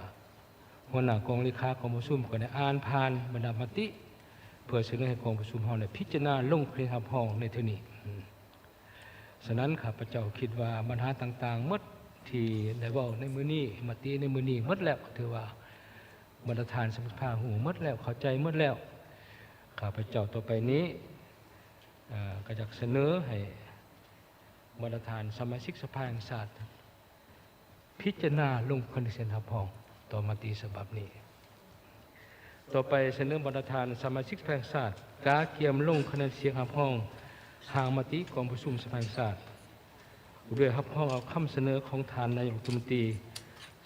Speaker 4: หัวหน้ากองเลขากองประชุมก็ได้อ่านผ่านบรรดามติเพื่อเสนอให้กองประชุมเฮาได้พิจารณาลงในทับห้องในเท่านี้ฉะนั้นข้าพเจ้าคิดว่าปัญหาต่างๆหมดที่ได้เว้าในมื้อนี้มติในมื้อนี้หมดแล้วถือว่าบรรดาทานสภาหูหมดแล้วเข้าใจหมดแล้วข้าพเจ้าต่อไปนี้ก็อยากเสนอให้บรรดาทานสมาชิกสภาแห่งชาติพิจารณาลงคะแนนเสียงทับห้องต่อมติฉบับนี้ต่อไปเสนอบรรดาทานสมาชิกสภาแห่งชาติกาเกียมลงคะแนนเสียงทับห้องทางมติกองประชุมสภาแห่งชาติด้วยทับห้องเอาคำเสนอของทานนายกรัฐมนตรี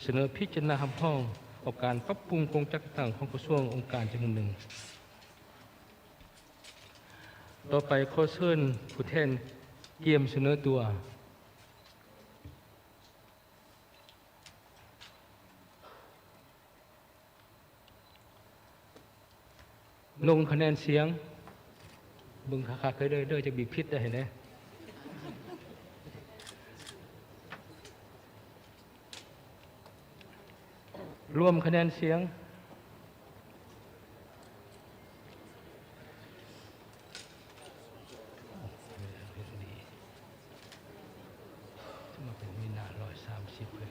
Speaker 4: เสนอพิจารณาทับห้องเอาการปรับปรุงกงจักรต่างของกระทรวงองค์การจำนวนหนึ่งต่อไปขอเชิญผู้แทนเกียมเสนอตัวลงคะแนนเสียงบึงขาเคยเด้อจะบีบพิษได้เห็นไหมรวมคะแนนเสียงมาเป็นมีนา130เลย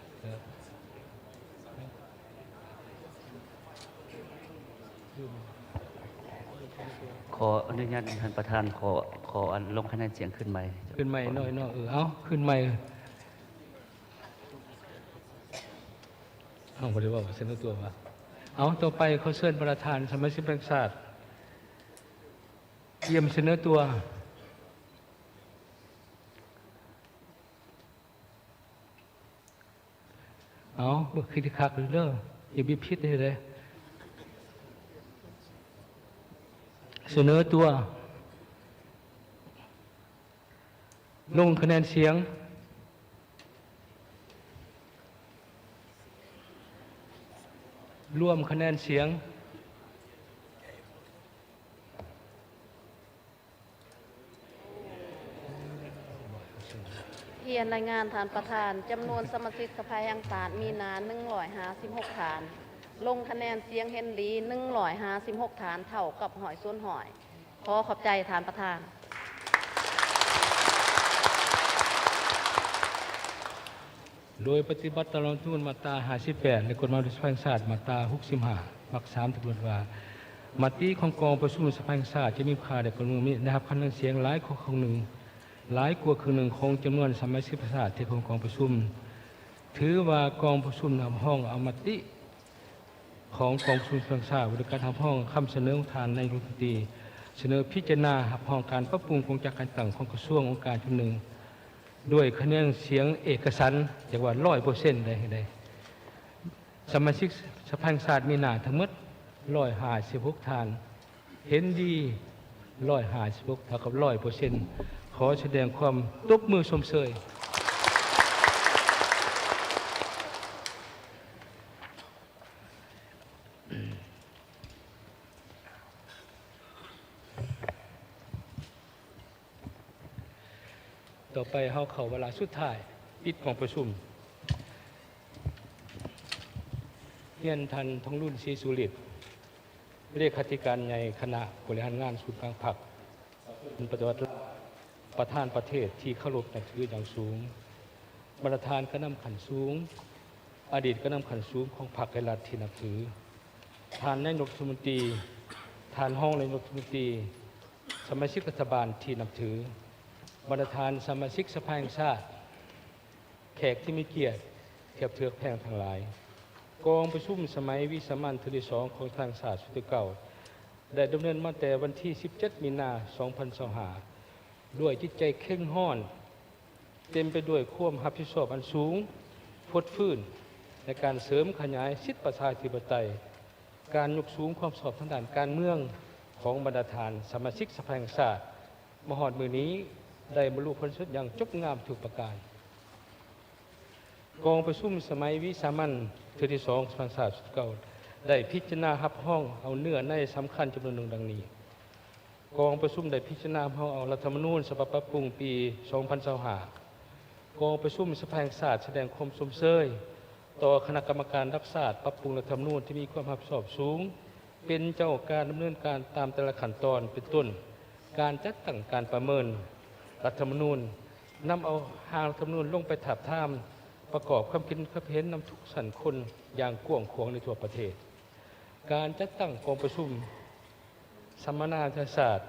Speaker 13: ขออนุญาตท่านประธานขอลงคะแนนเสียงขึ้นใหม่
Speaker 4: น้อยเอาขึ้นใหม่เอาบริวารเสนอตัวมาเอาต่อไปเขาเชิญประธานสมาชิกแห่งชาติเยี่ยมเสนอตัวเอาบุคลิกคักเด้ออย่าบีบพิษได้เลยเสนอตัวลงคะแนนเสียงรวมคะแนนเสียง
Speaker 9: เรียนรายงานฐานประธานจำนวนสมาชิกสภาแห่งชาติมีนา156ฐานลงคะแนนเสียงเห็นดี156ฐานเท่ากับหอยส่วนหอยขอขอบใจฐานประธาน
Speaker 4: โดยปฏิบัติตามรัฐธรรมนูญมาตรา58ในกฎหมายสภาแห่งชาติมาตรา65วรรค3กำหนดว่ามติของกองประชุมสภาแห่งชาติจะมีค่าในกฎหมายนี้นะครับคะแนนเสียงหลายกว่าครึ่งหนึ่งของจำนวนสมาชิกสภาที่ของกองประชุมถือว่ากองประชุมทำห้องเอามติของกองประชุมสภาแห่งชาติโดยการทำห้องคำเสนอของทานนายกรัฐมนตรีเสนอพิจารณาหับห้องการปรับปรุงกงจักรการต่างของกระทรวงองค์การจำนวนหนึ่งด้วยคะแนนเสียงเอกฉันท์จากว่า100%ได้สมาชิกสภาแห่งชาติมีหน้าทั้งหมด156ฐานเห็นดี156เท่ากับ100%ขอแสดงความตบมือชมเชยต่อไปเข้าเวลาสุดท้ายปิดกองประชุม เฮียนทันทองรุ่นศรีสุริตเลขาธิการใหญ่คณะบริหารงานศูนย์กลางพรรคเป็นปฏิวัติประธานประเทศที่เคารพนับถืออย่างสูงประธานคณะขันสูงอดีตคณะขันสูงของพรรคและรัฐที่นับถือท่านนายกรัฐมนตรีท่านห้องนายกรัฐมนตรีสมาชิกรัฐบาลที่นับถือประธานสมาชิกสภาแห่งชาติแขกที่มีเกียรติเทียบเทือกแพงทั้งหลายกองประชุมสมัยวิสามัญที่2ของทางศาสตร์สุติเก่าได้ดำเนินมาแต่วันที่17 มีนาคม 2025ด้วยจิตใจเข่งห้อนเต็มไปด้วยความรับผิดชอบอันสูงพดฟื้นในการเสริมขยายสิทธิประชาธิปไตยการยกสูงความสอบทางด้านการเมืองของบรรดาฐานสมาชิกสภาแห่งชาติมหอดมือนี้ได้บรรลุผลสำเร็จอย่างจบงามทุกประการกองประชุมสมัยวิสามัญที่2ทางศาสตร์สุติเก่าได้พิจารณารับห้องเอาเนื้อในสำคัญจำนวนหนึ่งดังนี้กองประชุมได้พิจารณาห้องเอารัฐธรรมนูญฉบับปรับปรุงปี 2025กองประชุมสภาแห่งชาติแสดงความสมเชยต่อคณะกรรมการรับทราบปรับปรุงรัฐธรรมนูญที่มีความรับผิดชอบสูงเป็นเจ้าการดำเนินการตามแต่ละขั้นตอนเป็นต้นการจัดตั้งการประเมินรัฐธรรมนูญนำเอาหางรัฐธรรมนูญลงไปถาบทามประกอบความคิดความเห็นนำทุกสันคนอย่างกว้างขวางในทั่วประเทศการจัดตั้งกองประชุมสัมมนาศาสตร์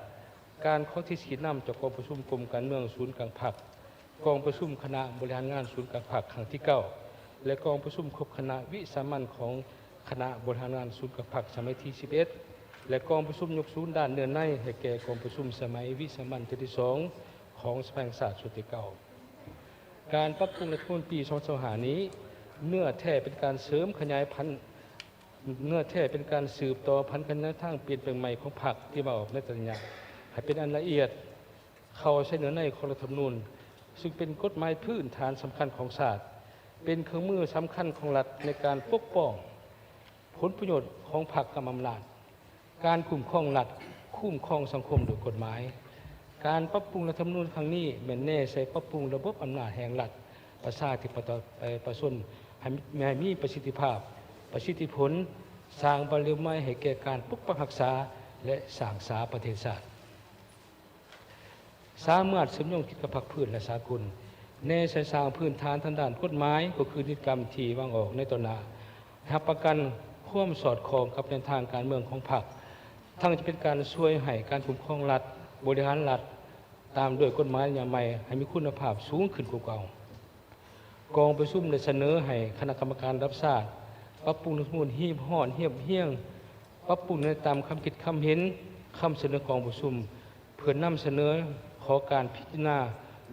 Speaker 4: การข้อที่สีนำจากกองประชุมกรมการเมืองศูนย์กลางพรรคกองประชุมคณะบริหารงานศูนย์กลางพรรคครั้งที่ 9และกองประชุมครบคณะวิสามัญของคณะบริหารงานศูนย์กลางพรรคสมัยที่ 11และกองประชุมยกศูนย์ด้านเนื้อในให้แก่กองประชุมสมัยวิสามัญที่ 2ของสภาแห่งชาติสุติเก่าการปรับปรุงรัฐธรรมนูญปี 2025 นี้เนื้อแท้เป็นการเสริมขยายพันธุ์เนื้อแท้เป็นการสืบต่อพันธุ์กันทางเปลี่ยนแปลงใหม่ของพรรคที่มาออกในตัญญาให้เป็นอันละเอียดเข้าใช้เนื้อในของรัฐธรรมนูญซึ่งเป็นกฎหมายพื้นฐานสำคัญของชาติเป็นเครื่องมือสำคัญของรัฐในการปกป้องผลประโยชน์ของพรรคกำอำนาจการคุ้มครองรัฐคุ้มครองสังคมโดยกฎหมายการปรับปรุงรัฐธรรมนูญครั้งนี้เหมือนแน่ใส่ปรับปรุงระบบอำนาจแห่งรัฐประชาธิปไตยประชาชนให้มีประสิทธิภาพประสิทธิผลสร้างบารมีใหม่ให้แก่การปกปักรักษาและสร้างสาประเทศชาติสามารถเสริมโยงกิจกับพรรคพื้นและสากลในสายสร้างพื้นฐานทางด้านกฎหมายก็คือนิติกรรมที่วางออกในตอนหน้ารับประกันความสอดคล้องกับแนวทางการเมืองของพรรคทั้งจะเป็นการช่วยให้การคุ้มครองรัฐบริหารรัฐตามด้วยกฎหมายอย่างใหม่ให้มีคุณภาพสูงขึ้นกว่าเก่ากองประชุมได้เสนอให้คณะกรรมการรับทราบปรับปรุงรัฐธรรมนูญเฮียบเฮี้ยงปรับปรุงในตามคำคิดคำเห็นคำเสนอกองประชุมเพื่อนำเสนอขอการพิจารณา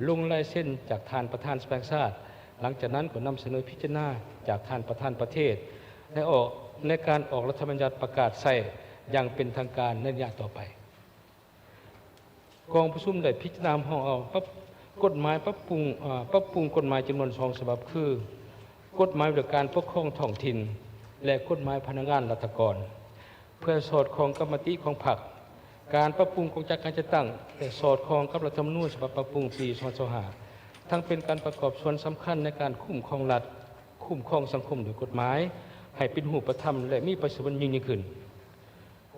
Speaker 4: ลงลายเส้นจากทานประธานสภาแห่งชาติหลังจากนั้นก็นำเสนอพิจารณาจากทานประธานประเทศในการออกรัฐธรรมนูญประกาศใส่อย่างเป็นทางการในระยะต่อไปกองประชุมได้พิจารณาห้องเอากฎหมายปรับปรุงกฎหมายจำนวน2 ฉบับคือกฎหมายเรื่องการปกครองท้องถิ่นและกฎหมายพนักงานรัฐกรเพื่อสอดคล้องกับมติของพรรคการปรับปรุงกองจากการจัดตั้งแต่สอดคล้องกับรัฐธรรมนูญฉบับปรับปรุงปี 2025ทั้งเป็นการประกอบส่วนสำคัญในการคุ้มครองรัฐคุ้มครองสังคมโดยกฎหมายให้เป็นรูปธรรมและมีประสิทธิผลยิ่งขึ้น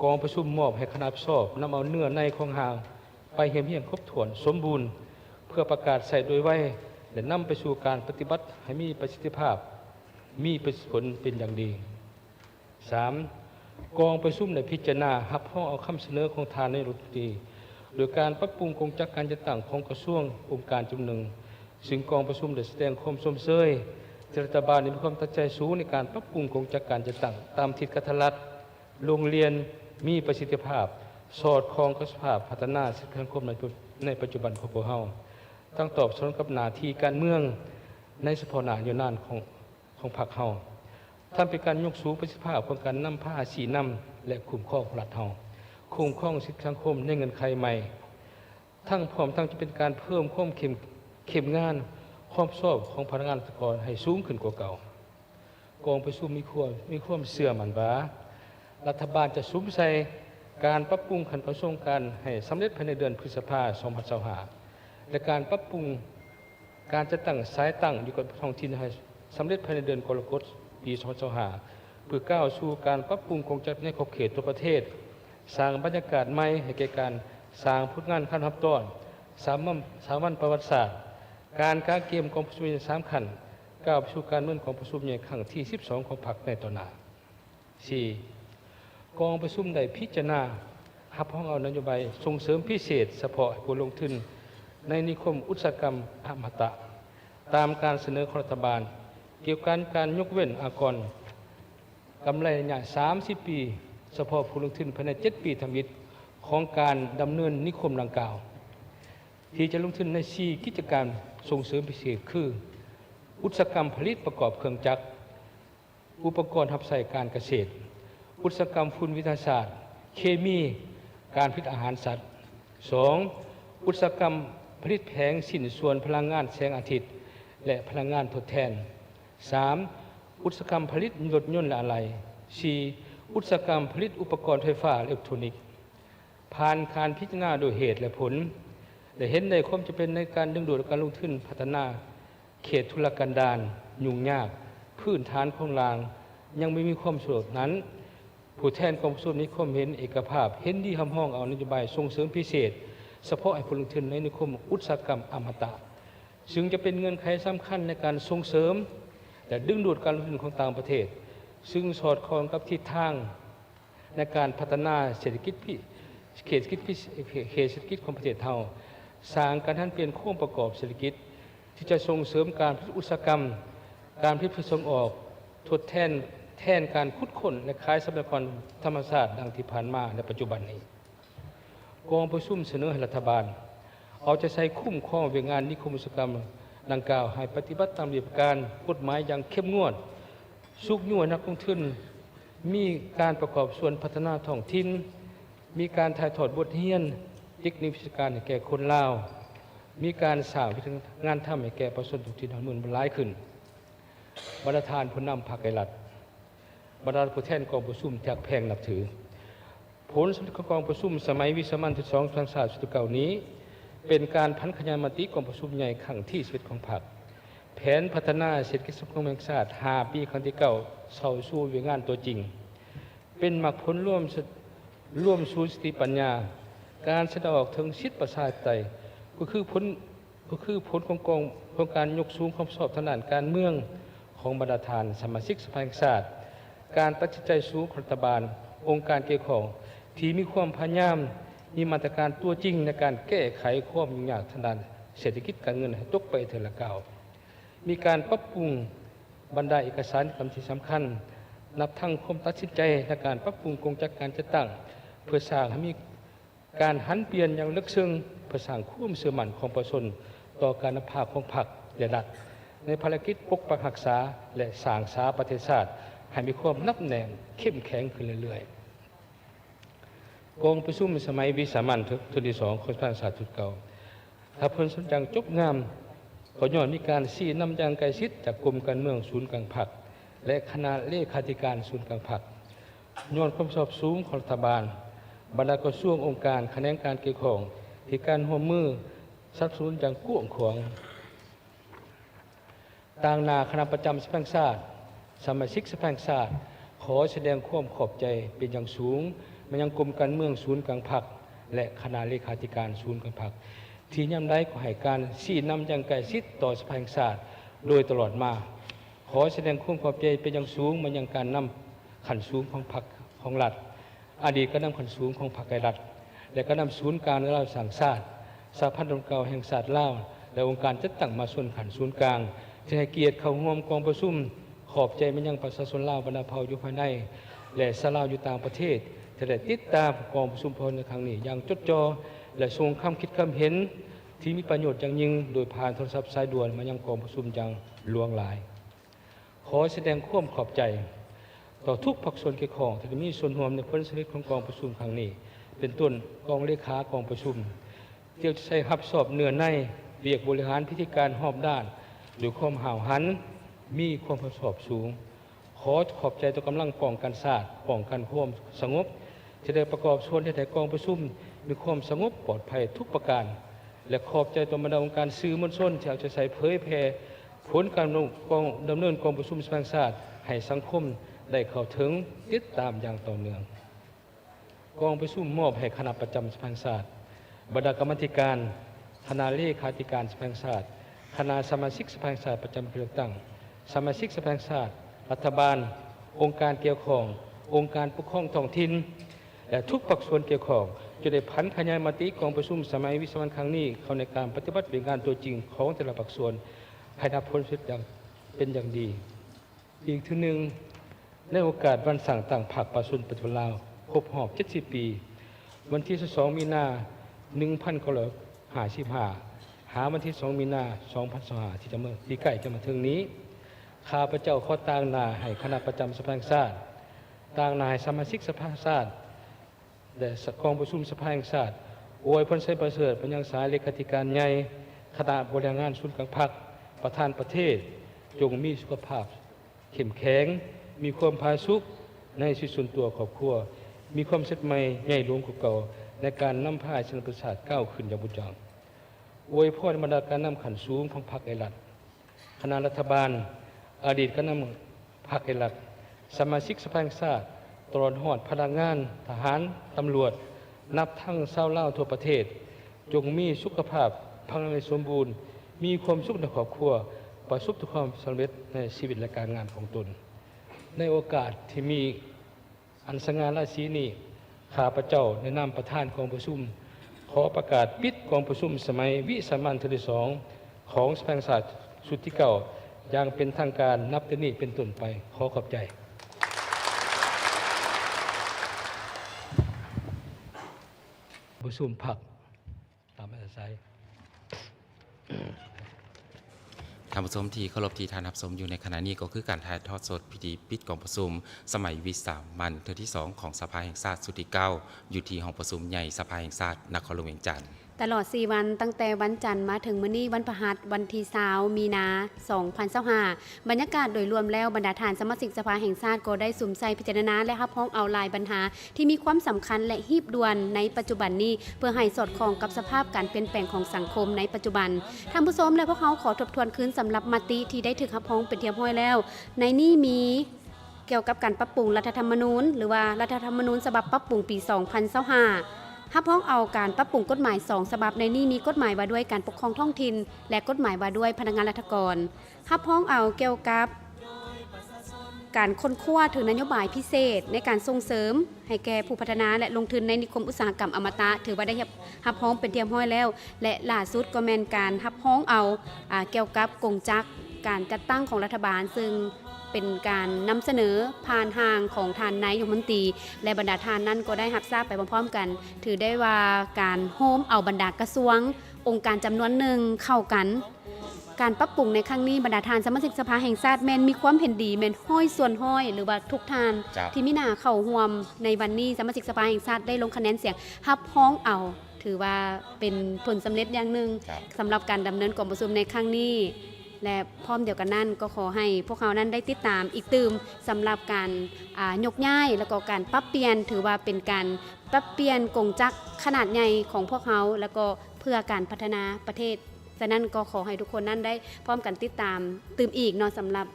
Speaker 4: กองประชุมมอบให้คณะสอบนำเอาเนื้อในของหางไปเฮียงครบถ้วนสมบูรณ์เพื่อประกาศใส่โดยไวและนำไปสู่การปฏิบัติให้มีประสิทธิภาพมีประสิทธิผลเป็นอย่างดี 3. กองประชุมได้พิจารณารับห้องเอาคำเสนอของทานในรัฐมนตรีโดยการปรับปรุงกองจัดการจัดตั้งของกระทรวงองค์การจำนวนซึ่งกองประชุมได้แสดงความสมเชยรัฐบาลมีความตั้งใจสูงในการปรับปรุงกองจัดการจัดตั้งตามทิศกฐรัฐโรงเรียนมีประสิทธิภาพสอดคล้องกับสภาพพัฒนาสังคมในปัจจุบันของพวกเราตั้งตอบสนองกับหน้าที่การเมืองในเฉพาะหน้าอยู่นานของพรรคเราท่านเป็นการยกสูงประสิทธิภาพของการนำผ้าสีนำและคุ้มครองรัฐเราคุ้มครองสิทธิสังคมในเงินใครใหม่ทั้งพร้อมทั้งจะเป็นการเพิ่มความเข้มงานความชอบของพนักงานราชการให้สูงขึ้นกว่าเก่ากองประชุมมีความเสื่อมันว่ารัฐบาลจะซุ้มใส่การปรับปรุงขั้นตอนโครงการให้สำเร็จภายในเดือนพฤษภาคม 2025และการปรับปรุงการจะตั้งสายตั้งอยู่กับท้องถิ่นให้สำเร็จภายในเดือนกรกฎาคมปี 2025 พื่อก้าวสู่การปรับปรุงกงจักรในขอบเขตทั่วประเทศสร้างบรรยากาศใหม่ให้แก่การสร้างผลงานขั้นทับต้นสามัญประวัติศาสตร์การกาเกมกองประชุมใหญ่3ขันก้าวไปสู่การเมืองของประชุมใหญ่ครั้งที่12ของพรรคในต่อหน้า 4. กองประชุมได้พิจารณารับห้องเอานโยบายส่งเสริมพิเศษเฉพาะผู้ลงทุนในนิคมอุตสาหกรรมอมตะตามการเสนอของรัฐบาลเกี่ยวกับการยกเว้นอากรกำไรระยะ30 ปีเฉพาะผู้ลงทุนภายใน7 ปีทำอิฐของการดำเนินนิคมดังกล่าวที่จะลงทุนใน4กิจการส่งเสริมพิเศษคืออุตสาหกรรมผลิตประกอบเครื่องจักรอุปกรณ์รับใช้การเกษตรอุตสาหกรรมฝุ่นวิทยาศาสตร์เคมีการผลิตอาหารสัตว์ 2. อุตสาหกรรมผลิตแผงสิ้นส่วนพลังงานแสงอาทิตย์และพลังงานทดแทน 3. อุตสาหกรรมผลิตรถยนต์และอะไหล่ 4. อุตสาหกรรมผลิตอุปกรณ์ไฟฟ้าอิเล็กทรอนิกส์ผ่านการพิจารณาโดยเหตุและผลได้เห็นในความจำเป็นในการดึงดูดการลงทุนพัฒนาเขตทุรกันดารยุ่งยากพื้นฐานของรางยังไม่มีความสะดวกนั้นผู้แทนกองประชุมนิคมเห็นเอกภาพเห็นดีคำห้องเอานโยบายส่งเสริมพิเศษเฉพาะให้ผู้ลงทุนในนิคมอุตสาหกรรมอมตะซึ่งจะเป็นเงื่อนไขสำคัญในการส่งเสริมและดึงดูดการลงทุนของต่างประเทศซึ่งสอดคล้องกับทิศทางในการพัฒนาเศรษฐกิจเขตเศรษฐกิจของประเทศไทยสร้างการทันเปลี่ยนโครงประกอบเศรษฐกิจที่จะส่งเสริมการผลิตอุตสาหกรรมการผลิตส่งออกทดแทนการขุดค้นและขายทรัพยากรธรรมชาติดังที่ผ่านมาในปัจจุบันนี้กองประชุมเสนอให้รัฐบาลเอาใจใส่คุ้มครองเวียงงานนิคมอุตสาหกรรมดังกล่าวให้ปฏิบัติตามระเบียบการกฎหมายอย่างเข้มงวดสุกยั่วนักลงทุนมีการประกอบส่วนพัฒนาท้องถิ่นมีการถ่ายทอดบทเรียนเทคนิควิชาการให้แก่คนลาวมีการสร้างวิธีงานทำให้แก่ประชาชนทุกถิ่นมันหลายขึ้นบรรดาผู้นำภาครัฐบรรดาผู้แทนกองประชุมจากแพงนับถือผลสำเร็จของกองประชุมสมัยวิสามัญที่2 ทางศาสตร์สุดเก่านี้เป็นการพันขยายมติกองประชุมใหญ่ครั้งที่11ของพรรคแผนพัฒนาเศรษฐกิจสังคมแห่งชาติ5 ปีครั้งที่9เข้าสู่เวียงงานตัวจริงเป็นมรรคผลร่วมสู่สติปัญญาการแสดงออกถึงสิทธิประชาธิปไตยก็คือผลของการยกสูงความชอบทางด้านการเมืองของบรรดาท่านสมาชิกสภาแห่งชาติการตัดสินใจสูงของรัฐบาลองค์การเกี่ยวข้องที่มีความพยายามมีมาตรการตัวจริงในการแก้ไขความยุ่งยากทางด้านเศรษฐกิจการเงินให้ตกไปเถิดละก้าวมีการปรับปรุงบรรดาเอกสารที่สำคัญนับทั้งความตัดสินใจในการปรับปรุงกงจักรการจัดตั้งเพื่อสร้างให้มีการหันเปลี่ยนอย่างลึกซึ้งเพื่อสร้างความเชื่อมั่นของประชาชนต่อการนำพาของพรรคและรัฐในภารกิจปกปักรักษาและสร้างสาประเทศชาติให้มีความนับแน่นเข้มแข็งขึ้นเรื่อยๆกองประชุมสมัยวิสามัญที่2ของทางศาสตร์สุดเก่าถ้าผลสนจังจบงามก็ย้อนมีการชี้นำอย่างใกล้ชิดจากกรมการเมืองศูนย์กลางพรรคและคณะเลขาธิการศูนย์กลางพรรคย้อนความสอบสูงของรัฐบาลบรรดากระทรวงองค์การแขนงการเกี่ยวข้องที่การร่วมมือสนับสนุนอย่างกว้างขวางต่างนาคณะประจำสภาแห่งชาติสมาชิกสภาแห่งชาติขอแสดงความขอบใจเป็นอย่างสูงมายังกรมการเมืองศูนย์กลางพรรคและคณะเลขาธิการศูนย์กลางพรรคที่ย่ำได้ก็ให้การชี้นำอย่างใกล้ชิดต่อสภาแห่งชาติโดยตลอดมาขอแสดงความขอบใจเป็นอย่างสูงมายังการนำขันสูงของพรรคของรัฐอดีตก็นำขันสูงของพรรครัฐและก็นำศูนย์การและสังชาติสหพันธ์องค์การแห่งชาติลาวและองค์การจัดตั้งมาส่วนขันศูนย์กลางที่ให้เกียรติเข้าร่วมกองประชุมขอบใจมันยังประชาชนลาวบรรดาเผ่าอยู่ภายในและชาวลาวอยู่ต่างประเทศที่ได้ติดตามกองประชุมพลในครั้งนี้อย่างจดจ่อและทรงคำคิดคำเห็นที่มีประโยชน์อย่างยิ่งโดยผ่านโทรศัพท์สายด่วนมายังกองประชุมอย่างหลวงหลายขอแสดงความขอบใจต่อทุกภาคส่วนเกี่ยวข้องที่มีส่วนร่วมในผลสำเร็จของกองประชุมครั้งนี้เป็นต้นกองเลขากองประชุมที่จะใช้รับสอบเนื้อในเรียกบริหารพิธีการรอบด้านหรือความห่าวหันมีความประสบสูงขอขอบใจต่อกำลังป้องกันชาติป้องกันความสงบที่ได้ประกอบส่วนที่ได้กองประชุมมีความสงบปลอดภัยทุกประการและขอบใจต่อบรรดาองค์การสื่อมวลชนที่จะใช้เผยแพร่ผลการดำเนินกองประชุมสภาแห่งชาติให้สังคม ได้เข้าถึงติดตามอย่างต่อเนื่องกองประชุมมอบให้คณะประจำสภาแห่งชาติบรรดากรรมาธิการคณะเลขาธิการสภาแห่งชาติคณะสมาชิกสภาแห่งชาติประจำปีเลือกตั้งสมาชิกสภาแห่งชาติรัฐบาลองค์การเกี่ยวข้ององค์การปกครองท้องถิ่นและทุกภาคส่วนเกี่ยวข้องจะได้พันขยายมติกองประชุมสมัยวิสามันครั้งนี้เข้าในการปฏิบัติเป็นงานตัวจริงของแต่ละภาคส่วนให้นับผลสุดอย่างเป็นอย่างดีอีกทีหนึ่งในโอกาสวันสั่งต่างภาคประชาชนปฏิบัติลาวครบรอบ70 ปีวันที่22 มีนา1955หาวันที่2 มีนา2025ที่จะมาที่ใกล้จะมาถึงนี้ข้าพเจ้าขอต่างหน้าให้คณะประจำสภาแห่งชาติต่างหน้าให้สมาชิกสภาแห่งชาติและกองประชุมสภาแห่งชาติอวยพรใช้ประเสริฐเป็นยังสายเลขาธิการใหญ่คณะบริหารงานศูนย์กลางพรรคประธานประเทศจงมีสุขภาพเข้มแข็งมีความผาสุกในชีวิตส่วนตัวครอบครัวมีความเสร็จใหม่ใหญ่หลวงกว่าเก่าในการนำพาชนประชาติก้าวขึ้นอย่างบุญจังอวยพรบรรดาการนำขันสูงของพรรคไอรัฐคณะรัฐบาลอดีตการนำพรรคไอรัฐสมาชิกสภาแห่งชาติตลอดหอดพนักงานทหารตำรวจนับทั้งชาวลาวทั่วประเทศจงมีสุขภาพพลังสมบูรณ์มีความสุขในครอบครัวประสบความสำเร็จในชีวิตและการงานของตนในโอกาสที่มีอันสง่าราศีนี้ข้าพเจ้าในนามประธานกองประชุมขอประกาศปิดกองประชุมสมัยวิสามัญเทื่อที่2ของสภาแห่งชาติชุดที่9อย่างเป็นทางการนับแต่นี้เป็นต้นไปขอขอบใจประชุมพรรคตามอัธยาศัย
Speaker 1: ท่านผู้ชมที่เคารพที่ทานรับชมอยู่ในขณะนี้ก็คือการถ่ายทอดสดพิธีปิดกองประชุมสมัยวิสามัญเทื่อที่2ของสภาแห่งชาติสุดที่9อยู่ที่ห้องประชุมใหญ่สภาแห่งชาตินครหลวงเวียงจันทร์
Speaker 2: ตลอด4วันตั้งแต่วันจันทร์มาถึงมื้อนี้วันพฤหัสวันที่20 มีนา2025บรรยากาศโดยรวมแล้วบรรดาทานสมาชิกสภาแห่งชาติก็ได้สุ่มใส่พิจารณาและรับพ้องเอาหลายปัญหาที่มีความสำคัญและรีบด่วนในปัจจุบันนี้เพื่อให้สอดคล้องกับสภาพการเปลี่ยนแปลงของสังคมในปัจจุบันท่านผู้ชมและพวกเขาขอทบทวนคืนสำหรับมติที่ได้ถูกรับพ้องเป็นที่เรียบร้อยแล้วในนี้มีเกี่ยวกับการปรับปรุงรัฐธรรมนูญหรือว่ารัฐธรรมนูญฉบับปรับปรุงปี2025รับพ้องเอาการปรับปรุงกฎหมาย2ฉบับในนี้มีกฎหมายว่าด้วยการปกครองท้องถิ่นและกฎหมายว่าด้วยพนักงานราชการรับพ้องเอาเกี่ยวกับการค้นคว้าถึงนโยบายพิเศษในการส่งเสริมให้แก่ผู้พัฒนาและลงทุนในนิคมอุตสาหกรรมอมตะถือว่าได้รับพ้องเป็นที่เรียบร้อยแล้วและล่าสุดก็แม่นการรับพ้องเอาเกี่ยวกับกงจักรการจัดตั้งของรัฐบาลซึ่งเป็นการนำเสนอผ่านทางของทานนายกรัฐมนตรีและบรรดาทานนั้นก็ได้รับทราบไปพร้อมๆกันถือได้ว่าการโฮมเอาบรรดากระทรวงองค์การจำนวนหนึ่งเข้ากันการปรับปรุงในครั้งนี้บรรดาทานสมาชิกสภาแห่งชาติแม่นมีความเห็นดีแม่นห้อยส่วนห้อยหรือว่าทุกทานที่มินาเข้าร่วมในวันนี้สมาชิกสภาแห่งชาติได้ลงคะแนนเสียงรับพ้องเอาถือว่าเป็นผลสำเร็จอย่างหนึ่งสำหรับการดำเนินกองประชุมในครั้งนี้และพร้อมเดียวกันนั้นก็ขอให้พวกเขานั้นได้ติดตามอีกตื่มสำหรับการยกย้ายแล้วก็การปรับเปลี่ยนถือว่าเป็นการปรับเปลี่ยนกงจักรขนาดใหญ่ของพวกเขาแล้วก็เพื่อการพัฒนาประเทศฉะนั้นก็ขอให้ทุกคนนั้นได้พร้อมกันติดตามตื่มอีกเนาะสำหรับ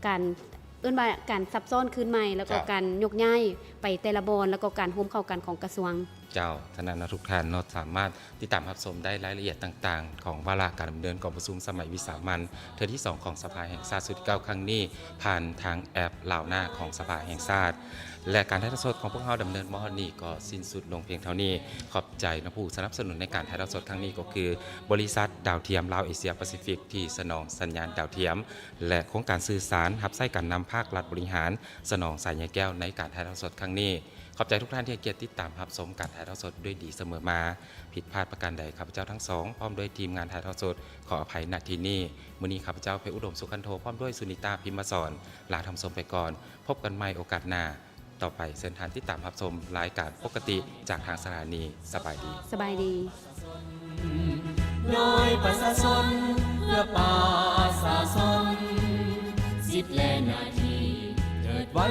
Speaker 2: การว่าการซับซ้อนขึ้นใหม่แล้วก็การยกย้ายไปแต่ละบอนแล้วก็การร่วมเข้ากันของกระทรวง
Speaker 1: เจ้าท่านทุกท่านเราสามารถติดตามรับชมได้รายละเอียดต่างๆของวาระการดำเนินกองประชุมสมัยวิสามัญเทื่อที่2ของสภาแห่งชาติสุดที่9ครั้งนี้ผ่านทางแอปลาวหน้าของสภาแห่งชาติและการถ่ายทอดสดของพวกเราดำเนินมอนี้ก็สิ้นสุดลงเพียงเท่านี้ขอบใจผู้สนับสนุนในการถ่ายทอดสดครั้งนี้ก็คือบริษัทดาวเทียมลาวเอเชียแปซิฟิกที่สนองสัญญาณดาวเทียมและโครงการสื่อสารรับใช้การนำภาครัฐบริหารสนองสายใยแก้วในการถ่ายทอดสดครั้งนี้ขอบใจทุกท่านที่ให้เกียรติติดตามรับชมการถ่ายทอดสดด้วยดีเสมอมาผิดพลาดประการใดข้าพเจ้าทั้งสองพร้อมด้วยทีมงานถ่ายทอดสดขออภัยณที่นี้มื้อนี้ข้าพเจ้าเพชรอุดมสุขันโทพร้อมด้วยสุนิตาพิมพ์มาสอนลาทำชมไปก่อนพบกันใหม่โอกาสหน้าต่อไปเส้นทางที่ตามรับชมรายการปกติจากทางสถานีสบายดี
Speaker 2: สบายดี
Speaker 14: โดยประชาชนเพื่อประชาชนสิทธิและหน้าที่เกิดไว้